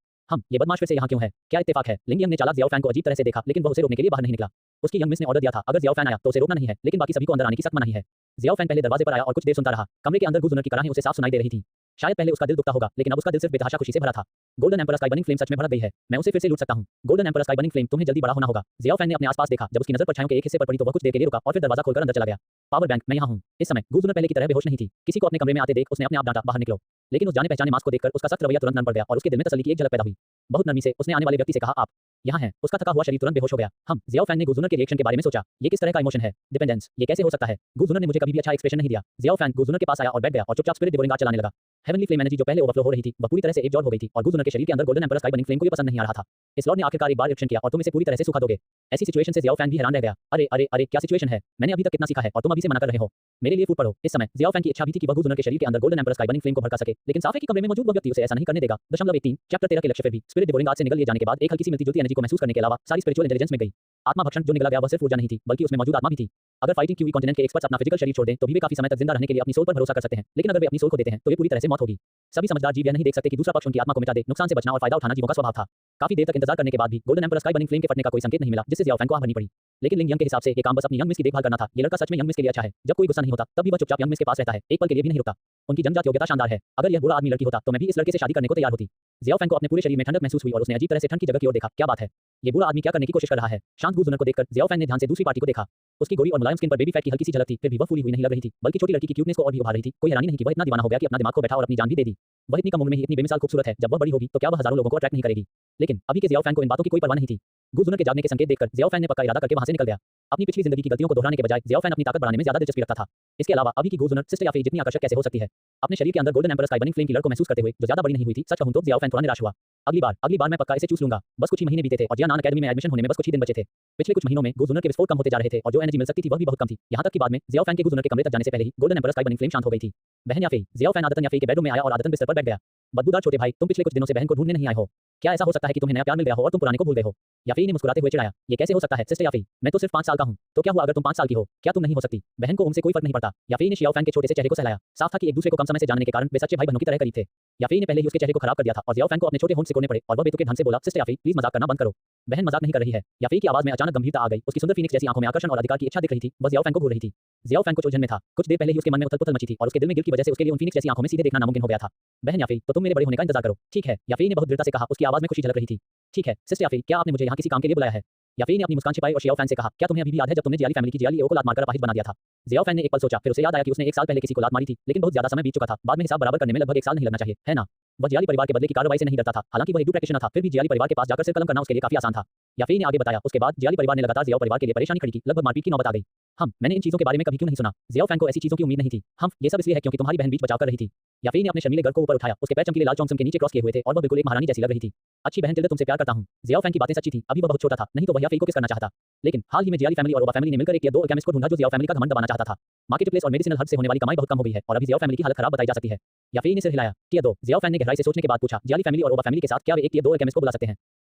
ये बदमाश फिर से यहाँ क्यों है? क्या इत्तेफाक है? लिंग यंग ने चालाक ज़ियाओ फैन को अजीब तरह से देखा, लेकिन वह उसे रोकने के लिए बाहर नहीं निकला। उसकी यंग मिस ने ऑर्डर दिया था, अगर ज़ियाओ फैन आया तो उसे रोकना नहीं है, लेकिन बाकी सभी को अंदर आने की सख्त मनाही है। ज़ियाओ फैन पहले दरवाजे पर आया और कुछ देर सुनता रहा। कमरे के अंदर गुजुनर की कराहें उसे साफ सुनाई दे रही थी। शायद पहले उसका दिल दुखता होगा, लेकिन अब उसका दिल सिर्फ बेतहाशा खुशी से भरा था। Golden emperor sky burning flame सच में भड़क गई है। मैं उसे फिर से लूट सकता हूँ। Golden emperor sky burning flame, तुम्हें जल्दी बड़ा होना होगा। जियाओ फैन ने अपने आसपास देखा। जब उसकी नजर परछाइयों के एक हिस्से पर पड़ी तो वह कुछ देर के लिए रुका और फिर दरवाजा खोलकर अंदर चला गया। पावर बैंक, मैं यहाँ हूँ। इस समय गू जूनर पहले की तरह बेहोश नहीं थी। किसी को अपने कमरे में आते देख उसने अपने आप डांटा, बाहर निकलो। लेकिन उस जाने पहचाने मास्क को देखकर उसका सख्त रवैया तुरंत नरम पड़ गया और उसके दिल में तसल्ली की एक झलक पैदा हुई। बहुत नरमी से उसने आने वाले व्यक्ति से कहा, आप यहाँ हैं। उसका थका हुआ शरीर तुरंत बेहोश हो गया। जियाओ फैन ने गू जूनर के रिएक्शन के बारे में सोचा। ये किस तरह का इमोशन है? डिपेंडेंस। ये कैसे हो सकता है? गू जूनर ने मुझे कभी भी अच्छा एक्सप्रेशन नहीं दिया। जियाओ फैन गू जूनर के पास आया और बैठ गया और चुपचाप स्पिरिट डिवोरिंग आर्ट चलाने लगा। हेवनली फ्लेम एनर्जी जो पहले ओवरफ्लो हो रही थी, वह पूरी तरह से एब्जॉर्ब हो गई थी और गू जूनर के शरीर के अंदर golden emperor sky burning flame को ये पसंद नहीं आ रहा था। इस लॉर्ड ने आखिरकार एक बार रिएक्शन किया और तुम इसे पूरी तरह से सुखा दोगे। ऐसी सिचुएशन से जियाओ फैन भी हैरान रह गया। अरे अरे अरे, क्या सिचुएशन है? मैंने अभी तक कितना सीखा है और तुम अभी से मना कर रहे हो। मेरे लिए फूट पड़ो। इस समय जियाओ फैन की इच्छा भी थी कि वह गू जूनर के शरीर के अंदर golden emperor sky burning flame को भड़का सके, लेकिन साफ है कि कमरे में मौजूद वह व्यक्ति उसे ऐसा नहीं करने देगा। 13 चैप्टर 13 के लक्ष्य फिर भी स्पिरिट डिवोरिंग आर्ट से निकल लिए जाने के बाद एक हल्की सी मिलती जुलती एनर्जी को महसूस करने के अलावा सारी स्पिरिचुअल इंटेलिजेंस में गई। आत्मा भक्षण जो निकला गया वह सिर्फ ऊर्जा नहीं थी, बल्कि उसमें मौजूद आत्मा भी थी। अगर फाइटिंग क्यूई कॉन्टिनेंट के एक्सपर्ट्स अपना फिजिकल शरीर छोड़ दें तो भी वे काफी समय तक जिंदा रहने के लिए अपनी सोल पर भरोसा कर सकते हैं, लेकिन अगर वे अपनी सोल को देते हैं तो ये पूरी तरह से मौत होगी। सभी समझदार जीव यह नहीं देख सकते कि दूसरा पक्ष उनकी आत्मा को मिटा दे। नुकसान से बचना और फायदा उठाना जीवों का स्वभाव था। काफी देर तक इंतजार करने के बाद भी golden emperor sky burning flame के फटने का कोई संकेत नहीं मिला, जिससे जियाओ फैन को आह भरनी पड़ी। लेकिन लिंग यंग के हिसाब से ये काम बस अपनी यंग मिस की देखभाल करना था। ये लड़का सच में यंग मिस के लिए अच्छा है। जब कोई गुस्सा नहीं होता तब भी वह चुपचाप यंग मिस के पास रहता है, एक पल के लिए भी नहीं रुकता। उनकी जन्मजात योग्यता शानदार है। अगर यह बुरा आदमी लड़की होता तो मैं भी इस लड़के से शादी करने को तैयार होती। जियाओ फैन को अपने पूरे शरीर में ठंडक महसूस हुई और उसने अजीब तरह से ठंड की जगह की ओर देखा। क्या बात है? ये बुरा आदमी क्या करने की कोशिश कर रहा है? शांत गू जूनर को देखकर जियाओ फैन ने ध्यान से दूसरी पार्टी को देखा। उसकी गोरी और मुलायम स्किन पर बेबी फैट की हल्की सी झलक थी, फिर भी वह फूली हुई नहीं लग रही थी, बल्कि छोटी लड़की की क्यूटनेस को और भी उभार रही थी। कोई हैरानी नहीं कि वह इतना दीवाना हो गया कि अपना दिमाग को बैठा और अपनी जान भी दे दी। वह इतनी कम उम्र में ही इतनी बेमिसाल खूबसूरत है। जब वह बड़ी होगी तो क्या वह हजारों लोगों को अट्रैक्ट नहीं करेगी? लेकिन अभी के जियाओ फैन को इन बातों की कोई परवाह नहीं थी। गू जूनर के जागने के संकेत देखकर जियाओ फैन ने पक्का इरादा करके वहां से निकल गया। अपनी पिछली जिंदगी की गलतियों को दोहराने के बजाय जियाओ फैन अपनी ताकत बढ़ाने में ज्यादा दिलचस्पी रखता था। इसके अलावा अभी की गू जूनर सिस्टर याफी जितनी आकर्षक कैसे हो सकती है? अपने शरीर के अंदर golden emperor sky burning flame की लड़ को महसूस करते हुए जो ज्यादा बड़ी नहीं हुई थी, सच कहूं तो जियाओ फैन थोड़ा निराश हुआ। अगली बार मैं पक्का इसे चूस लूंगा। बस कुछ ही महीने बीते थे और जियानान अकेडमी में एडमिशन होने में बस कुछ ही दिन बचे थे। पिछले कुछ महीनों में गू जूनर के विस्फोट कम होते जा रहे थे और जो एनर्जी मिल सकती थी वह भी बहुत कम थी। यहाँ तक कि बाद में जियाओ फैन के गू जूनर के कमरे तक जाने से पहले ही golden emperor sky burning flame शांत हो गई थी। बहन याफी, जियाओ फैन आदतन याफी के बेडरूम में आया और आदतन बिस्तर पर बैठ गया। बदबूदार छोटे भाई, तुम पिछले कुछ दिनों से बहन को ढूंढने नहीं आए हो। क्या ऐसा हो सकता है कि तुम्हें नया प्यार मिल गया हो और तुम पुराने को भूल गए हो? याफी ने मुस्कुराते हुए चिढ़ाया। ये कैसे हो सकता है सिस्टर याफी? मैं तो सिर्फ 5 साल का हूँ। तो क्या हुआ अगर तुम 5 साल की हो? क्या तुम नहीं हो सकती? बहन को उनसे कोई फर्क नहीं पड़ता। याफी ने जियाओ फैन के छोटे से चेहरे को सहलाया। साफ था कि एक दूसरे को कम समय से जानने के कारण वे सच्चे भाई बहनों की तरह करीब थे। याफी ने पहले ही उसके चेहरे को खराब कर दिया था और जियाओ फैन को अपने छोटे होंठ सिकोड़ने पड़े और वह बेतुके ढंग से बोला, सिस्टर याफी प्लीज मजाक करना बंद करो। बहन मजाक नहीं कर रही है। याफी की आवाज में अचानक गंभीरता आ गई। उसकी सुंदर फीनिक्स जैसी आंखों में आकर्षण और अधिकार की इच्छा दिख रही थी। वह जियाओ फैन को घूर रही थी। जियाओ फैन को उलझन में था। कुछ देर पहले ही उसके मन में उथल-पुथल मची थी और उसके दिल में गिल की वजह से उसके लिए उन फीनिक्स जैसी आंखों में सीधे देखना नामुमकिन हो गया था। बहन याफी, तो तुम मेरे बड़े होने का इंतजार करो, ठीक है? याफी ने बहुत दृढ़ता से कहा। उसकी आवाज में खुशी झलक रही थी। ठीक है सिस्टर याफी, क्या आपने मुझे यहाँ किसी काम के लिए बुलाया है? याफी ने अपनी मुस्कान छिपाई और जियाओ फैन से कहा, क्या तुम्हें अभी भी याद है जब तुमने जियाली फैमिली की जियाली ओ को लात मारकर अपाहिज बना दिया था? जियाओ फैन ने एक पल सोचा, फिर उसे याद आया कि उसने 1 साल पहले किसी को लात मारी थी, लेकिन बहुत ज्यादा समय बीत चुका था। बाद में हिसाब बराबर करने में लगभग 1 साल नहीं लगना चाहिए, है ना? वह जियाली परिवार के बदले की कार्रवाई से नहीं डरता था। हालांकि वह हिंदू प्रैक्टिशनर था, फिर भी जियाली परिवार के पास जाकर सिर कलम करना उसके लिए काफी आसान था। याफी ने आगे बताया, उसके बाद जियाली परिवार ने लगातार जियाओ परिवार के लिए परेशानी खड़ी की, लगभग मारपीट की नौबत आ गई। मैंने इन चीजों के बारे में कभी क्यों नहीं सुना? जियाओ फैन को ऐसी चीजों की उम्मीद नहीं थी। ये सब इसलिए है क्योंकि तुम्हारी बहन बीच बचाव कर रही थी। याफी ने अपने शर्मीले गर्द को ऊपर उठाया। उसके पैर चमकीले लाल चौंसम के नीचे क्रॉस किए हुए थे और वह बिल्कुल एक महारानी जैसी लग रही थी। अच्छी बहन टिल्डा, तुमसे प्यार करता हूं। जियाओ फैन की बातें सच्ची थी। अभी वह बहुत छोटा था, नहीं तो वह याफी को किस करना चाहता। लेकिन हाल ही में जियाली फैमिली और ओबा फैमिली ने मिलकर एक या दो केमिस्ट को ढूंढा जो जियाओ फैमिली का घमंड दबाना चाहता था। मार्केट प्लेस और मेडिसिनल हब से होने वाली कमाई बहुत कम हो गई है और अभी जियाओ फैमिली की हालत खराब बताई जा सकती है। याफी ने सिर हिलाया। टियर 2। जियाओ फैन ने गहराई से सोचने के बाद पूछा, जियाली फैमिली और ओबा फैमिली के साथ क्या वे एक टियर 2 केमिस्ट को बुला सकते हैं?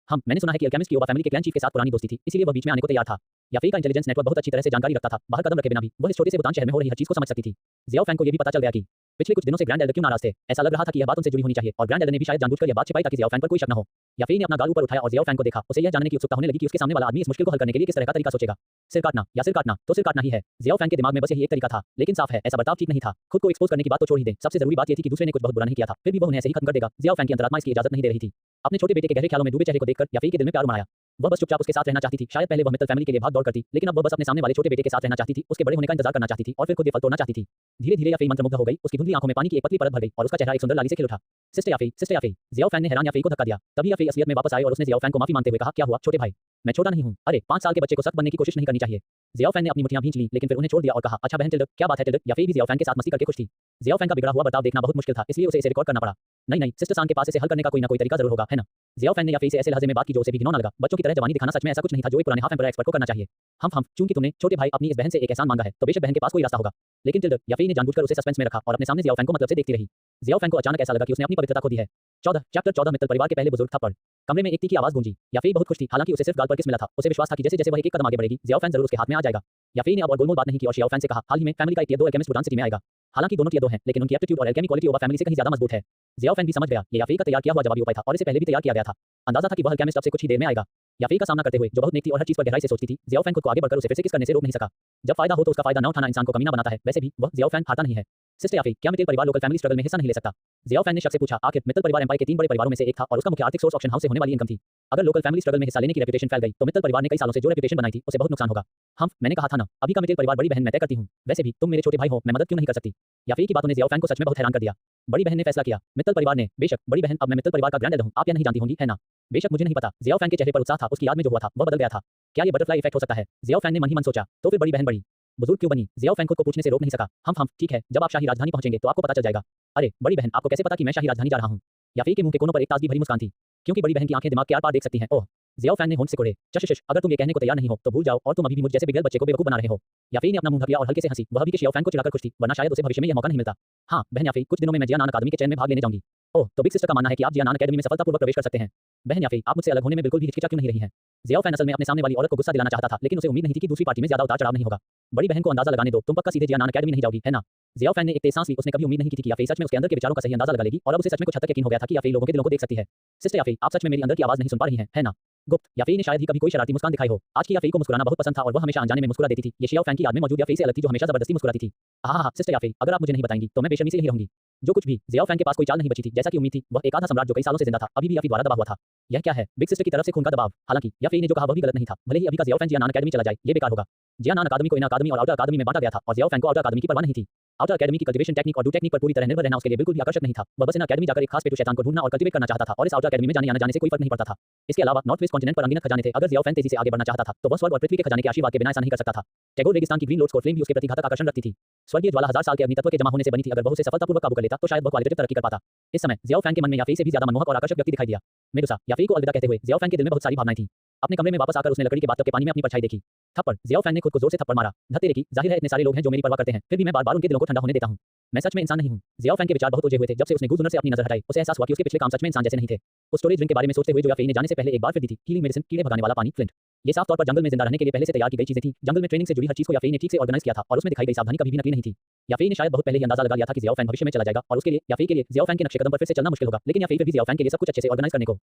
मैंने सुना है कि केमिस्ट की ओबा फैमिली के क्लैन चीफ के साथ पुरानी दोस्ती थी, इसलिए वह बीच में आने को तैयार था। याफी का इंटेलिजेंस नेटवर्क बहुत अच्छी तरह से जानकारी रखता था। बाहर कदम रखे बिना भी वह इस छोटे से बुतान शहर में हो रही हर चीज को समझ सकती थी। जियाओ फैन को यह भी पता चल गया कि पिछले कुछ दिनों से ग्रैंड एल्डर क्यों नाराज थे। ऐसा लग रहा था कि यह बात उनसे जुड़ी होनी चाहिए और ग्रैंड एल्डर ने भी शायद जानबूझकर यह बात छिपाई ताकि जियाओ फैन पर कोई शक न हो। याफी ने अपना गाल ऊपर उठाया और जियाओ फैन को देखा। उसे यह जानने की उत्सुकता होने लगी कि उसके सामने वाला आदमी इस मुश्किल को हल करने के लिए किस तरह का तरीका सोचेगा। सिर काटना तो सिर काटना ही है। जियाओ फैन के दिमाग में बस यही एक तरीका था, लेकिन साफ है ऐसा बर्ताव ठीक नहीं था। खुद को एक्सपोज करने की बात तो छोड़ ही दे, सबसे जरूरी बात यह थी कि दूसरे ने कुछ बहुत बुरा नहीं किया था, फिर भी वह उन्हें ऐसे ही खत्म कर देगा। जियाओ फैन की अंतरात्मा इसकी इजाजत नहीं दे रही थी। अपने छोटे बेटे के गहरे ख्यालों में डूबे चेहरे को देखकर याफी के दिल में प्यार उमड़ा। वह बस चुपचाप उसके साथ रहना चाहती थी। शायद पहले वह मित्तल फैमिली के लिए भाग दौड़ करती, लेकिन अब वह बस अपने सामने वाले छोटे बेटे के साथ रहना चाहती थी, उसके बड़े होने का इंतजार करना चाहती थी और फिर खुद ये फल तोड़ना चाहती थी। धीरे-धीरे याफी मंत्रमुग्ध हो गई। उसकी धुंधली आंखों में पानी की एक पतली परत भर गई और उसका चेहरा एक सुंदर लाली से खिल उठा। सिस्टर याफी। जियाओ फैन ने हैरान याफी को धक्का दिया। तभी याफी असलियत में वापस आए और उसने जियाओ फैन को माफी मांगते हुए कहा, क्या हुआ छोटे भाई? मैं छोटा नहीं हूँ। अरे 5 साल के बच्चे को सख्त बनने की कोशिश नहीं करनी चाहिए। जियाओ फैन ने अपनी मुट्ठियां भींच ली, लेकिन फिर उन्हें छोड़ दिया और कहा, अच्छा बहन टिल्डा, क्या बात है टिल्डा? याफी भी जियाओ फैन के साथ मस्ती करके खुश थी। जियाओ फैन का बिगड़ा हुआ बर्ताव देखना बहुत मुश्किल था, इसलिए उसे इसे रिकॉर्ड करना पड़ा। नहीं सिस्टर सान के पास इसे हल करने का कोई ना कोई तरीका जरूर होगा, है ना? जियाओ फैन ने याफी से ऐसे लहजे में बात की जो उसे भी घिनौना लगा। बच्चों की तरह जवानी दिखाना सच में ऐसा कुछ नहीं था जो एक पुराने हाफ एम्पर एक्सपर्ट को करना चाहिए। चूंकि तुमने छोटे भाई अपनी इस बहन से एक एहसान मांगा है तो बेशक बहन के पास कोई रास्ता होगा। लेकिन टिल्डा, याफी ने जानबूझकर उसे सस्पेंस में रखा और अपने सामने जियाओ फैन को मतलब से देखती रही। जियाओ फैन को अचानक ऐसा लगा कि उसने अपनी पवित्रता खो दी है। चैप्टर 14 मित्तल परिवार के पहले बुजुर्ग थप्पड़। कमरे में एक तीखी आवाज गूंजी। याफी बहुत खुश थी, हालांकि उसे सिर्फ गाल पर किस मिला था। उसे विश्वास था कि जैसे-जैसे वह एक कदम आगे बढ़ेगी, जियाओ फैन जरूर उसके हाथ में आ जाएगा। याफी ने अब और गोलमोल बात नहीं की और जियाओ फैन से कहा, हाल ही में फैमिली का एक टियर 2 केमिस्ट भूटान सिटी में आएगा। हालांकि दोनों टियर 2 हैं, लेकिन उनकी एप्टीट्यूड और एल्केमी क्वालिटी ओबा फैमिली से कहीं ज्यादा मजबूत है। जियाओ फैन भी समझ गया, ये याफी का तैयार किया हुआ जवाबी उपाय था और इसे पहले भी तैयार किया गया था। अंदाजा था कि वह केमिस्ट अब से कुछ ही देर में आएगा। याफेई का सामना करते हुए जो बहुत नेक थी और हर चीज पर गहराई से सोचती थी, ज़ियाओ फैंग खुद को आगे बढ़कर उसे फिर से किस करने से रोक नहीं सका। जब फायदा हो तो उसका फायदा न उठाना इंसान को कमीना बनाता है, वैसे भी वह ज़ियाओ फैंग हारता नहीं है। सिस्टर याफेई, क्या मित्तल परिवार लोकल फैमिली स्ट्रगल में हिस्सा नहीं ले सकता? ज़ियाओ फैंग ने शक से पूछा। आखिर मित्तल परिवार एम्पायर के 3 बड़े परिवारों में से एक था और उसका मुख्य आर्थिक सोर्स ऑक्शन हाउस से होने वाली इनकम थी। अगर लोकल फैमिली स्ट्रगल में हिस्सा लेने की रेपुटेशन फैल गई तो मित्तल परिवार ने कई सालों से जो रेपुटेशन बनाई थी उसे बहुत नुकसान होगा। मैंने कहा था ना, अभी का मित्तल परिवार बड़ी बहन मैं तय करती हूँ। वैसे भी तुम मेरे छोटे भाई हो, मैं मदद क्यों नहीं कर सकती? याफेई की बातों ने ज़ियाओ फैंग को सच में बहुत हैरान कर दिया। बड़ी बहन ने फैसला किया। मित्तल परिवार ने, बेशक बड़ी बहन, अब मैं मित्तल परिवार का ग्रैंड एल्डर हूँ, आप यह नहीं जानती होंगी, है ना? बेशक मुझे नहीं पता। ज़ियाओ फैंग के चेहरे पर उत्साह था, उसकी याद में जो हुआ था वह बदल गया था। क्या ये बटरफ्लाई इफेक्ट हो सकता है? ज़ियाओ फैंग ने मन ही मन सोचा। तो फिर बड़ी बहन बड़ी बुजुर्ग क्यों बनी? ज़ियाओ फैंग खुद को पूछने से रोक नहीं सका। हम ठीक है, जब आप शाही राजधानी पहुंचेंगे तो आपको पता चल जाएगा। अरे बड़ी बहन, आपको कैसे पता कि मैं शाही राजधानी जा रहा हूँ? याफेई के मुंह के कोनों पर एक ताजगी भरी मुस्कान थी, क्योंकि बड़ी बहन की आंखें दिमाग के आर-पार देख सकती हैं। ओह! ज़ियाओ फैंग ने होंठ से कोड़े। चश, अगर तुम ये कहने को तैयार नहीं हो तो भूल जाओ, और तुम अभी भी मुझ जैसे बिगड़े बच्चे को बेवकूफ बना रहे हो। याफेई ने अपना मुंह ढक लिया और हल्के से हंसी। वह भी कि ज़ियाओ फैंग को चिढ़ाकर खुश थी, वरना शायद उसे भविष्य में यह मौका नहीं मिलता। हाँ बहन याफेई, कुछ दिनों में मैं जियानान अकादमी के चयन में भाग लेने जाऊंगी। ओह, तो बिग सिस्टर का मानना है कि आप जियानान अकादमी में सफलतापूर्वक प्रवेश कर सकते हैं। बहन याफेई, आप मुझसे अलग होने में बिल्कुल भी हिचकिचा क्यों नहीं रही हैं? ज़ियाओ फैंग असल में अपने सामने वाली औरत को गुस्सा दिलाना चाहता था, लेकिन उसे उम्मीद नहीं थी कि दूसरी पार्टी में ज्यादा उतार चढ़ाव नहीं होगा। बड़ी बहन को अंदाजा लगाने दो, तुम पक्का सीधे जियानान अकादमी नहीं जाओगी, है ना? ज़ियाओ फैंग ने एक तेज सांस ली। उसने कभी उम्मीद नहीं की थी कि याफेई सच में उसके अंदर के विचारों का सही अंदाजा लगा लेगी, और अब उसे सच में कुछ हद तक यकीन हो गया था कि याफेई लोगों के दिलों को देख सकती है। सिस्टर याफेई, आप सच में मेरी अंदर की आवाज नहीं सुन पा रही हैं, है ना? गुप्त, याफेई ने शायद ही कभी कोई शरारती मुस्कान दिखाई हो। आज की याफेई को मुस्कुराना बहुत पसंद था और वह हमेशा अनजाने में मुस्कुरा देती थी। ये ज़ियाओ फैंग की याद में मौजूद याफेई से अलग थी, जो हमेशा जबरदस्ती मुस्कुराती थी। सिस्टर याफेई, अगर आप मुझे नहीं बताएंगी तो मैं बेशर्मी से यही रहूंगी। जो कुछ भी, ज़ियाओ फैंग के पास कोई चाल नहीं बची थी। जैसा कि उम्मीद थी, वह एक आधा सम्राट जो कई सालों से जिंदा था, अभी भी याफेई द्वारा दबा हुआ था। यह क्या है? बिग सिस्टर की तरफ से खून का दबाव। हालांकि याफेई ने जो कहा वह भी गलत नहीं था। भले ही अभी का ज़ियाओ फैंग जियानान अकादमी चला जाए, ये बेकार होगा। जियानान अकादमी को इनर अकादमी और आउटर अकादमी में बांटा गया था, और ज़ियाओ फैंग को आउटर अकादमी की परवाह नहीं थी। आउटर अकादमी की कल्टीवेशन टेक्निक और डू टेक्निक पर पूरी तरह निर्भर रहना उसके लिए बिल्कुल भी आकर्षक नहीं था। वह बस इन अकादमी जाकर एक खास पेटू शैतान को ढूंढना और कल्टीवेट करना चाहता था, और इस आउटर अकादमी में जाने आने से कोई फर्क नहीं पड़ता था। इसके अलावा नॉर्थ वेस्ट कॉन्टिनेंट पर अनगिनत खजाने थे। अगर ज़ियाओ फैंग तेजी से आगे बढ़ना चाहता था तो वह स्वर्ग और पृथ्वी के खजाने के आशीर्वाद के बिना ऐसा नहीं कर सकता था। टैगोर रेगिस्तान की ग्रीन लोड्स कोर फ्लेम भी उसके प्रति घातक आकर्षण रखती थी। स्वर्गीय ज्वाला 1000 साल के अग्नितत्व के जमा होने से बनी थी। अगर वह उसे सफलतापूर्वक काबू कर लेता तो शायद वह क्वालिटेटिव तरक्की कर पाता। इस समय ज़ियाओ फैंग के मन में याफेई से भी ज्यादा मनमोहक और आकर्षक व्यक्ति दिखाई दिया। मेडुसा, याफेई को अलविदा कहते हुए ज़ियाओ फैंग के दिल में बहुत सारी भावनाएं थीं। अपने कमरे में वापस आकर उसने लकड़ी के बाथटब के पानी में अपनी परछाई देखी। थप्पड़। ज़ियाओ फैंग ने खुद को जोर से थप्पड़ मारा। धत्तेरे की, जाहिर है इतने सारे लोग हैं जो मेरी परवाह करते हैं, फिर भी मैं बार-बार उनके दिलों को ठंडा होने देता हूं। मैं सच में इंसान नहीं हूं। ज़ियाओ फैंग के विचार बहुत उलझे हुए थे। जब से उसने गुलजुनर से अपनी नजर हटाई, उसे एहसास हुआ कि उसके पिछले काम सच में इंसान जैसे नहीं थे। उस स्टोरेज ड्रिंक के बारे में सोचते हुए जो याफेई ने जाने से पहले एक बार फिर दी थी, हीलिंग मेडिसिन, कीड़े भगाने वाला पानी, फ्लिंट। ये साफ तौर पर जंगल में जिंदा रहने के लिए पहले से तैयार की गई चीजें थी। जंगल में ट्रेनिंग से जुड़ी हर चीज को याफेई ने ठीक से ऑर्गेनाइज किया था, और उसमें दिखाई गई सावधानी कभी भी नकली नहीं थी। याफेई ने शायद बहुत पहले ही अंदाजा लगा लिया था कि ज़ियाओ फैंग भविष्य में चला जाएगा, और उसके लिए, याफेई के लिए, ज़ियाओ फैंग के नक्शे कदम पर फिर से चलना मुश्किल होगा। लेकिन याफेई फिर भी ज़ियाओ फैंग के लिए सब कुछ अच्छे से ऑर्गेनाइज करने को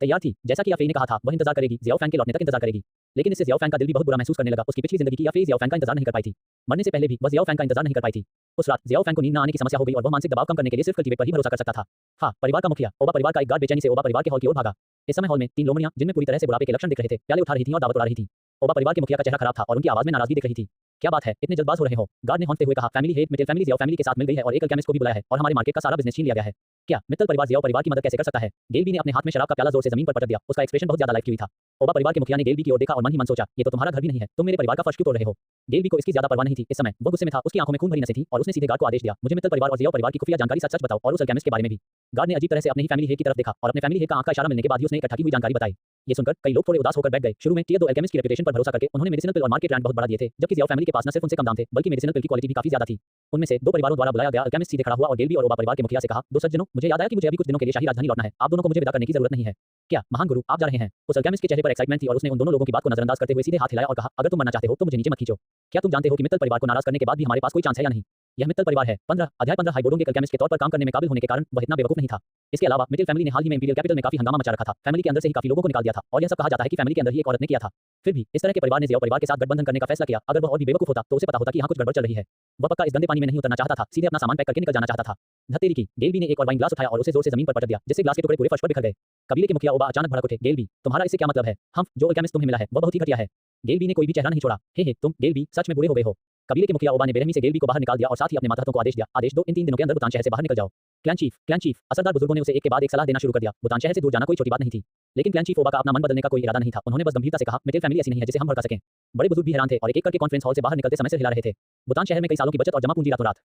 तैयार थी। जैसा कि याफेई ने कहा था, वह इंतजार करेगी, ज़ियाओ फैंग के लौटने तक इंतजार करेगी। लेकिन इससे ज़ियाओ फैंग का दिल भी बहुत बुरा महसूस करने लगा। उसकी पिछली जिंदगी की याफेई ज़ियाओ फैंग का इंतजार नहीं कर पाई थी। मरने से पहले भी वह ज़ियाओ फैंग का इंतजार नहीं कर पाई थी। उस रात ज़ियाओ फैंग को नींद न आने की समस्या हो गई और वह मानसिक दबाव कम करने के लिए सिर्फ कल्टीवेट पर ही भरोसा कर सकता था। परिवार का मुखिया, ओबा परिवार का एक गार्ड बेचैनी से ओबा परिवार के हॉल की ओर भागा। इस समय हॉल में 3 लोमड़ियां, जिनमें पूरी तरह से बुढ़ापे के लक्षण दिख रहे थे, प्याले उठा रही थीं और दावत उड़ा रही थीं। ओबा परिवार के मुखिया का चेहरा खराब था और उनकी आवाज में नाराजगी दिख रही थी। क्या बात है, इतने जल्दबाज हो रहे हो? गार्ड ने हौंकते हुए कहा। Family head Mittal family Xiao family के साथ मिल गई है और एक अल्केमिस्ट को भी बुलाया है, और हमारे मार्केट का सारा बिजनेस छीन लिया गया है। क्या मित्तल परिवार ज़ियाओ परिवार की मदद कैसे कर सकता है? गेलबी ने अपने हाथ में शराब का प्याला जोर से जमीन पर पटक दिया। उसका एक्सप्रेशन बहुत ज्यादा लाइट हुई था। ओबा परिवार के मुखिया ने गेलबी की ओर देखा और मन ही मन सोचा, ये तो तुम्हारा घर भी नहीं है, तुम मेरे परिवार का फर्श क्यों तोड़ रहे हो? गेलबी को इसकी ज्यादा परवाह नहीं थी। इस समय वो गुस्से में था। उसकी आंखों में खून भरी नसें थीं और उसने सीधे गार्ड को आदेश दिया, मुझे मित्तल परिवार और ज़ियाओ परिवार की खुफिया जानकारी सच-सच बताओ, और उस अल्केमिस्ट के बारे में भी। गार्ड ने अजीब तरह से अपने ही फैमिली हेड की तरफ देखा, और अपने फैमिली हेड का आंख का इशारा मिलने के बाद ही उसने इकट्ठा की हुई जानकारी बताई। ये सुनकर कई लोग थोड़े उदास होकर बैठ गए। शुरू में टियर 2 अल्केमिस्ट की रेपुटेशन पर भरोसा करके उन्होंने मेडिसिनल पिल और मार्केट रैंक बहुत बढ़ा दिए थे, जबकि ज़ियाओ फैमिली के पास न सिर्फ उनसे कम दाम थे, बल्कि मेडिसिनल पिल की क्वालिटी भी काफी ज्यादा थी। उनमें से 2 परिवारों द्वारा बुलाया गया अल्केमिस्ट सीधे खड़ा हुआ और गेलबी और ओबा परिवार के मुखिया से कहा, दो सज्जनों, मुझे याद आया कि मुझे अभी कुछ दिनों के लिए शाही राजधानी लौटना है। आप दोनों को मुझे विदा करने की जरूरत नहीं है। क्या महान गुरु, आप जा रहे हैं? उस अल्केमिस्ट के चेहरे पर एक्साइटमेंट थी और उसने उन दोनों लोगों की बात को नजरअंदाज करते हुए सीधे हाथ हिलाया और कहा, अगर तुम मरना चाहते हो तो मुझे नीचे मत खींचो। क्या तुम जानते हो कि मित्तल परिवार को नाराज करने के बाद भी हमारे पास कोई चांस है या नहीं? यह मित्तल परिवार है। 15 अध्याय 15 हाइबोर्डों के अल्केमिस्ट के तौर पर काम करने में काबिल होने के कारण वह इतना बेवकूफ नहीं था। इसके अलावा मित्तल फैमिली ने हाल ही में इंपीरियल कैपिटल में काफी हंगामा मचा रखा था। फैमिली के अंदर से ही काफी लोगों को निकाल दिया था, और यह सब कहा जाता है कि फैमिली के अंदर ही एक औरत ने किया था। फिर भी इस तरह के परिवार ने ज़ियाओ परिवार के साथ गठबंधन करने का फैसला किया। अगर वह और भी बेवकूफ होता तो उसे पता होता कि यहाँ कुछ गड़बड़ चल रही है। वह पक्का इस गंदे पानी में नहीं उतरना चाहता था, सीधे अपना सामान पैक करके निकल जाना चाहता था। धत्तेरी की, गेलबी ने एक और वाइन ग्लास उठाया और उसे जोर से जमीन पर पटक दिया, जिससे ग्लास के टुकड़े पूरे फर्श पर बिखर गए। कबीले के मुखिया ओबा अचानक भड़क उठे। गेलबी, तुम्हारा इससे क्या मतलब है? हम जो अल्केमिस्ट तुम्हें मिला है वह बहुत ही घटिया है। गेलबी ने कोई भी चेहरा नहीं छोड़ा। हे तुम गेलबी सच में बुरे हो गए हो। कबीले के मुखिया ओबा ने बेरहमी से गेलबी को बाहर निकाल दिया और साथ ही अपने मातहतों को आदेश दिया, आदेश दो, इन 3 दिनों के अंदर बुतान शहर से बाहर निकल जाओ। क्लैन चीफ, असरदार बुजुर्गों ने उसे एक के बाद एक सलाह देना शुरू कर दिया। बुतान शहर से दूर जाना कोई छोटी बात नहीं थी, लेकिन क्लैन चीफ ओबा का अपना मन बदलने का कोई इरादा नहीं था। उन्होंने बस गंभीरता से कहा, मित्तल फैमिली ऐसी नहीं है जिसे हम भड़का सकें। बड़े बुजुर्ग भी हैरान थे और एक करके कॉन्फ्रेंस हॉल से बाहर निकलते समय से हिला रहे थे। बुतान शहर में कई सालों की बचत और जमा पूंजी रातों रात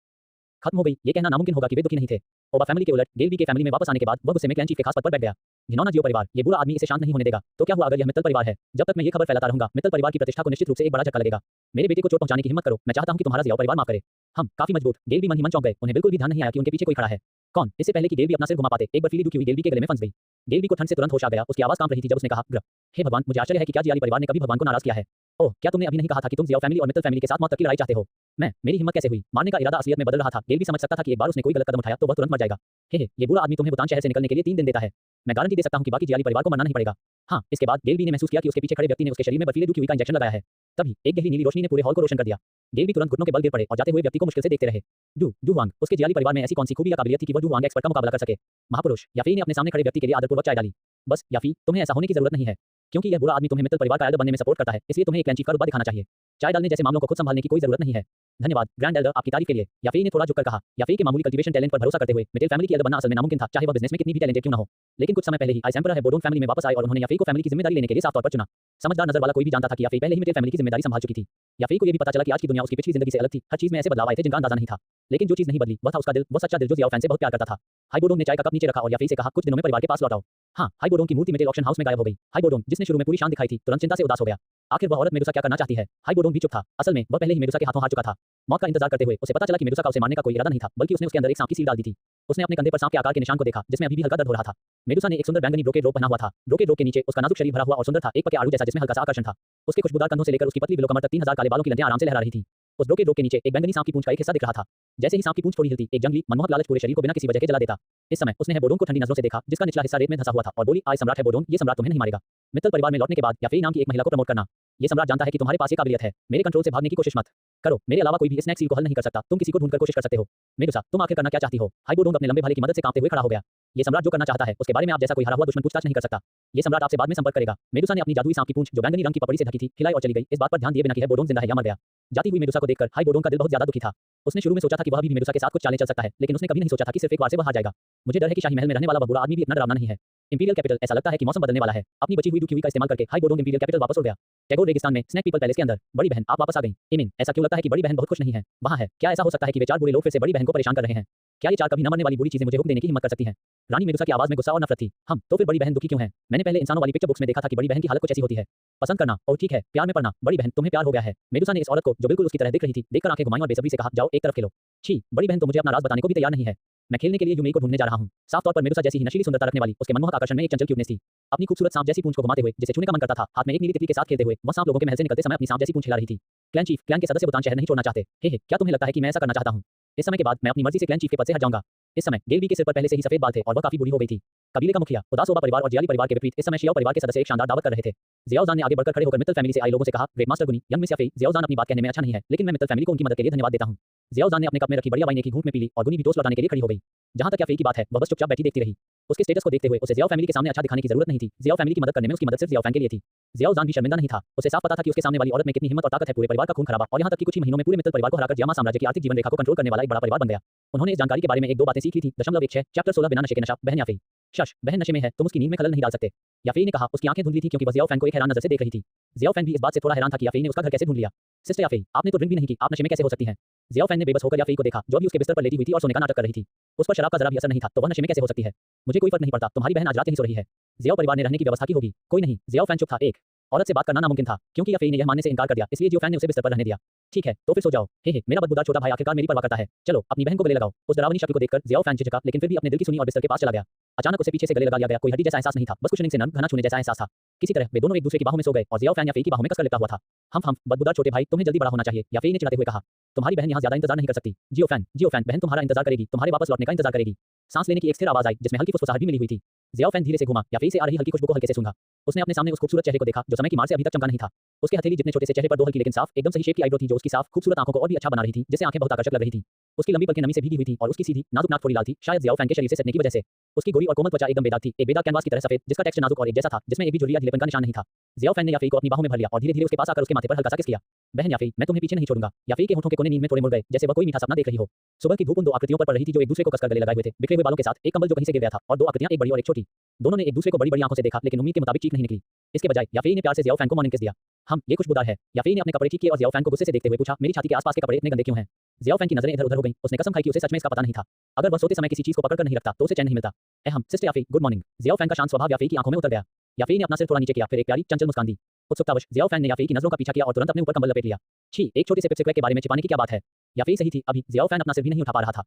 खत्म हो गई। ये कहना नामुमकिन होगा कि वे दुखी नहीं थे। ओबा फैमिली के उलट गेलबी के फैमिली में वापस आने के बाद वह गुस्से में क्लैन चीफ के खास पद पर बैठ गया। घिनौना ज़ियाओ परिवार, ये बुरा आदमी इसे शांत नहीं होने देगा। तो क्या हुआ अगर यह मित्तल परिवार है? जब तक मैं ये खबर फैलाता रहूंगा, मित्तल परिवार की प्रतिष्ठा को निश्चित रूप से एक बड़ा झटका लगेगा। मेरे बेटे को चोट पहुंचाने की हिम्मत करो। मैं चाहता हूं कि तुम्हारा ज़ियाओ परिवार माफ करे। हम काफी मजबूत। गेलबी मन ही मन चौंक गए। उन्हें बिल्कुल भी ध्यान नहीं आया कि उनके पीछे कोई खड़ा है। कौन? इससे पहले कि गेलबी अपना सिर घुमा पाते, एक बर्फीली दुखी हुई गेलबी के गले में फंस गई। गेलबी को ठंड से तुरंत होश आ गया। उसकी आवाज कांप रही थी जब उसने कहा, ग्र हे भगवान, मुझे आश्चर्य है कि क्या जियाली परिवार ने कभी भगवान को नाराज किया है। ओह, क्या तुमने अभी नहीं कहा था कि तुम ज़ियाओ फैमिली और मित्तल फैमिली के साथ मौत तक की लड़ाई चाहते हो? मेरी हिम्मत कैसे हुई? मारने का इरादा असलियत में बदल रहा था। गेलबी समझ सकता था कि एक बार उसने कोई गलत कदम उठाया तो वह तुरंत मर जाएगा। हे ये बुरा आदमी तुम्हें बुतान शहर से निकलने के लिए 3 दिन देता है। मैं गारंटी दे सकता हूं कि बाकी जियाली परिवार को मरना नहीं पड़ेगा। हाँ, इसके बाद गेल बी ने महसूस किया कि उसके पीछे खड़े व्यक्ति ने उसके शरीर में बर्फीले दूध की हुई का इंजेक्शन लगाया है। तभी एक गहरी नीली रोशनी ने पूरे हॉल को रोशन कर दिया। गेल बी तुरंत घुटनों के बल गिर पड़े और जाते हुए व्यक्ति को मुश्किल से देखते रहे। डू वांग, उसके जियाली परिवार में ऐसी कौन सी खूबी या काबिलियत थी कि वह डू वांग एक्सपर्ट का मुकाबला कर सके? महापुरुष याफी ने अपने सामने खड़े व्यक्ति के लिए आदरपूर्वक चाय डाली। बस याफी, तुम्हें ऐसा होने की जरूरत नहीं है, क्योंकि यह बुरा आदमी तुम्हें मित्तल परिवार का एल्डर बनने में सपोर्ट करता है, इसलिए तुम्हें एक क्लैन चीफ का रुतबा दिखाना चाहिए। चाय डालने जैसे मामलों को खुद संभालने की कोई जरूरत नहीं है। धन्यवाद ग्रैंड एल्डर, आपकी तारीफ के लिए। याफी ने थोड़ा झुककर कहा। याफी के मामूली कल्टीवेशन टैलेंट पर भरोसा करते हुए मित्तल फैमिली की एल्डर बनना असल में नामुमकिन था, चाहे वह बिजनेस में कितनी भी टैलेंटेड क्यों न हो। लेकिन कुछ समय पहले ही आइस एम्परर है बोडोंग फैमिली में वापस आए और उन्होंने याफी को फैमिली की जिम्मेदारी लेने के लिए साफ तौर पर चुना। समझदार नजर वाला कोई भी जानता था कि याफी पहले ही मित्तल फैमिली की जिम्मेदारी संभाल चुकी थी। याफी को यह भी पता चला कि आज की दुनिया उसकी पिछली जिंदगी से अलग थी। हर चीज में ऐसे बदलाव आए थे जिनका अंदाजा नहीं था। लेकिन जो चीज नहीं बदली वह था उसका दिल, वह सच्चा दिल जो जियाओ फैन से बहुत प्यार करता था। हाई बोडोंग ने चाय का कप नीचे रखा और याफी से कहा, कुछ दिनों में परिवार के पास लौट आओ। हाँ, हाई बोडोंग की मूर्ति मेटल ऑक्शन हाउस में गायब हो गई। हाई बोडोंग, जिसने शुरू में पूरी शान दिखाई थी, तुरंत चिंता से उदास हो गया। आखिर वह औरत मेडुसा क्या करना चाहती है? हाई बोडोंग भी चुप था। असल में वह पहले ही मेडुसा के हाथों हार चुका था। मौत का इंतजार करते हुए उसे पता चला कि मेडुसा का उसे मारने का कोई इरादा नहीं था, बल्कि उसने उसके अंदर एक सांप की सील डाल दी थी। उसने अपने कंधे पर सांप के आकार के निशान को देखा, जिसमें अभी भी हल्का दर्द हो रहा था। मेडुसा ने एक सुंदर बैंगनी ब्रोकेड रोब पहना हुआ था। ब्रोकेड रोब के नीचे उसका नाजुक शरीर भरा हुआ और सुंदर था, एक पके आड़ू जैसा जिसमें हल्का सा आकर्षण था। उसके खुशबूदार कंधों से लेकर उसकी पतली बिलो कमर तक 3000 काले बालों की लंदियां आराम से लहरा रही थी। उस ब्रोकेड रोब के नीचे एक बैंगनी सांप की पूंछ का एक हिस्सा दिख रहा था। जैसे ही सांप की पूंछ थोड़ी हिलती, एक जंगली मनमोहक लालच पूरे शरीर को बिना किसी वजह के जला देता। इस समय उसने है बोडोंग को ठंडी नजरों से देखा, जिसका निचला हिस्सा रेत में धंसा हुआ था, और बोली, आज सम्राट है बोडोंग, ये सम्राट तुम्हें नहीं मारेगा। मित्तल परिवार में लौटने के बाद याफी नाम की एक महिला को प्रमोट करना। ये सम्राट जानता है कि तुम्हारे पास ये काबिलियत है। मेरे कंट्रोल से भागने की कोशिश मत करो। मेरे अलावा कोई भी स्नैक सील को हल नहीं कर सकता। तुम किसी को ढूंढकर कोशिश कर सकते हो। मेडुसा, तुम आखिर करना क्या चाहती हो? हाई बोडोंग अपने लंबे भाले की मदद से कांपते हुए खड़ा हो गया। ये सम्राट जो करना चाहता है उसके बारे में आप जैसा कोई हरा हुआ दुश्मन पूछताछ नहीं कर सकता। ये सम्राट आपसे बाद में संपर्क करेगा। मेडुसा ने अपनी जादुई सांप की पूंछ जो बैंगनी रंग की पपड़ी से ढकी थी हिलाई और चली गई, इस बात पर ध्यान दिए बिना कि है बोडोंग जिंदा है या मर गया। जाती हुई मेडुसा को देखकर हाई बोडोंग का दिल बहुत ज्यादा दुखी था। उसने शुरू में सोचा था कि वह भी मेडुसा के साथ कुछ चालें चल सकता है, लेकिन उसने कभी नहीं सोचा था कि सिर्फ एक बार से वह हार जाएगा। मुझे डर है कि शाही महल में रहने वाला वह बुरा आदमी भी इतना डरावना नहीं है। इंपीरियल कैपिटल, ऐसा लगता है कि मौसम बदलने वाला है। अपनी बची हुई दुखी का इस्तेमाल करके हाई बोडोंग इंपीरियल कैपिटल वापस उड़ गया। टैगोर रेगिस्तान में स्नैक पीपल पैलेस के अंदर। बड़ी बहन, आप वापस आ गई। इमिन, ऐसा क्यों लगता है कि बड़ी बहन बहुत खुश नहीं है? वहां है। क्या ऐसा हो सकता है कि वे चार बुरे लोग फिर से बड़ी बहन को परेशान कर रहे हैं? क्या ये चार कभी न मरने वाली बुरी चीजें मुझे हुक्म देने की हिम्मत कर सकती हैं? रानी मेडुसा की आवाज में गुस्सा और नफरत थी। हम तो फिर बड़ी बहन दुखी क्यों है? मैंने पहले इंसानों वाली पिक्चर बुक्स में देखा था कि बड़ी बहन की हालत कुछ ऐसी होती है। पसंद करना और ठीक है, प्यार में पड़ना। बड़ी बहन, तुम्हें प्यार हो गया है? मेडुसा ने इस औरत को जो बिल्कुल उसकी तरह दिख रही थी देखकर आंखें घुमाई और बेसब्री से कहा, जाओ एक तरफ खेलो। छी, बड़ी बहन तो मुझे अपना राज बताने को भी तैयार नहीं है। मैं खेलने के लिए यूमेई को ढूंढने जा रहा हूं। साफ तौर पर मेडुसा जैसी ही नशीली सुंदरता रखने वाली उसके मनमोहक आकर्षण में एक चंचल क्यूटनेस थी। अपनी खूबसूरत सांप जैसी पूंछ को घुमाते हुए जिसे छूने का मन करता था, हाथ में एक नीली तितली के साथ खेलते हुए वह सांप लोगों के महल से निकलते समय अपनी सांप जैसी पूंछ हिला रही थी। क्लैन चीफ, क्लैन के सदस्य बुतान शहर नहीं छोड़ना चाहते। हे, क्या तुम्हें लगता है कि मैं ऐसा करना चाहता हूं? इस समय के बाद मैं अपनी मर्जी से क्लैन चीफ के पद से हट जाऊंगा। इस समय गेल बी के सिर पर पहले से ही सफेद बाल थे और वह काफी बूढ़ी हो गई थी। कबीले का मुखिया, उदासोबा परिवार और जियाली परिवार के विपरीत इस समय शियाओ परिवार के सदस्य एक शानदार दावत कर रहे थे। जियाओ जान ने आगे बढ़कर खड़े होकर मित्तल फैमिली से आई लोगों से कहा, ग्रेट मास्टर गुनी, यंग मिस याफी, जियाओ जान अपनी बात कहने में अच्छा नहीं है, लेकिन मैं मित्तल फैमिली को उनकी मदद के लिए धन्यवाद देता हूं। जियाओ जान ने अपने कप में रखी बढ़िया वाइन की घूंट में पी ली और गुनी भी टोस्ट लौटाने के लिए खड़ी हो गई। जहां तक याफी की बात है, वह बस चुपचाप बैठी देखती रही। उसके स्टेटस को देखते हुए उसे जियाओ फैमिली के सामने अच्छा दिखाने की जरूरत नहीं थी। जियाओ फैमिली की मदद करने में उसकी मदद सिर्फ जियाओ फैन के लिए थी। जियाओ जान भी शर्मिंदा नहीं था। उसे साफ पता था कि उसके सामने वाली औरत में कितनी हिम्मत और ताकत है। पूरे परिवार का खून खराबा और यहां तक कि कुछ ही महीनों में पूरे मित्तल परिवार को हराकर जियामा साम्राज्य की आर्थिक जीवन रेखा को कंट्रोल करने वाला एक बड़ा परिवार बन गया। उन्होंने इस जानकारी के बारे में एक दो बातें सीख ली थी। 16 चैप्टर 16 बिना नशे के नशा। बहन याफी, शश, बहन नशे में है, तुम उसकी नींद में खलल नहीं डाल सकते। याफी ने कहा। उसकी आंखें धुंधली थी क्योंकि वह जियाओ फैन को एक हैरान नजर से देख रही थी। जियाओ फैन भी इस बात से थोड़ा हैरान था कि याफी ने उसका घर कैसे ढूंढ लिया। सिस्टर याफी, आपने तो ड्रिंक भी नहीं की, आप नशे में कैसे हो सकती हैं? जियाओ फैन ने बेबस होकर याफी को देखा, जो अभी उसके बिस्तर पर लेटी हुई थी और सोने का नाटक कर रही थी। उस पर शराब का जरा भी असर नहीं था, तो वह नशे में कैसे हो सकती है? मुझे कोई फर्क नहीं पड़ता, तुम्हारी बहन आज रात यहीं सो रही है। जियाओ परिवार ने रहने की व्यवस्था की होगी। कोई नहीं, जियाओ फैन चुप था। एक औरत से बात करना नामुमकिन था, क्योंकि याफी ने यह मानने से इनकार कर दिया, इसलिए जियाओ फैन ने उसे बिस्तर पर रहने दिया। ठीक है, तो फिर सो जाओ। हे, मेरा बदबूदार छोटा भाई आखिरकार मेरी परवाह करता है। चलो अपनी बहन को गले लगाओ। उस डरावनी शक्ल को देखकर जियाओ फैन झिझका, लेकिन फिर भी अपने दिल की सुनी और बिस्तर के पास चला गया। अचानक उसे पीछे से गले लगा लिया गया। कोई हड्डी जैसा एहसास नहीं था, बस कुशनिंग से नर्म घना छूने जैसा एहसास था। किसी तरह वे दोनों एक दूसरे की बाहों में सो गए और जियाओ फैन याफी की बाहों में कसकर लिपटा हुआ था। हम बदबूदार छोटे भाई, तुम्हें जल्दी बड़ा होना चाहिए, याफी ने चिढ़ाते हुए कहा। तुम्हारी बहन यहाँ ज्यादा इंतजार नहीं कर सकती। जियो फैन, बहन तुम्हारा इंतजार करेगी, तुम्हारे वापस लौटने का इंतजार करेगी। सांस लेने की एक स्थिर आवाज आई, जिसमें हल्की फुसफुसाहट भी मिली हुई थी। जियाओ फैन धीरे से घूमा, याफी से आ रही हल्की खुशबू को हल्के से सूंघा। उसने अपने सामने उस खूबसूरत चेहरे को देखा जो समय की मार से अभी तक चमका नहीं था। उसके हथेली जितने छोटे से चेहरे पर दो हल्की लेकिन साफ एकदम सही शेप की आईब्रो थी, जो उसकी साफ खूबसूरत आंखों को और भी अच्छा बना रही थी, जिससे आंखें बहुत आकर्षक लग रही थी। उसकी लंबी पलकें नमी से भीगी हुई थी और उसकी सीधी नाजुक नाक थोड़ी लाल थी, शायद जियाओ फैन के शरीर से सटने की वजह से। उसकी गोरी और कोमल त्वचा एकदम बेदाग थी, एक बेदाग कैनवास की तरह सफेद, जिसका टेक्सचर नाजुक और एक जैसा था, जिसमें एक भी झुर्रिया ढीलेपन का निशान नहीं था। जियाओ फैन ने याफी को अपनी बाहों में भर लिया और धीरे-धीरे उसके पास आकर उसके माथे पर हल्का सा किस किया। बहन याफी, मैं तुम्हें पीछे नहीं छोड़ूंगा। याफी के होठों के कोने नींद में थोड़े मुड़ गए, जैसे वह कोई मीठा सपना देख रही हो। सुबह की धूप उन दो आकृतियों पर पड़ रही थी जो एक दूसरे को कसकर गले लगाए हुए थे, बिखरे हुए बालों के साथ, एक कंबल जो कहीं से गिर गया था और दो आकृतियां, एक बड़ी और एक छोटी। दोनों ने एक दूसरे को बड़ी-बड़ी आंखों से देखा, लेकिन उम्मीद के मुताबिक चीख नहीं निकली। इसके बजाय याफी ने प्यार से जियाओ फैन को मॉर्निंग किस दिया। हम, ये खुशबूदार है। याफी ने अपने कपड़े ठीक किए और जियाओ फैन को गुस्से से देखते हुए पूछा, मेरी छाती के आसपास के कपड़े इतने गंदे क्यों हैं? जियाओ फैन की नजरें इधर-उधर हो गईं। उसने कसम खाई कि उसे सच में इसका पता नहीं था। अगर वह सोते समय किसी चीज को पकड़कर नहीं रखता तो उसे चैन नहीं मिलता। Sister Yafei, good morning. Xiao Fan का शांत स्वभाव याफी की आंखों में उतर गया। याफी ने अपना सिर थोड़ा नीचे किया, फिर एक प्यारी चंचल मुस्कान दी। उत्सुकतावश जियाओ फैन ने याफी की नजरों का पीछा किया और तुरंत अपने ऊपर कंबल लपेट लिया। छी, एक छोटे से पिपसिक्वैक के बारे में छिपाने की क्या बात है? याफी सही थी, अभी जियाओ फैन अपना सिर भी नहीं उठा पा रहा था।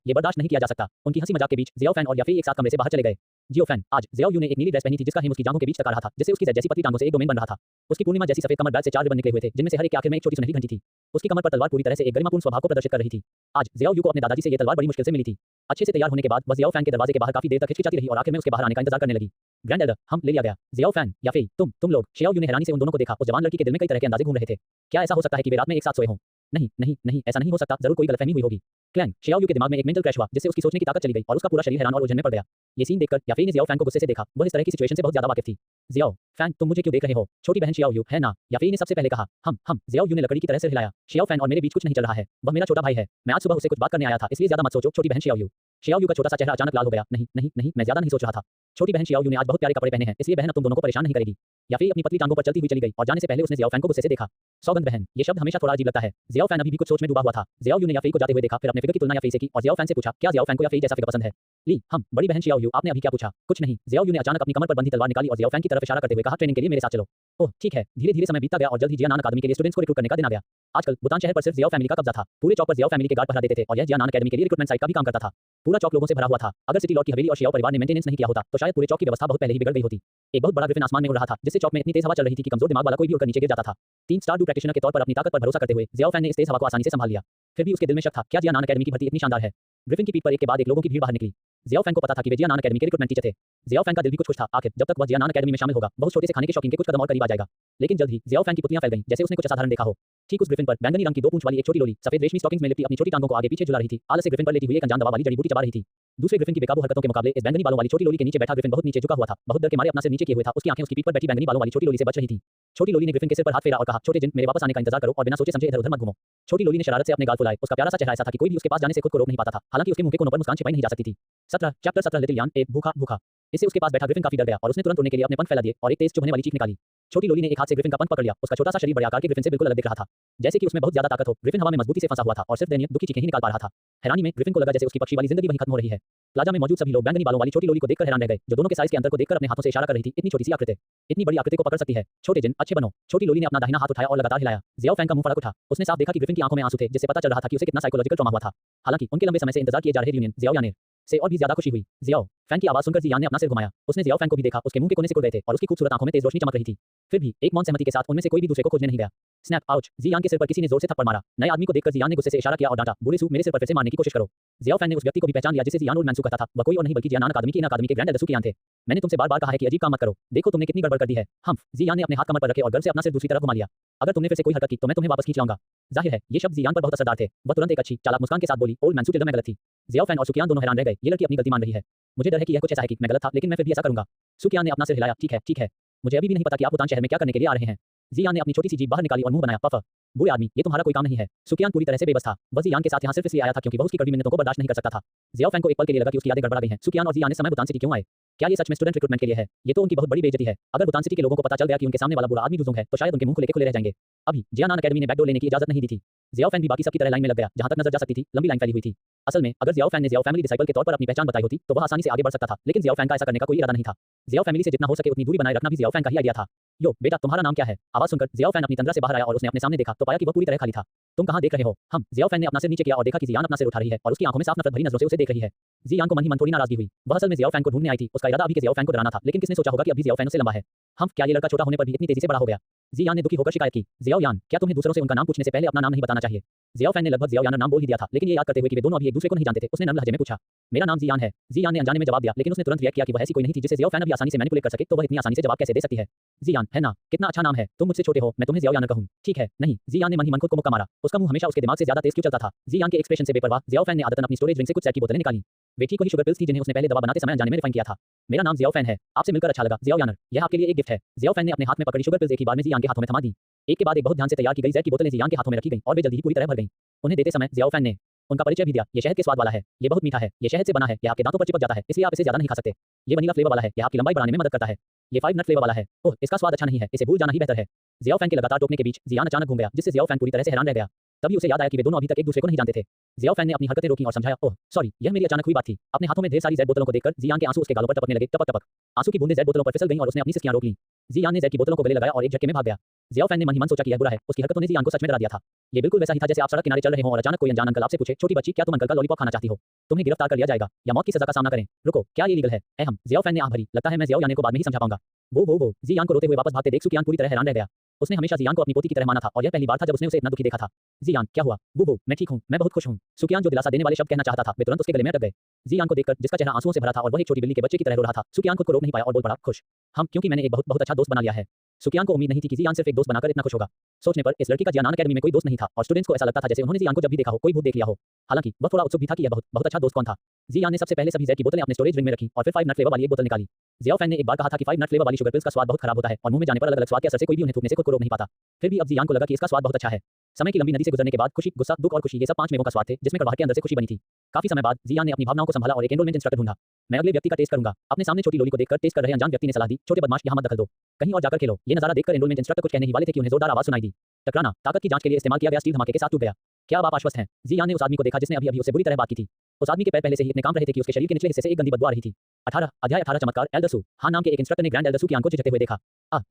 ये बर्दाश्त नहीं किया जा सकता। उनकी हंसी मजाक के बीच जियाओ फैन और याफी एक साथ कमरे से बाहर चले गए। जियो फैन। आज जियाओ यू ने एक नीली ड्रेस पहनी थी जिसका हेम उसकी जांघों के बीच तक आ रहा था, जिससे उसकी जैसी पतली टांगों से एक डोमेन बन रहा था। उसकी पूर्णिमा जैसी सफेद कमर बैग से 4 रिबन निकले हुए थे, जिनमें से हर एक के आखिर में एक छोटी सुनहरी घंटी थी। उसकी कमर पर तलवार पूरी तरह से एक गरिमापूर्ण स्वभाव को प्रदर्शित कर रही थी। आज जियाओ यू को अपने दादाजी से ये तलवार बड़ी मुश्किल से मिली थी। अच्छे से तैयार होने के बाद वह जियाओ फैन के दरवाजे के बाहर काफी देर तक हिचकिचाती रही और आखिर में उसके बाहर आने का इंतजार करने लगी। ग्रैंड एल्डर, हम ले लिया गया। जियाओ फैन या फेई, तुम लोग। शियाओ यू ने हैरानी से उन दोनों को देखा। उस जवान लड़की के दिल में कई तरह के अंदाजे घूम रहे थे। क्या ऐसा हो सकता है कि वे रात में एक साथ सोए हों? नहीं नहीं नहीं, ऐसा नहीं हो सकता। जरूर कोई गलतफहमी हुई होगी। क्लैंग, शियाओ यू के दिमाग में एक मेंटल क्रैश हुआ, जिससे उसकी सोचने की ताकत चली गई और उसका पूरा शरीर हैरान और उलझन में पड़ गया। ये सीन देखकर याफेई ने जियाओ फैन को गुस्से से देखा। वह इस तरह की सिचुएशन से बहुत ज्यादा वाकिफ थी। जियाओ फैन, तुम मुझे क्यों देख रहे हो? छोटी बहन शियाओ यू, है ना? याफेई ने सबसे पहले कहा। हम। जियाओ यू ने लकड़ी की तरह से हिलाया। शियाओ फैन, और मेरे बीच कुछ नहीं चल रहा है। वह मेरा छोटा भाई है। मैं आज सुबह उससे कुछ बात करने आया था, इसलिए ज्यादा मत सोचो। छोटी बहन शियाओ यू। शियाओ यू का छोटा सा चेहरा अचानक लाल हो गया। नहीं नहीं नहीं, मैं ज्यादा नहीं सोच रहा था। छोटी बहन शियाओ यू ने आज बहुत प्यारे कपड़े पहने हैं, इसलिए बहन अब तुम दोनों को परेशान नहीं करेगी। याफेई अपनी पतली टांगों पर चलती हुई चली गई और जाने से पहले उसने जियाओ फैन को गुस्से से देखा। सौगंध बहन, ये शब्द हमेशा थोड़ा अजीब लगता है। जियाओ फैन अभी भी कुछ सोच में डूबा हुआ था। जियाओ यू ने याफेई को जाते हुए देखा, फिर अपने फिगर की तुलना याफेई से की और जियाओ फैन से पूछा, क्या जियाओ फैन को याफेई जैसा फिगर पसंद है? ली, हम। बड़ी बहन शियाओ यू, आपने अभी क्या पूछा? कुछ नहीं। जियाओ यू ने अचानक अपनी कमर पर बंधी तलवार निकाली और जियाओ फैन की तरफ इशारा करते हुए कहा, ट्रेनिंग के लिए मेरे साथ चलो। ओह ठीक है। धीरे धीरे समय बीतता गया और जल्द ही जियानान अकादमी के लिए स्टूडेंट्स को रिक्रूट करने का दिन आ गया। आजकल बुतान शहर पर सिर्फ जियाओ फैमिली का कब्जा था। पूरे चौक पर जियाओ फैमिली के गार्ड पहरा देते थे और यह जियानान अकादमी के लिए रिक्रूटमेंट साइट का भी काम करता था। पूरा चौक लोगों से भरा हुआ था। अगर सिटी लॉर्ड की हवेली और शियाओ परिवार ने मेंटेनेंस नहीं किया होता तो शायद पूरे चौक की व्यवस्था बहुत पहले ही बिगड़ गई होती। एक बहुत बड़ा ग्रिफिन आसमान में उड़ रहा था, जिससे चौक में इतनी तेज हवा चल रही थी कि कमजोर दिमाग वाला कोई भी उड़कर नीचे गिर जाता था। 3 स्टार डू प्रैक्टिशनर के तौर पर अपनी ताकत पर भरोसा करते हुए जियाओ फैन ने इस तेज हवा को आसानी से संभाल लिया। फिर भी उसके दिल में शक था, क्या जियानान अकादमी की भर्ती इतनी शानदार है? ग्रिफिन की पीठ पर एक के बाद एक लोगों की भीड़ बाहर निकली। जियाओ फैन को पता था कि वे जियानान अकादमी के रिक्रूटमेंट टीचर थे। जियाओ फैन का दिल भी कुछ खुश था। आखिर जब तक वह जियानान अकादमी में शामिल होगा, बहुत छोटे से खाने के शौकीन के कुछ कदम और करीब आ जाएगा। लेकिन जल्द ही जियाओ फैन की पुतलियां फैल गईं, जैसे उसने कुछ असाधारण देखा हो। ठीक उस ग्रिफिन पर बैंगनी रंग की 2 पूंछ वाली एक छोटी लोली सफेद रेशमी स्टॉकिंग्स में लिपटी अपनी छोटी टांगों को आगे पीछे झुला रही थी। आलस से ग्रिफिन पर लेटी हुई एक अनजान दवा वाली जड़ी बूटी चबा रही थी। दूसरे ग्रिफिन की बेकाबू हरकतों के मुकाबले इस बैंगनी बालों वाली छोटी लोली के नीचे बैठा ग्रिफिन बहुत नीचे झुका हुआ था। बहुत डर के मारे अपना सिर नीचे किए हुए था। उसकी आंखें उसकी पीठ पर बैठी बैंगनी बालों वाली छोटी लोली से बच रही थी। छोटी लोली ने ग्रिफिन के सिर पर हाथ फेरा और कहा, छोटे जिन, मेरे वापस आने का इंतजार करो और बिना सोचे समझे इधर-उधर मत घूमो। छोटी लोली ने शरारत से अपने गाल फुलाए। उसका प्यारा सा चेहरा ऐसा था कि कोई भी उसके पास जाने से खुद को रोक नहीं पाता था। हालांकि उसके मुंह के कोनों पर मुस्कान छिपाई नहीं जा सकती थी। चैप्टर 17 लिटिल यान, एक भूखा। इससे उसके पास बैठा ग्रिफिन काफी डर गया और उसने तुरंत उड़ने के लिए अपने पंख फैला दिए और एक तेज चुभने वाली चीख निकाली। छोटी लोली ने एक हाथ से ग्रिफिन का पंख पकड़ लिया। उसका छोटा सा शरीर बड़े आकार के ग्रिफिन से बिल्कुल अलग दिख रहा था, जैसे कि उसमें बहुत ज्यादा ताकत हो। ग्रिफिन हवा में मजबूती से फंसा हुआ था और सिर्फ दुखी चीखें ही निकाल पा रहा था। हैरानी में ग्रिफिन को लगा जैसे उसकी पक्षी वाली जिंदगी वहीं खत्म हो रही है। प्लाजा में मौजूद सभी लोग बैंगनी बालों वाली छोटी लोली को देखकर हैरान रह गए, जो दोनों के साइज के अंतर को देखकर अपने हाथों से इशारा कर रही थी। इतनी छोटी सी आकृति इतनी बड़ी आकृति को पकड़ सकती है। छोटे जिन, अच्छे बनो। छोटी लोली ने अपना दाहिना हाथ उठाया और लगातार हिलाया। जियाओ फैन का मुंह फड़क उठा। उसने साफ देखा कि ग्रिफिन की आंखों में आंसू थे, जिससे पता चल रहा था कि उसे कितना साइकोलॉजिकल ट्रॉमा हुआ था। हालांकि उनके लंबे समय से इंतजार किए जा रहे रियूनियन जियाओ यानेर से और भी ज्यादा खुशी हुई। जियाओ फैन की आवाज सुनकर जियान ने अपना सिर घुमाया। उसने जियाओ फैन को भी देखा। उसके मुंह के कोने सिकुड़ गए थे और उसकी खूबसूरत आंखों में तेज रोशनी चमक रही थी। फिर भी एक मौन सहमति के साथ उनमें से कोई भी दूसरे को खोजने नहीं गया। Snap, ouch! जियान के सिर पर किसी ने जोर से थप्पड़ मारा। नए आदमी को देखकर जियान ने गुस्से से इशारा किया और डांटा, बूढ़े सूप, मेरे सिर पर फिर से मारने की कोशिश करो। जियाओ फैन ने उस व्यक्ति को भी पहचान लिया जिसे जियान ओल्ड मैंसू कहता था। वह कोई और नहीं बल्कि जियानान अकादमी की ग्रैंड एल्डर सुकियान थे। मैंने तुमसे बार-बार कहा है कि अजीब काम मत करो। देखो तुमने कितनी गड़बड़ कर दी है। जियान ने अपने हाथ कमर पर रखे और गर्व से अपना सिर दूसरी तरफ घुमा लिया। अगर तुमने फिर से कोई हरकत की तो मैं तुम्हें वापस खींच लाऊंगा। जाहिर है ये शब्द जियान पर बहुत असरदार थे। वह तुरंत एक अच्छी चालाक मुस्कान के साथ बोली, ओल्ड मैंसू टिल्डर, मैं गलत थी। जियाओ फैन और सुकियान दोनों हैरान रह गए। ये लड़की अपनी गलती मान रही है। मुझे डर है कि यह कुछ ऐसा है कि मैं गलत था, लेकिन मैं फिर भी ऐसा करूंगा। सुकियान ने अपना सिर हिलाया। ठीक है। मुझे अभी भी नहीं पता कि आप बुतान शहर में क्या करने के लिए आ रहे हैं। जियान ने अपनी छोटी सी जीभ बाहर निकाली और मुंह बनाया। पफ, बूढ़े आदमी, ये तुम्हारा कोई काम नहीं है। सुकियान पूरी तरह से बेबस था। वह जियान के साथ यहाँ सिर्फ इसलिए आया था क्योंकि वह उसकी कड़वी मिन्नतों को बर्दाश्त नहीं कर सकता था। जियाओ फैन को एक पल के लिए लगा कि उसकी यादें गड़बड़ा गई हैं। सुकियान और जियान इस समय बुतान सिटी क्यों आए? क्या ये सच में स्टूडेंट रिक्रूटमेंट के लिए है? ये तो उनकी बहुत बड़ी बेइज्जती है। अगर बुतान सिटी के लोगों को पता चल गया कि उनके सामने वाला बूढ़ा आदमी दुजुंग है तो शायद उनके मुंह खुले के खुले रह जाएंगे। अभी जियानान अकादमी ने बैकडोर लेने की इजाजत नहीं दी थी। जियाओ फैन भी बाकी सबकी तरह लाइन में लग गया। जहां तक नजर जा सकती थी लंबी लाइन फैली हुई थी। असल में अगर जियाओ फैन ने जियाओ फैमिली डिसाइपल के तौर पर अपनी पहचान बताई होती तो वह आसानी से आगे बढ़ सकता था, लेकिन जियाओ फैन का ऐसा करने का कोई इरादा नहीं था। जियाओ फैमिली से जितना हो सके उतनी दूरी बनाए रखना भी जियाओ फैन का ही आइडिया था। यो बेटा, तुम्हारा नाम क्या है? आवाज सुनकर जियाओ फैन अपनी तंद्रा से बाहर आया और उसने अपने सामने देखा तो पाया कि वह पूरी तरह खाली था। तुम कहां देख रहे हो? जियाओ फैन ने अपना सिर नीचे किया और देखा कि जियान अपना सिर उठा रही है और उसकी आंखों में साफ नफरत भरी नजरों से उसे देख रही है। जियान को मन ही मन थोड़ी नाराजगी हुई। वह असल में जियाओ फैन को ढूंढने आई थी। उसका इरादा अभी के जियाओ फैन को डराना था, लेकिन किसने सोचा होगा कि अभी जियाओ फैन उससे लंबा है। क्या ये लड़का छोटा होने पर भी इतनी तेजी से बड़ा हो गया? जियान ने दुखी होकर शिकायत की। जियाओ यान, क्या तुम्हें दूसरों से उनका नाम पूछने से पहले अपना नाम नहीं बताना चाहिए? जियाओ फैन ने लगभग जियाओ यान नाम बोल ही दिया था, लेकिन ये याद करते हुए कि वे दोनों अभी एक दूसरे को नहीं जानते थे, उसने नर्म लहजे में पूछा, मेरा नाम जियान है। जियान ने अनजाने में जवाब दिया, लेकिन उसने तुरंत रिएक्ट किया कि वह ऐसी कोई नहीं थी जिसे जियाओ फैन अभी आसानी से मैनिपुलेट कर सके, तो वह इतनी आसानी से जवाब कैसे दे सकती है? जियान, है ना? कितना अच्छा नाम है। तुम मुझसे छोटे हो, मैं तुम्हें जियाओ यान कहूं, ठीक है? नहीं। जियान ने मन ही मन खुद को मुक्का मारा। उसका मुंह हमेशा उसके दिमाग से ज्यादा तेज क्यों चलता था? जियान के एक्सप्रेशन से बेपरवाह जियाओ फैन ने आदतन अपनी स्टोरेज ड्रिंक से कुछ सैक की बोतलें निकाली। वे ठीक वही शुगर पिल्स थी जिन्हें उसने पहले दवा बनाते समय अनजाने में रिफाइन किया था। मेरा नाम जियाओ फैन है, आपसे मिलकर अच्छा लगा जियाओ यानर, यह आपके लिए एक गिफ्ट है। जियाओ फैन ने अपने हाथ में पकड़ी शुगर पिल्स एक ही बार में जियान के हाथों में थमा दी। एक के बाद एक बहुत ध्यान से तैयार की गई जैक की बोतलें जियान के हाथों में रखी गईं और वे जल्दी ही पूरी तरह भर गईं। उन्हें देते समय जियाओ फैन ने उनका परिचय भी दिया। ये शहद के स्वाद वाला है, ये बहुत मीठा है, ये शहद से बना है, यह आपके दांतों पर चिपक जाता है, इसलिए आप इसे ज्यादा नहीं खा सकते। ये वनीला फ्लेवर वाला है, यह आपकी लंबाई बढ़ाने में मदद करता है। ये 5 नट फ्लेवर वाला है, ओह इसका स्वाद अच्छा नहीं है, इसे भूल जाना ही बेहतर है। जियाओ फैन के लगातार टोकने के बीच जियान अचानक घूम गया, जिससे जियाओ फैन पूरी तरह से हैरान रह गया। तभी उसे याद आया कि वे दोनों अभी तक एक दूसरे को नहीं जानते थे। जियाओ फैन ने अपनी हरकतें रोकी और समझाया, ओह सॉरी, यह मेरी अचानक हुई बात थी। अपने हाथों में ढेर सारी ज़ेड बोतलों को देखकर जियान के आंसू उसके गालों पर टपकने लगे, टपक टपक। आंसू की बूंदें ज़ेड बोतलों पर फिसल गईं और उसने अपनी सिसकियां रोक लीं। जियान ने ज़ेड की बोतलों को गले लगाया और एक झटके में भाग गया। जियाओ फैन ने मन ही मन सोचा कि यह बुरा है, उसकी हरकतों ने जियान को सच में डरा दिया था। ये बिल्कुल वैसा ही था जैसे आप सड़क किनारे चल रहे हो और अचानक कोई अनजान अंकल आपसे पूछे, छोटी बच्ची क्या तुम अंकल का लॉलीपॉप खाना चाहती हो? तुम्हें गिरफ्तार कर लिया जाएगा या मौत की सजा का सामना करें। रुको, क्या ये लीगल है? हम जियाओ फैन ने आह भरी, लगता है मैं जियाओ याने को बाद में ही समझा पाऊंगा। वो जियान को रोते हुए वापस भागते देख सुकियान पूरी तरह हैरान रह गया। उसने हमेशा जियान को अपनी पोती की तरह माना था और यह पहली बार था जब उसने उसे इतना दुखी देखा था। जियान, क्या हुआ? वो मैं ठीक हूँ, मैं बहुत खुश हूँ। सुकियान जो दिलासा देने वाले शब्द कहना चाहता था, वे तुरंत उसके गले में अटक गए। जियान को देखकर, जिसका चेहरा आंसुओं से भरा था और वह एक छोटी बिल्ली के बच्चे की तरह रो रहा था, सुकियान खुद को रोक नहीं पाया और बोल पड़ा, खुश। क्योंकि मैंने एक बहुत बहुत अच्छा दोस्त बना लिया है। सुकियान को उम्मीद नहीं थी कि जियान सिर्फ एक दोस्त बनाकर इतना खुश होगा। सोचने पर इस लड़की का जियान अकेडमी में कोई दोस्त नहीं था और स्टूडेंट्स को ऐसा लगता था जैसे उन्होंने जियान को जब भी देखा हो कोई भूत देख लिया हो। हालांकि वह थोड़ा उत्सुक भी था कि यह बहुत बहुत अच्छा दोस्त कौन था। जियान ने सबसे पहले सभी ज़ेड की बोतलें अपने स्टोरेज रिंग में रखी और फिर 5 नट फ्लेवर वाली एक बोतल निकाली। जियाओ फैन ने एक बार कहा था कि 5 नट फ्लेवर वाली शुगर पिल्स का स्वाद बहुत खराब होता है और मुंह में जाने पर अलग-अलग स्वाद के असर से कोई भी उन्हें थूकने से खुद को रोक नहीं पाता। फिर भी अब जियान को लगा कि इसका स्वाद बहुत अच्छा है। समय की लंबी नदी से गुजरने के बाद खुशी, गुस्सा, दुख और खुशी ये सब 5 मेवों का स्वाद थे जिसमें कड़वाहट के अंदर से खुशी बनी थी। काफी समय बाद जियान ने अपनी भावनाओं को संभाला और एक एनरोलमेंट इंस्ट्रक्टर ढूंढा। मैं अगले व्यक्ति का टेस्ट करूंगा। अपने सामने छोटी लोली को देखकर टेस्ट कर रहे अनजान व्यक्ति ने सलाह दी, छोटे बदमाश यहां मत दखल दो, कहीं और जाकर खेलो। ये नजारा देखकर एनरोलमेंट इंस्ट्रक्टर कुछ कहने ही वाले थे कि उन्हें जोरदार आवाज सुनाई दी। टकराना ताकत की जांच के लिए इस्तेमाल किया गया स्टील धमाके के साथ टूट गया। क्या अब आप आश्वस्त हैं? जियान ने उस आदमी को देखा जिसने अभी उससे बुरी तरह बात की थी। उस आदमी के पैर पहले से ही इतने काम रहे थे कि उसके शरीर के निचले हिस्से से एक गंदी बदबू आ रही थी। 18 अध्याय 18 चमत्कार एल्डर सू हां नाम के एक इंस्ट्रक्टर ने ग्रैंड एल्डर सू कियान को झिझकते हुए देखा।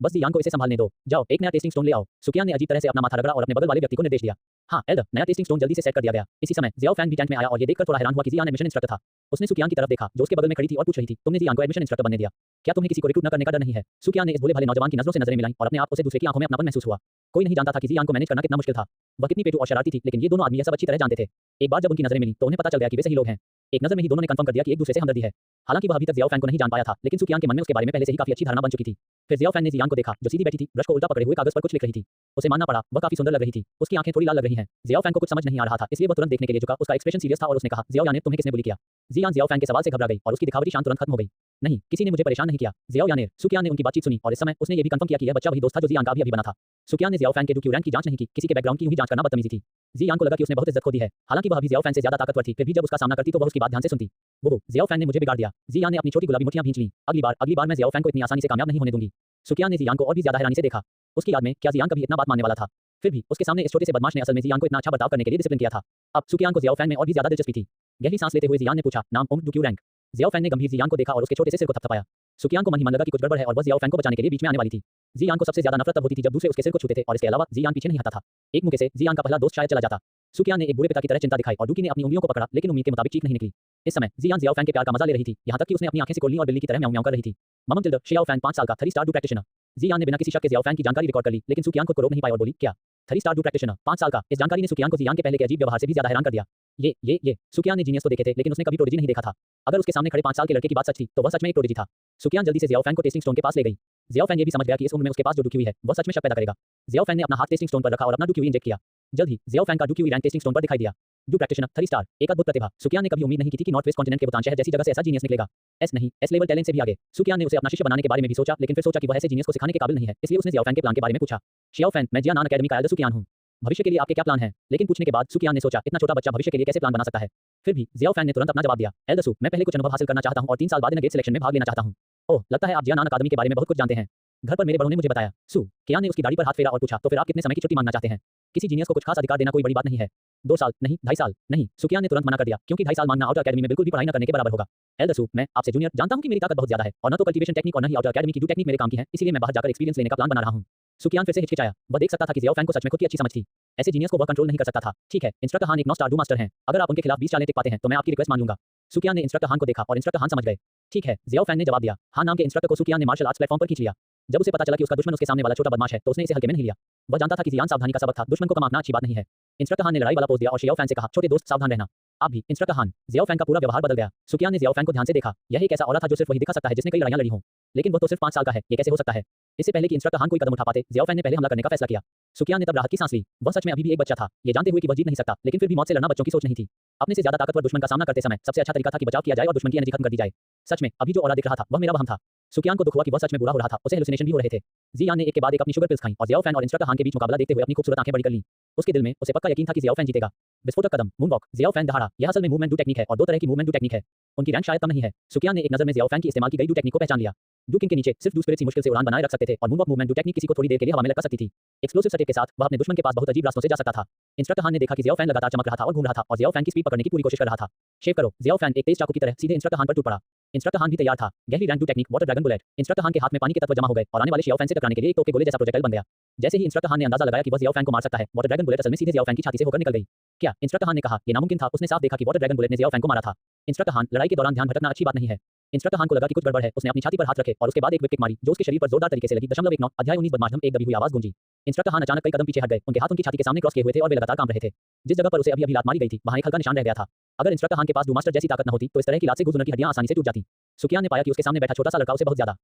बस जियान को इसे संभालने दो, जाओ एक नया टेस्टिंग स्टोन ले आओ। सुकियान ने अजीब तरह से अपना माथा रगड़ा और अपने बगल वाले व्यक्ति को निर्देश दिया। हाँ एल्डर, नया टेस्टिंग स्टोन जल्दी से सेट कर दिया गया। इसी समय जियाओ फैन भी टेंट में आया और ये देखकर थोड़ा हैरान हुआ कि जियान एडमिशन इंस्ट्रक्टर था। उसने सुकियान की तरफ देखा जो उसके बगल में खड़ी थी और पूछ रही थी, तुमने जियान को एडमिशन इंस्ट्रक्टर बनने दिया? क्या तुम्हें किसी को रिक्रूट न करने का डर नहीं है? सुकियान ने इस भोले भाले नौजवान की नजरों से नजरें मिलाई और अपने आप उसे दूसरे की आंखों में अपनापन महसूस हुआ। कोई नहीं जानता था कि जियान को मैनेज करना कितना मुश्किल था। वह कितनी पेटू और शरारती थी, लेकिन ये दोनों आदमी यह सब अच्छी तरह जानते थे। एक बार जब उनकी नजरें मिली तो उन्हें पता चल गया कि वे सही लोग हैं। एक नजर में ही दोनों ने कंफर्म कर दिया कि एक दूसरे से हमदर्दी है। हालांकि वह अभी तक जियाओ फैन को नहीं जान पाया था, लेकिन सुकियान के मन में उसके बारे में पहले से ही काफी अच्छी धारणा बन चुकी थी। फिर जियाओ फैन ने जियान को देखा जो सीधी बैठी थी, ब्रश को उल्टा पकड़े हुए कागज पर कुछ लिख रही थी। उसे मानना पड़ा, वह काफी सुंदर लग रही थी। उसकी आंखें थोड़ी लाल लग रही हैं। जियाओ फैन को कुछ समझ नहीं आ रहा था, इसलिए वह तुरंत देखने के लिए झुका। उसका एक्सप्रेशन सीरियस था और उसने कहा, जियाओ याने तुम्हें किसने बुली किया? जियान जियाओ फैन के सवाल से घबरा गई और उसकी दिखावटी शान तुरंत खत्म हो गई। नहीं, किसी ने मुझे परेशान नहीं किया। जियाओ याने, सुकियान ने उनकी बातचीत सुनी और इस समय उसने ये भी कंफर्म किया कि यह बच्चा वही दोस्त था जो जियान का अभी बना था। सुकियान ने जियाओ फैन के डूक्यू रैंक की जांच नहीं की, किसी के बैकग्राउंड की यूं ही जांच करना बदतमीजी थी। जियान को लगा कि उसने बहुत इज्जत खो दी है। हालांकि वह अभी जियाओ फैन से ज्यादा ताकतवर थी, फिर भी जब उसका सामना करती तो वह उसकी बात ध्यान से सुनती। वो जियाओ फैन ने मुझे बिगाड़ दिया। जियान ने अपनी छोटी गुलाबी मुट्ठियां भींच लीं। अगली बार मैं जियाओ फैन को इतनी आसानी से कामयाब नहीं होने दूंगी। सुकियान ने जियान को और भी ज्यादा हैरानी से देखा। उसकी याद में क्या जियान कभी इतना बात मानने वाला था? फिर भी उसके सामने इस छोटे से बदमाश ने असल में जियान को इतना अच्छा बर्ताव करने के लिए डिसिप्लिन किया था। अब सुकियान को जियाओ फैन में और भी ज्यादा दिलचस्पी थी। गहरी सांस लेते हुए जियान ने पूछा, नाम डूक्यू रैंक? जियाओ फैन ने गंभीर जियान को देखा और उसके छोटे से सिर को थपथपाया। सुकियान को मन ही मन लगा कि कुछ गड़बड़ है और वह जियाओ फैन को बचाने के लिए बीच में आने वाली थी। जियान को सबसे ज्यादा नफरत तब होती थी जब दूसरे उसके सिर को छूते थे और इसके अलावा जियान पीछे नहीं हटता था। एक मुक्के से जियान का पहला दोस्त शायद चला जाता। सुकियान ने एक बुरे पिता की तरह चिंता दिखाई और डूकी ने अपनी उंगलियों को पकड़ा, लेकिन उम्मीद के मुताबिक चीख नहीं निकली। इस समय जियान जियाओ फैन के प्यार का मजा ले रही थी, यहाँ तक कि उसने अपनी आंखें सिकोड़ लीं और बिल्ली की तरह म्याऊं म्याऊं कर रही थी। ममम टिल्डर शियाओ फैन 5 साल का 3 स्टार डू प्रैक्टिशनर। जियान ने बिना किसी शक के जियाओ फैन की जानकारी रिकॉर्ड कर ली, लेकिन सुकियान खुद को रोक नहीं पाई और बोली, क्या 3 स्टार डू प्रैक्टिशनर 5 साल का? इस जानकारी ने सुकियान को जियान के पहले के अजीब व्यवहार से भी ज्यादा हैरान कर दिया। ये सुकियान ने जीनियस तो देखे थे, लेकिन उसने कभी प्रोडिजी नहीं देखा था। अगर उसके सामने खड़े 5 साल के लड़के की बात सच थी तो वह सच में एक प्रोडिजी था। सुकियान जल्दी से जियाओ फैन को टेस्टिंग स्टोन के पास ले गई। जियाओ फैन ये भी समझ गया कि इस उम्र में उसके पास जो डूक्यू है वह सच में शक पैदा करेगा। जियाओ फैन ने अपना हाथ टेस्टिंग स्टोन पर रखा और अपना डूक्यू इंजेक्ट किया। जल्द ही जियाओ फैन का डूक्यू रैंक टेस्टिंग स्टोन पर दिखाई दिया। डू प्रैक्टिशनर 3 स्टार, एक अद्भुत प्रतिभा। सुकियान ने कभी उम्मीद नहीं की थी कि नॉर्थ वेस्ट कॉन्टिनेंट के भूटान शहर जैसी जगह से ऐसा जीनियस निकलेगा। एस लेवल टैलेंट से भी आगे। सुकियान ने उसे अपना शिष्य बनाने के बारे में भी सोचा, लेकिन फिर सोचा कि वह ऐसे जीनियस को सिखाने के काबिल नहीं है, इसलिए उसने जियाओ फैन के प्लान के बारे में पूछा। शियाओ फैन, मैं जियान अकेडमी का एल्डर सुकियान हूं। भविष्य के लिए आपके क्या प्लान हैं? लेकिन पूछने के बाद सुकियान ने सोचा, इतना छोटा बच्चा भविष्य के लिए कैसे प्लान बना सकता है? फिर भी जियाओ फैन ने तुरंत अपना जवाब दिया, एल्डर सू, मैं पहले कुछ अनुभव हासिल करना चाहता हूं और 3 साल बाद इन गेट सिलेक्शन में भाग लेना चाहता हूं। ओह, लगता है आप जियान अकादमी के बारे में बहुत कुछ जानते हैं। घर पर मेरे बड़ों ने मुझे बताया। कियान ने उसकी दाढ़ी पर हाथ फेरा और पूछा, तो फिर आप कितने समय की छुट्टी मांगना चाहते हैं? किसी जीनियस को कुछ खास अधिकार देना कोई बड़ी बात नहीं है। 2 साल नहीं, 2.5 साल नहीं। सुकियान ने तुरंत मना कर दिया, क्योंकि 2.5 साल मांगना आउटर अकेडमी में बिल्कुल भी पढ़ाई न करने के बराबर होगा। एल्डर सू, मैं आपसे जूनियर, जानता हूं कि मेरी ताकत बहुत ज्यादा है और न तो कल्टीवेशन टेक्निक और न ही आउटर अकेडमी की डू टेक्निक मेरे काम की है, इसलिए मैं बाहर जाकर एक्सपीरियंस लेने का प्लान बना रहा हूं। सुकियान फिर से हिचकिचाया। वह देख सकता था कि जियाओ फैन को सच में खुद की अच्छी समझ थी। ऐसे जीनियस को वह कंट्रोल नहीं कर सकता था। ठीक है, इंस्ट्रक्टर हान एक 9 स्टार डू मास्टर हैं। अगर आप उनके खिलाफ 20 चालें टिक पाते हैं तो मैं आपकी रिक्वेस्ट मान लूंगा। सुकियान ने इंस्ट्रक्टर हान को देखा और इंस्ट्रक्टर हान समझ गए। ठीक है, जियाओ फैन ने जवाब दिया। हान नाम के इंस्ट्रक्टर को सुकियान ने मार्शल आर्ट्स प्लेटफॉर्म पर खींच लिया। जब उसे पता चला कि उसका दुश्मन उसके सामने वाला छोटा बदमाश है तो उसने इसे हल्के में नहीं लिया। वह जानता था कि जियान सावधानी का सबक था, दुश्मन को कम आंकना अच्छी बात नहीं है। इंस्ट्रक्टर हान ने लड़ाई वाला पोज दिया और शियाओ फैन से कहा, छोटे दोस्त सावधान रहना। आप भी इंस्ट्रक्टर हान। जियाओ फैन का पूरा व्यवहार बदल गया। सुकियान ने जियाओ फैन को ध्यान से देखा। यह एक ऐसा औरत था जो सिर्फ वही दिखा सकता है जिसने कई लड़ाइयां लड़ी हों, लेकिन वह तो सिर्फ 5 साल का है, ये कैसे हो सकता है? इससे पहले कि इंस्ट्रक्टर हान कोई कदम उठा पाते, जियाओ फैन ने पहले हमला करने का फैसला किया। सुकियान ने तब राहत की सांस ली। वह सच में अभी भी एक बच्चा था, ये जानते हुए कि वह जीत नहीं सकता, लेकिन फिर भी मौत से लड़ना बच्चों की सोच नहीं थी। अपने से ज्यादा ताकतवर दुश्मन का सामना करते समय सबसे अच्छा तरीका था कि बचाव किया जाए और दुश्मन की एनर्जी खत्म कर दी जाए। सच में अभी जो औरा दिख रहा था वह मेरा वहम था। सुकियान को दुख हुआ कि वह सच में बुरा हो रहा था, उसे हेलुसिनेशन भी हो रहे थे। जियान ने एक के बाद एक अपनी शुगर पिल्स खाई और जियाओ फैन और इंस्ट्रक्टर हान के बीच मुकाबला देखते हुए अपनी खूबसूरत आंखें बड़ी कर लीं। उसके दिल में उसे पक्का यकीन था कि जियाओ फैन जीतेगा। विस्फोटक कदम, मूनवॉक, जियाओ फैन दहाड़ा, यह असल में मूवमेंट डू टेक्निक है और 2 तरह की मूवमेंट डू टेक्निक है। उनकी रैंक शायद कम नहीं है। सुकियान ने एक नजर में जियाओ फैन की इस्तेमाल की गई डू टेक्निक को पहचान लिया। डू किंग के नीचे सिर्फ डू स्पिरिट्स ही मुश्किल से उड़ान बनाए रख सकते थे और मूनवॉक मूवमेंट डू टेक्निक किसी को थोड़ी देर के लिए हवा में लटका सकती थी। एक्सप्लोसिव सटेप के साथ वह अपने दुश्मन के पास बहुत अजीब रास्तों से जा सकता था। इंस्ट्रक्टर हान ने देखा कि जियाओ फैन लगातार चमक रहा था और घूम रहा था और जियाओ फैन की स्पीड पकड़ने की पूरी कोशिश कर रहा था। शेव करो। जियाओ फैन एक तेज चाकू की तरह सीधे इंस्ट्रक्टर हान पर टूट पड़ा। इंस्ट्रक्टर हान भी तैयार था। गहरी rank do technique water dragon bullet. Instructor हान के हाथ में पानी के तत्व जमा हो गए और आने वाले शियाओ फैन से टकराने के लिए एक तोप के गोले जैसा प्रोजेक्टाइल बन गया। जैसे ही इंस्ट्रक्टर हान ने अंदाजा लगाया कि वह जियाओ फैंग को मार सकता है, वाटर ड्रैगन बुलेट असल में सीधे जियाओ फैंग की छाती से होकर निकल गई। क्या? इंस्ट्रक्टर हान ने कहा। यह नामुमकिन था। उसने साफ देखा कि वाटर ड्रैगन बुलेट ने जियाओ फैंग को मारा था। इंस्ट्रक्टर हान, लड़ाई के दौरान ध्यान भटकना अच्छी बात नहीं है। इंस्ट्रक्टर हान को लगा कि कुछ गड़बड़ है। उसने अपनी छाती पर हाथ रखे और उसके बाद एक विप किक मारी जो उसके शरीर पर जोरदार तरीके से लगी। 19 अध्याय 19 बदमाशधम एक दबी हुई आवाज गूंजी। इंस्ट्रक्टर हान अचानक कई कदम पीछे हट गए। उनके हाथ उनकी छाती के सामने क्रॉस किए हुए थे और वे लगातार काम रहे थे। जिस जगह पर उसे अभी लात मारी गई थी, वहां एक हल्का निशान रह गया था। अगर इंस्ट्रक्टर हान के पास डूमास्टर जैसी ताकत न होती तो इस तरह की लात से गुजरने की हड्डियां आसानी से टूट जाती। सुकियान ने पाया कि उसके सामने बैठा छोटा सा लड़का उसे बहुत ज्यादा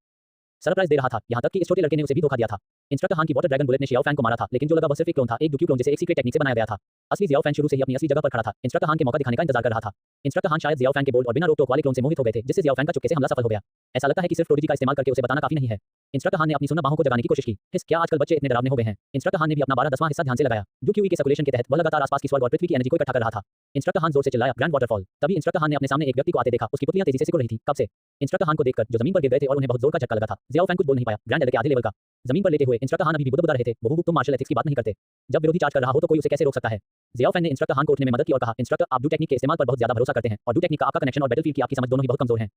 सरप्राइज दे रहा था, यहां तक कि इस छोटे लड़के ने उसे भी धोखा दिया था। इंस्ट्रक्टर हान की वाटर ड्रैगन बुलेट ने जियाओ फैंग को मारा था, लेकिन जो लगा वह सिर्फ एक क्लोन था, एक डुक्यू क्लोन जिसे एक सीक्रेट टेक्निक से बनाया गया था। असली जियाओ फैंग शुरू से ही अपनी असली जगह पर खड़ा था। इंस्ट्रक्टर हान के मौका दिखाने का इंतजार कर रहा था। इंस्ट्रक्टर हान शायद जियाओ फैंग के बोल्ड और बिना रोक टोक वाले क्लोन से मोहित हो गए थे, जिससे जियाओ फैंग का चुपके से हमला सफल हो गया। ऐसा लगता है कि सिर्फ प्रोडिजी का इस्तेमाल करके उसे बताना काफी नहीं है। इंस्ट्रक्टर हान ने अपनी सुना बाहों को जगाने की कोशिश की। क्या आजकल बच्चे इतने डरावने हो गए हैं? इंस्ट्रक्टर हान ने भी अपना 12/10वां हिस्सा ध्यान से लगाया। डुक्यू के सर्कुलेशन के तहत वह लगातार आसपास की स्वर्ग और पृथ्वी की एनर्जी को इकट्ठा कर रहा था। इंस्ट्रक्टर हान जोर से चिल्लाया, ग्रैंड वाटरफॉल। तभी इंस्ट्रक्टर हान ने अपने सामने एक व्यक्ति को आते देखा। उसकी पुतलियां तेजी से सिकुड़ रही थी। कब से? इंस्ट्रक्टर हान को देखकर जो जमीन पर गिर गए थे और उन्हें बहुत जोर का झटका लगा था। जियाओ फैंग कुछ बोल नहीं पाया। ग्रैंड एल के आधे लेवल का जमीन पर लेटे हुए इंस्ट्रक्टर हान अभी भी बुदबुदा रहे थे। वो तुम मार्शल एथिक्स की बात नहीं करते। जब विरोधी चार्ज कर रहा हो तो कोई उसे कैसे रोक सकता है? जियाओ फैंग ने इंस्ट्रक्टर हान को उठने में मदद की और कहा, इंस्ट्रक्टर आप डू टेक्निक के इस्तेमाल पर बहुत ज्यादा भरोसा करते हैं और डू टेक्निक का आपका कनेक्शन और बैटलफील्ड की आपकी समझ दोनों ही बहुत कमजोर हैं।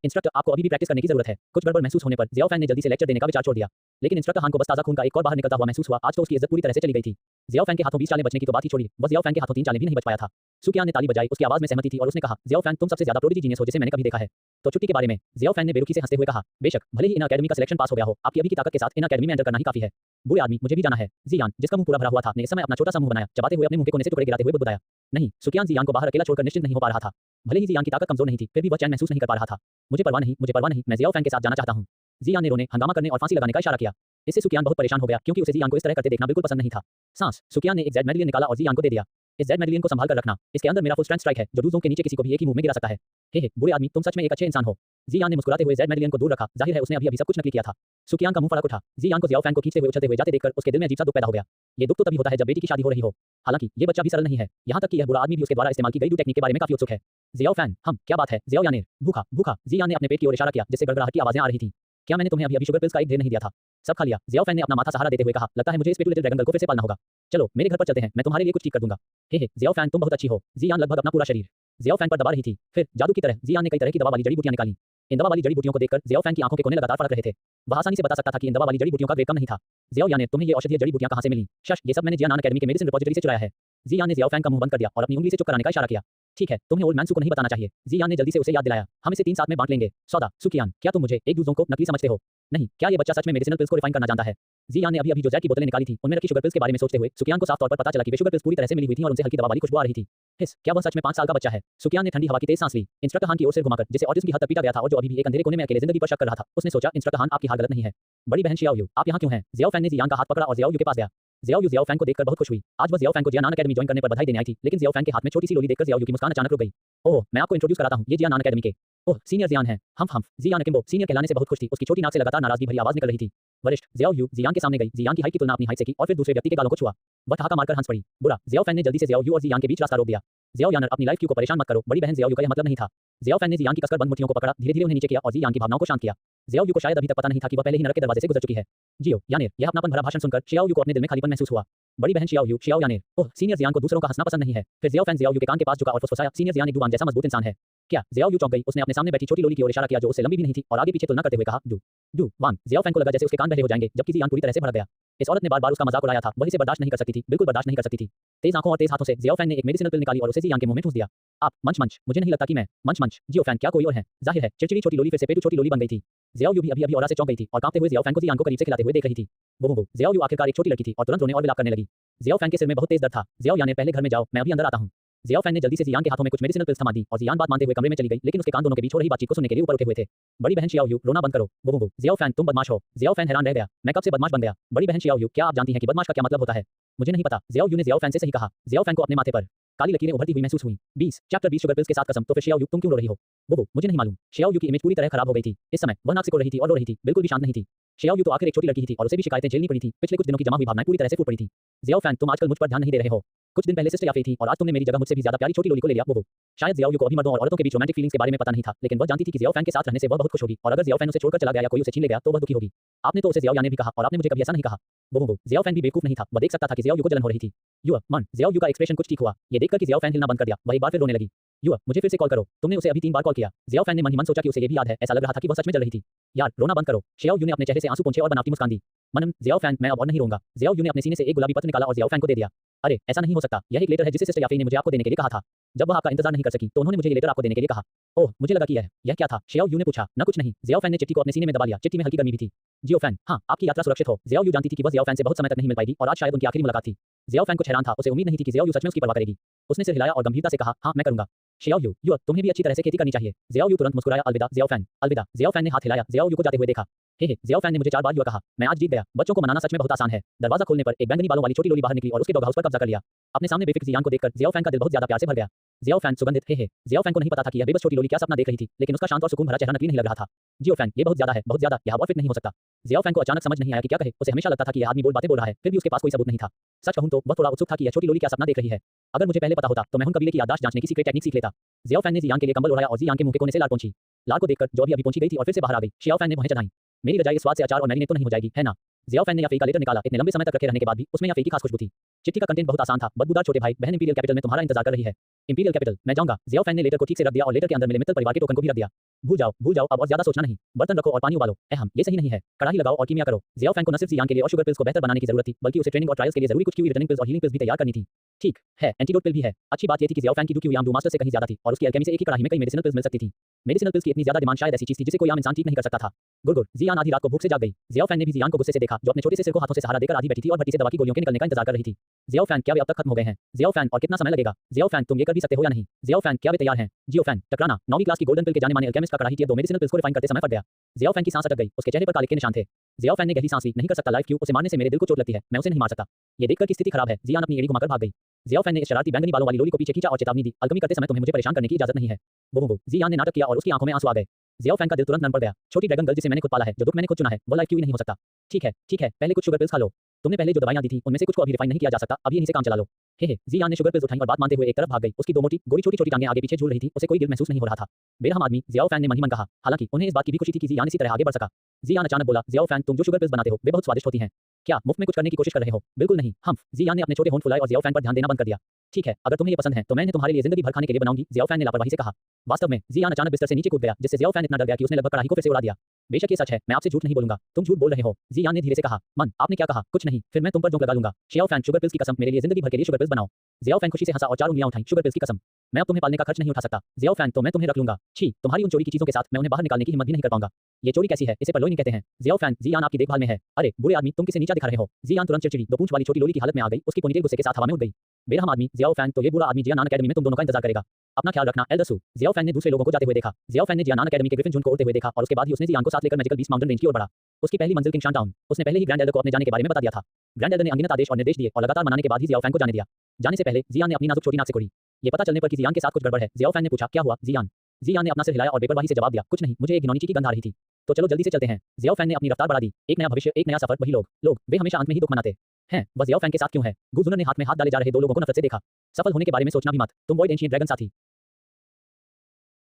इंस्ट्रक्टर आपको अभी भी प्रैक्टिस करने की जरूरत है। कुछ गड़बड़ महसूस होने पर जियाओ फैंग ने जल्दी से लेक्चर देने का विचार छोड़ दिया। लेकिन इंस्ट्रक्टर हान को बस ताजा खून का एक और बाहर निकलता हुआ महसूस हुआ। आज तो उसकी इज्जत पूरी तरह से चली गई थी। जियाओ फैंग के हाथों 20 चालें बचने की तो बात ही छोड़िए, वह जियाओ फैंग के हाथों 3 चालें भी नहीं बच पाया था। सुकियान ने ताली बजाई। उसकी आवाज में सहमति थी और उसने कहा, जियाओ फैंग तुम सबसे ज्यादा प्रोडिजी जीनियस हो जिसे मैंने कभी देखा है। तो छुट्टी के बारे में? जियाओ फैंग ने बेरुखी से हंसते हुए कहा, बेशक, भले ही इन अकेडमी का सिलेक्शन पास हो गया हो, आपकी अभी की ताकत के साथ इन अकेडमी में एंटर करना ही काफी है। बुरे आदमी, मुझे भी जाना है। जियान, जिसका मुंह पूरा भरा हुआ था, ने इस समय अपना छोटा सा मुंह बनाया, चबाते हुए अपने मुंह के कोने से टुकड़े गिराते हुए बुदबुदाया। नहीं, सुकियान जियान को बाहर अकेला छोड़कर निश्चित नहीं हो पा रहा था। भले ही जियान की ताकत कमजोर नहीं थी, फिर भी वह चैन महसूस नहीं कर पा रहा था। मुझे परवाह नहीं, मैं जियाओ फैंग के साथ जाना चाहता हूं। जियान ने रोने, हंगामा करने और फांसी लगाने का इशारा किया। इससे सुकियान बहुत परेशान हो गया क्योंकि उसे जियान को इस तरह करते देखना बिल्कुल पसंद नहीं था। सांस। सुकियान ने एक जेड मेडलियन निकाला और जियान को दे दिया। इस जेड मेडलियन को संभाल कर रखना। इसके अंदर मेरा फुल स्ट्रेंथ स्ट्राइक है जो डूजों के नीचे किसी को भी एक ही मूव में गिरा सकता है। हे बुरे आदमी, तुम सच में एक अच्छे इंसान हो। जियान ने मुस्कुराते हुए जेड मेडलियन को दूर रखा। जाहिर है उसने अभी सब कुछ नकली किया था। सुकियान का मुंह फड़क उठा। जियान को जियाओ फैंग को खींचते हुए उछलते हुए जाते देखकर उसके दिल में अजीब सा दुख पैदा हो गया। ये दुख तो तभी होता है जब बेटी की शादी हो रही हो। हालांकि ये बच्चा भी सरल नहीं है। यहाँ तक कि यह बुरा आदमी भी उसके द्वारा इस्तेमाल की गई डू टेक्निक के बारे में काफी उत्सुक है। जियाओ फैंग, हम क्या बात है? जियाओ यानेर, भूखा। जियान ने अपने पेट की ओर इशारा किया जिससे गड़गड़ाहट की आवाजें आ रही थी। क्या मैंने तुम्हें अभी शुगर पिल्स का एक ढेर नहीं दिया था? सब खा लिया। जियाओ फैंग ने अपना माथा सहारा देते हुए कहा, लगता है मुझे इस लिटिल ड्रैगन गर्ल को फिर से पालना होगा। चलो मेरे घर पर चलते हैं, मैं तुम्हारे लिए कुछ ठीक कर दूंगा। हे जियाओ फैंग, तुम बहुत अच्छी हो। जियान लगभग अपना पूरा शरीर जियाओ फैंग पर दबा रही थी। फिर जादू की तरह जियान ने कई तरह की दवा वाली जड़ी बूटियां निकाली। इन दवा वाली जड़ी बूटियों को देखकर जियाओ फैंग की आंखों के कोने लगातार फड़क रहे थे। वह आसानी से बता सकता था कि इन दवा वाली जड़ी बूटियों का ग्रेड कम नहीं था। जियाओ यानेर, तुम्हें ये औषधीय जड़ी बूटियां कहां से मिली? शश, ये सब मैंने जियान अकेडमी के मेडिसिन रिपोजिटरी से चुराया है। जियान ने जियाओ फैंग का मुंह बंद कर दिया और अपनी उंगली से चुप कराने का इशारा किया। ठीक है, तुम्हें ओल्ड मैन सू को नहीं बताना चाहिए। जियान ने जल्दी से उसे याद दिलाया। हम इसे 3 साथ में बांट लेंगे। सौदा। सुकियान, क्या तुम मुझे एक दूसरों को नकली समझते हो? नहीं, क्या ये बच्चा सच में मेडिसिनल पिल्स को रिफाइन करना जानता है? जियान ने अभी जो जैक की बोतलें निकाली थी उनमें रखी शुगर पिल्स के बारे में सोचते हुए सुकियान को साफ तौर पर पता चला कि वे शुगर पिल्स पूरी तरह से मिली हुई थी और उनसे हल्की दवा वाली खुशबू आ रही थी। क्या वह सच में 5 साल का बच्चा है? सुकियान ने ठंडी हवा की तेज सांस ली। इंस्ट्रक्टर हान की ओर से घुमाकर, जिसे ऑटिज्म की हद तक पीटा गया था और जो अभी भी एक अंधेरे कोने में अकेले जिंदगी पर शक कर रहा था, उसने सोचा, इंस्ट्रक्टर हान, आपकी हार गलत नहीं है। बड़ी बहन शियाओ यू, आप यहाँ क्यों हैं? जियाओ फैंग ने जियान का हाथ पकड़ा और जियाओ यू के पास गया। जियाओ फैंग को देखकर बहुत खुश हुई। आज वह जियाओ फैंग को जियान अकेडमी ज्वाइन करने पर बधाई देने आई थी, लेकिन जियाओ फैंग के हाथ में छोटी सी लोली देखकर जियाओ यू की मुस्कान अचानक रुक गई। ओह, मैं आपको इंट्रोड्यूस कराता हूँ, ये जियान अकेडमी के सीनियर जियान है। हम जियान अकिम्बो सीनियर कहलाने से बहुत खुश थी। उसकी छोटी नाक से लगातार नाराजगी भरी आवाज निकल रही थी। वरिष्ठ। जियाओ यू जियान के सामने गई, जियान की हाइट की तुलना अपनी हाइट से की और फिर दूसरे व्यक्ति के गालों को छुआ। वह ठहाका मारकर हंस पड़ी। बुरा। जियाओ फैंग ने जल्दी से जियाओ यू और जियान के बीच रास्ता रोक दिया। जियाओ यानर, अपनी लाइफ क्यू को परेशान मत करो। बड़ी बहन जियाओ यू का यह मतलब नहीं था। जियाओ फैंग ने जियान की कसकर बंद मुट्ठियों को पकड़ा, धीरे-धीरे उन्हें नीचे किया और जियान की भावनाओं को शांत किया। जियाओ यू को शायद अभी तक पता नहीं था कि वह पहले ही नरक के दरवाजे से गुजर चुकी है। जियो यानेर, यह अपनापन भरा भाषण सुनकर शियाओ यू को अपने दिल में खालीपन महसूस हुआ। बड़ी बहन शियाओ यू, शियाओ यानेर। सीनियर जियान को दूसरों का हंसना पसंद नहीं है। फिर जियाओ फैंग जियाओ यू के कान के पास झुका और फुसफुसाया, सीनियर जियान एक डुआन जैसा मजबूत इंसान है। क्या? जियाओ यू चौंक गई। उसने अपने सामने बैठी छोटी लोली की ओर इशारा किया जो उससे लंबी भी नहीं थी और आगे पीछे तुलना करते हुए कहा, डू वान। जियाओ फैंग को लगा जैसे उसके कान बहरे हो जाएंगे, जबकि जियान पूरी तरह से भड़क गया। इस औरत ने बार-बार उसका मजाक उड़ाया था, वह इसे बर्दाश्त नहीं कर सकती थी, बिल्कुल बर्दाश्त नहीं कर सकती थी। तेज आंखों और तेज हाथों से जियाओ फैंग ने एक मेडिसिनल पिल निकाली और उसे जियान के मुंह में ठूस दिया। आप मंच, मुझे नहीं लगता कि मैं मंच। जियो फैंग, क्या कोई और है? जाहिर है, चिड़चिड़ी छोटी लोली फिर से पेटू छोटी लोली बन गई थी। जियाओ यू भी अभी और से चौंक गई थी और कांपते हुए जियाओ फैंग को जियान को करीब से खिलाते हुए देख रही थी। वो जियाओ यू आखिरकार एक छोटी लड़की थी और तुरंत रोने और विलाप करने लगी। जियाओ फैंग के सिर में बहुत तेज दर्द था। जियाओ यानेर, पहले घर में जाओ, मैं अभी अंदर आता हूं। जियाओ फैंग ने जल्दी से जियान के हाथों में कुछ मेडिसिनल पिल्स थमा दी और जियान बात मानते हुए कमरे में चली गई, लेकिन उसके कान दोनों के बीच हो रही बातचीत को सुनने के लिए ऊपर उठे हुए थे। बड़ी बहन शियाओ यू, रोना बंद करो। वो जियाओ फैंग, तुम बदमाश हो। जियाओ फैंग हैरान रह गया, मैं कब से बदमाश बन गया? बड़ी बहन शियाओ यू, क्या आप जानती हैं कि बदमाश का क्या मतलब होता है? मुझे नहीं पता। जियाओ यू ने जियाओ फैंग से सही कहा। जियाओ फैंग को अपने माथे पर काली लकीरें उभरती हुई महसूस हुई। 20 चैप्टर 20 शुगर पिल्स के साथ कसम। तो फिर शियाओ यू, तुम क्यों रो रही हो? वो मुझे नहीं मालूम। शियाओ यू की इमेज पूरी तरह खराब हो गई थी। इस समय वह नाक सिकोड़ रही थी और रो रही थी, बिल्कुल भी शांत नहीं थी। शियाओ यू तो आखिर एक छोटी लड़की ही थी और उसे भी शिकायतें झेलनी पड़ी थी। पिछले कुछ दिनों की जमा हुई भावनाएं पूरी तरह से फूट पड़ी थी। जियाओ फैंग, तुम आजकल मुझ पर ध्यान नहीं दे रहे हो। कुछ दिन पहले सिस्टर याफे थी और आज तुमने मेरी जगह मुझसे भी ज्यादा प्यारी छोटी लोली को ले लिया। वो शायद जियाओ यू को अभी मर्दों और औरतों के बीच रोमांटिक फीलिंग्स के बारे में पता नहीं था, लेकिन वह जानती थी कि जियाओ फैंग के साथ रहने से वह बहुत खुश होगी और अगर जियाओ फैंग उसे छोड़कर चला गया या कोई उसे छीन ले गया तो वह दुखी होगी। आपने तो उसे जियाओ याने भी कहा और आपने मुझे कभी ऐसा नहीं कहा। वो जियाओ फैंग भी बेवकूफ नहीं था, वह देख सकता था कि जियाओ यू को जलन हो रही थी। जियाओ यू का एक्सप्रेशन कुछ ठीक हुआ। ये देखकर कि जियाओ फैंग हिलना बंद कर दिया, वह एक बार फिर रोने लगी। मुझे फिर से कॉल करो। तुमने उसे अभी 3 बार कॉल किया। जियाओ फैंग ने मन ही मन सोचा कि उसे ये भी याद है। ऐसा लग रहा था कि वह सच में जल रही थी। यार, रोना बंद करो। शियाओ यू ने अपने चेहरे से आंसू पोंछे और बनावटी मुस्कान दी। मनम, जियाओ फैन, मैं अब और नहीं रोऊंगा। जियाओ यू ने अपने सीने से एक गुलाबी पत्र निकाला और जियाओ फैन को दे दिया। अरे, ऐसा नहीं हो सकता, यह एक लेटर है जिसे सिस्टर याफेई ने मुझे आपको देने के लिए कहा था। जब वह आपका इंतजार नहीं कर सकी तो उन्होंने मुझे ये लेटर आपको देने के लिए कहा। ओह, मुझे लगा कि यह क्या था? शियाओ यू ने पूछा। न कुछ नहीं, जियाओ फैन ने चिट्ठी को अपने सीने में दबा लिया। चिट्ठी में हल्की गर्मी भी थी। जियो फैन, हाँ, आपकी यात्रा सुरक्षित हो। जियाओ यू जानती थी कि वह जियाओ फैन से बहुत समय तक नहीं मिल पाएगी और आज शायद उनकी आखिरी मुलाकात थी। जियाओ फैन कुछ हैरान था, उसे उम्मीद नहीं थी कि जियाओ यू सच में उसकी परवाह करेगी। उसने सिर हिलाया और गंभीरता से कहा, हाँ, मैं करूंगा। शियाओ यू, तुम्हें भी अच्छी तरह से खेती करनी चाहिए। जियाओ यू तुरंत मुस्कुराया। अलविदा जियाओ फैन, अलविदा। जियाओ फैन ने हाथ हिलाया। जियाओ यू को जाते हुए देखा। हे, जियाओ फैन ने मुझे 4 बार युवा कहा, मैं आज जीत गया। बच्चों को मनाना सच में बहुत आसान है। दरवाजा खोलने पर एक बैंगनी बालों वाली छोटी लोली बाहर निकली और उसके डॉग हाउस पर कब्जा कर लिया। अपने सामने बेफिक्र जियान को देखकर जियाओ फैन का दिल बहुत ज्यादा प्यार से भर गया। जियाओ फैन सुगंधित, हे। जियाओ फैन को नहीं पता था कि यह बेबस छोटी लोली क्या सपना देख रही थी, लेकिन उसका शांत और सुकून भरा चेहरा नकली नहीं लग रहा था। जियो फैन, ये बहुत ज्यादा है, बहुत ज्यादा, यह और फिट नहीं हो सकता। जियाओ फैन को अचानक समझ नहीं आया कि क्या कहे। उसे हमेशा लगता था कि यह आदमी बातें बोल रहा है, फिर भी उसके पास कोई सबूत नहीं था। सच कहूं तो वह थोड़ा उत्सुक था कि यह छोटी लोली क्या सपना देख रही है। अगर मुझे पहले पता होता तो मैं उन कबीले की याददाश्त जांचने की सीक्रेट टेक्निक सीख लेता। जियाओ फैन ने जियान के लिए कंबल ओढ़ाया और जियान के मुंह के कोने से लाल पहुंची। लाल को देखकर जो अभी पहुंची गई थी और फिर से बाहर आ गई। शियाओ फैन ने भौहें चढ़ाई। मेरी रजाई इस स्वाद से अचार और मैरिनेट तो नहीं हो जाएगी, है ना? जियाओ फैन ने याफेई का लेटर निकाला। इतने लंबे समय तक रखे रहने के बाद भी उसमें याफेई की खास खुशबू थी। चिट्ठी का कंटेंट बहुत आसान था। बदबूदार छोटे भाई बहन इंपीरियल कैपिटल में तुम्हारा इंतजार कर रही है। इंपीरियल कैपिटल, मैं जाऊंगा। जियाओ फैन ने लेटर को ठीक से रख दिया और लेटर के अंदर मिले मित्तल परिवार के टोकन को भी रख दिया। भूल जाओ, अब और ज्यादा सोचना नहीं। बर्तन रखो और पानी उबालो। ये सही नहीं है। कढ़ाई लगाओ और कीमिया करो। जियाओ फैन को न सिर्फ जियान के लिए और शुगर पिल्स को बेहतर बनाने की जरूरत थी, बल्कि उसे ट्रेनिंग और ट्रायल्स के लिए जरूरी कुछ क्यू रिटर्निंग पिल्स और हीलिंग पिल्स भी तैयार करनी थी। ठीक है, एंटीडोट पिल भी है। अच्छी बात यह थी कि जियाओ फैन की क्यू याम डू मास्टर से कहीं ज्यादा थी और उसकी एल्केमी से एक ही कढ़ाई में कई मेडिसिनल पिल्स मिल सकती थी। मेडिसिनल पिल्स की इतनी ज्यादा डिमांड शायद ऐसी चीज थी जिसे कोई आम इंसान ठीक नहीं कर सकता था। गुड़ जियान आधी रात को भूख से जाग गई। जियाओ फैन ने भी जियान को गुस्से से देखा, जो अपने छोटे से सिर को हाथों से सहारा देकर आधी बैठी थी और भट्टी से दवा की गोलियों के निकलने का इंतजार कर रही थी। जियाओ फैन, क्या वे अब तक खत्म हो गए हैं? जियाओ फैन, और कितना समय लगेगा? जियाओ फैन, तुम ये कर भी सकते हो या नहीं? जियाओ फैन, क्या वे तैयार हैं? जियो फैन, टकराना। 9वीं क्लास की गोल्डन पिल के जाने माने एल्केमिस्ट का कढ़ाई टियर 2 मेडिसिनल पिल्स को रिफाइन करते समय फट गया। जियाओ फैन की सांस अटक गई। उसके चेहरे पर काले के निशान थे। जियाओ फैन ने गहरी सांस ली। नहीं कर सकता लाइफ क्यों? उसे मारने से मेरे दिल को चोट लगती है, मैं उसे नहीं मार सकता। ये देखकर की स्थिति खराब है। जियान अपनी एड़ी घुमाकर भाग गई। जियाओ फैन ने इस शरारती बैंगनी बालों वाली लोली को पीछे खींचा और चेतावनी दी, अलकमी करते समय तुम्हें मुझे परेशान करने की इजाजत नहीं है। वो जियान ने नाटक किया और उसकी आंखों में आंसू आ गए। जियाओ फैन का दिल तुरंत नम पड़ गया। छोटी ड्रैगन गर्ल जिसे मैंने खुद पाला है, जो दुख मैंने खुद चुना है, वो लाइफ क्यों नहीं हो सकता। ठीक है, पहले कुछ शुगर पिल्स खा लो। तुमने पहले जो दवाइयां दी थी उनमें से कुछ को अभी रिफाइन नहीं किया जा सकता, अब इन्हीं से काम चला लो। जियान ने शुगर पिल्स उठाई और बात मानते हुए एक तरफ भाग गई। उसकी दो मोटी गोरी छोटी छोटी टांगें आगे पीछे झूल रही थी। उसे कोई गिल्ट महसूस नहीं हो रहा था। बेरहम आदमी, जियाओ फैन ने मन ही मन कहा। हालांकि उन्हें इस बात की भी खुशी थी कि जियान इसी तरह आगे बढ़ सका। जियान अचानक बोला, जियाओ फैन, तुम जो शुगर पिल्स बनाते हो वे बहुत स्वादिष्ट होती हैं। क्या मुफ्त में कुछ करने की कोशिश कर रहे हो? बिल्कुल नहीं। हम। जियान ने अपने छोटे होंठ फुलाए और जियाओ फैन पर ध्यान देना बंद कर दिया। ठीक है, अगर तुम्हें ये पसंद है तो मैं इन्हें तुम्हारे लिए जिंदगी भर खाने के लिए बनाऊंगी, जियाओ फैन ने लापरवाही से कहा। वास्तव में, जियान अचानक बिस्तर से नीचे कूद गया, जिससे जियाओ फैन इतना डर गया कि उसने लगभग कढ़ाई को फिर से उड़ा दिया। बेशक ये सच है, मैं आपसे झूठ नहीं बोलूंगा। तुम झूठ बोल रहे हो, जियान ने धीरे से कहा। मन, आपने क्या कहा? कुछ नहीं, फिर मैं तुम पर जोक लगा लूंगा। शियाओ फैन, शुगर पिल्स की कसम, मेरे लिए जिंदगी भर के लिए शुगर पिल्स बनाओ। जियाओ फैन खुशी से हंसा और 4 उंगलियां उठाई। शुगर पिल्स की कसम, मैं अब तुम्हें पालने का खर्च नहीं उठा सकता। जियाओ फैन, तो मैं तुम्हें रख लूंगा। छी, तुम्हारी उन चोरी की चीजों के साथ मैं उन्हें बाहर निकालने की हिम्मत भी नहीं कर पाऊंगा। ये चोरी कैसी है? इसे परलोइनिंग कहते हैं। जियाओ फैन, जियान आपकी देखभाल में है। अरे बुरे आदमी, तुम किसे नीचा दिखा रहे हो? जियान तुरंत चिड़चिड़ी दो पूंछ वाली छोटी लोली की हालत में आ गई। उसकी पोनीटेल गुस्से के साथ हवा में उड़ गई। बेरहम आदमी, जियाओ फैन, तो ये बुरा आदमी जियान अकेडमी में तुम दोनों का इंतजार करेगा। अपना ख्याल रखना, एल्डरसू। जियाओ फैन ने दूसरे लोगों को जाते हुए देखा। जियाओ फैन ने जियान अकेडमी के ग्रिफिन झुंड को उड़ते हुए देखा और उसके बाद ही उसने जियान को साथ लेकर मैजिकल बीस्ट माउंटेन रेंज की ओर बढ़ा। उसकी पहली मंजिल किंगशान टाउन। उसने पहले ही ग्रैंड एल्डर को अपने जाने के बारे में बता दिया था। ग्रैंड एल्डर ने अनगिनत आदेश और निर्देश दिए और लगातार मनाने के बाद ही जियाओ फैन को जाने दिया। जाने से पहले जियान ने अपनी नाजुक छोटी नाक से कुड़ी। ये पता चलने पर कि जियान के साथ कुछ गड़बड़ है, जियाओ फैन ने पूछा, क्या हुआ जियान? जियान ने अपना सिर हिलाया और बेपरवाही से जवाब दिया, कुछ नहीं, मुझे एक घिनौनी ची की गंध आ रही थी। तो चलो जल्दी से चलते हैं। जियाओ फैन ने अपनी रफ्तार बढ़ा दी। एक नया भविष्य, एक नया सफर, वही लोग वे हमेशा अंत में ही दुख मनाते हैं। बस जियाओ फैन के साथ क्यों है? गुजुनर ने हाथ में हाथ डाले जा रहे 2 लोगों को नफरत से देखा। सफल होने के बारे में सोचना भी मत, तुम वॉइड एंशिएंट ड्रैगन साथी।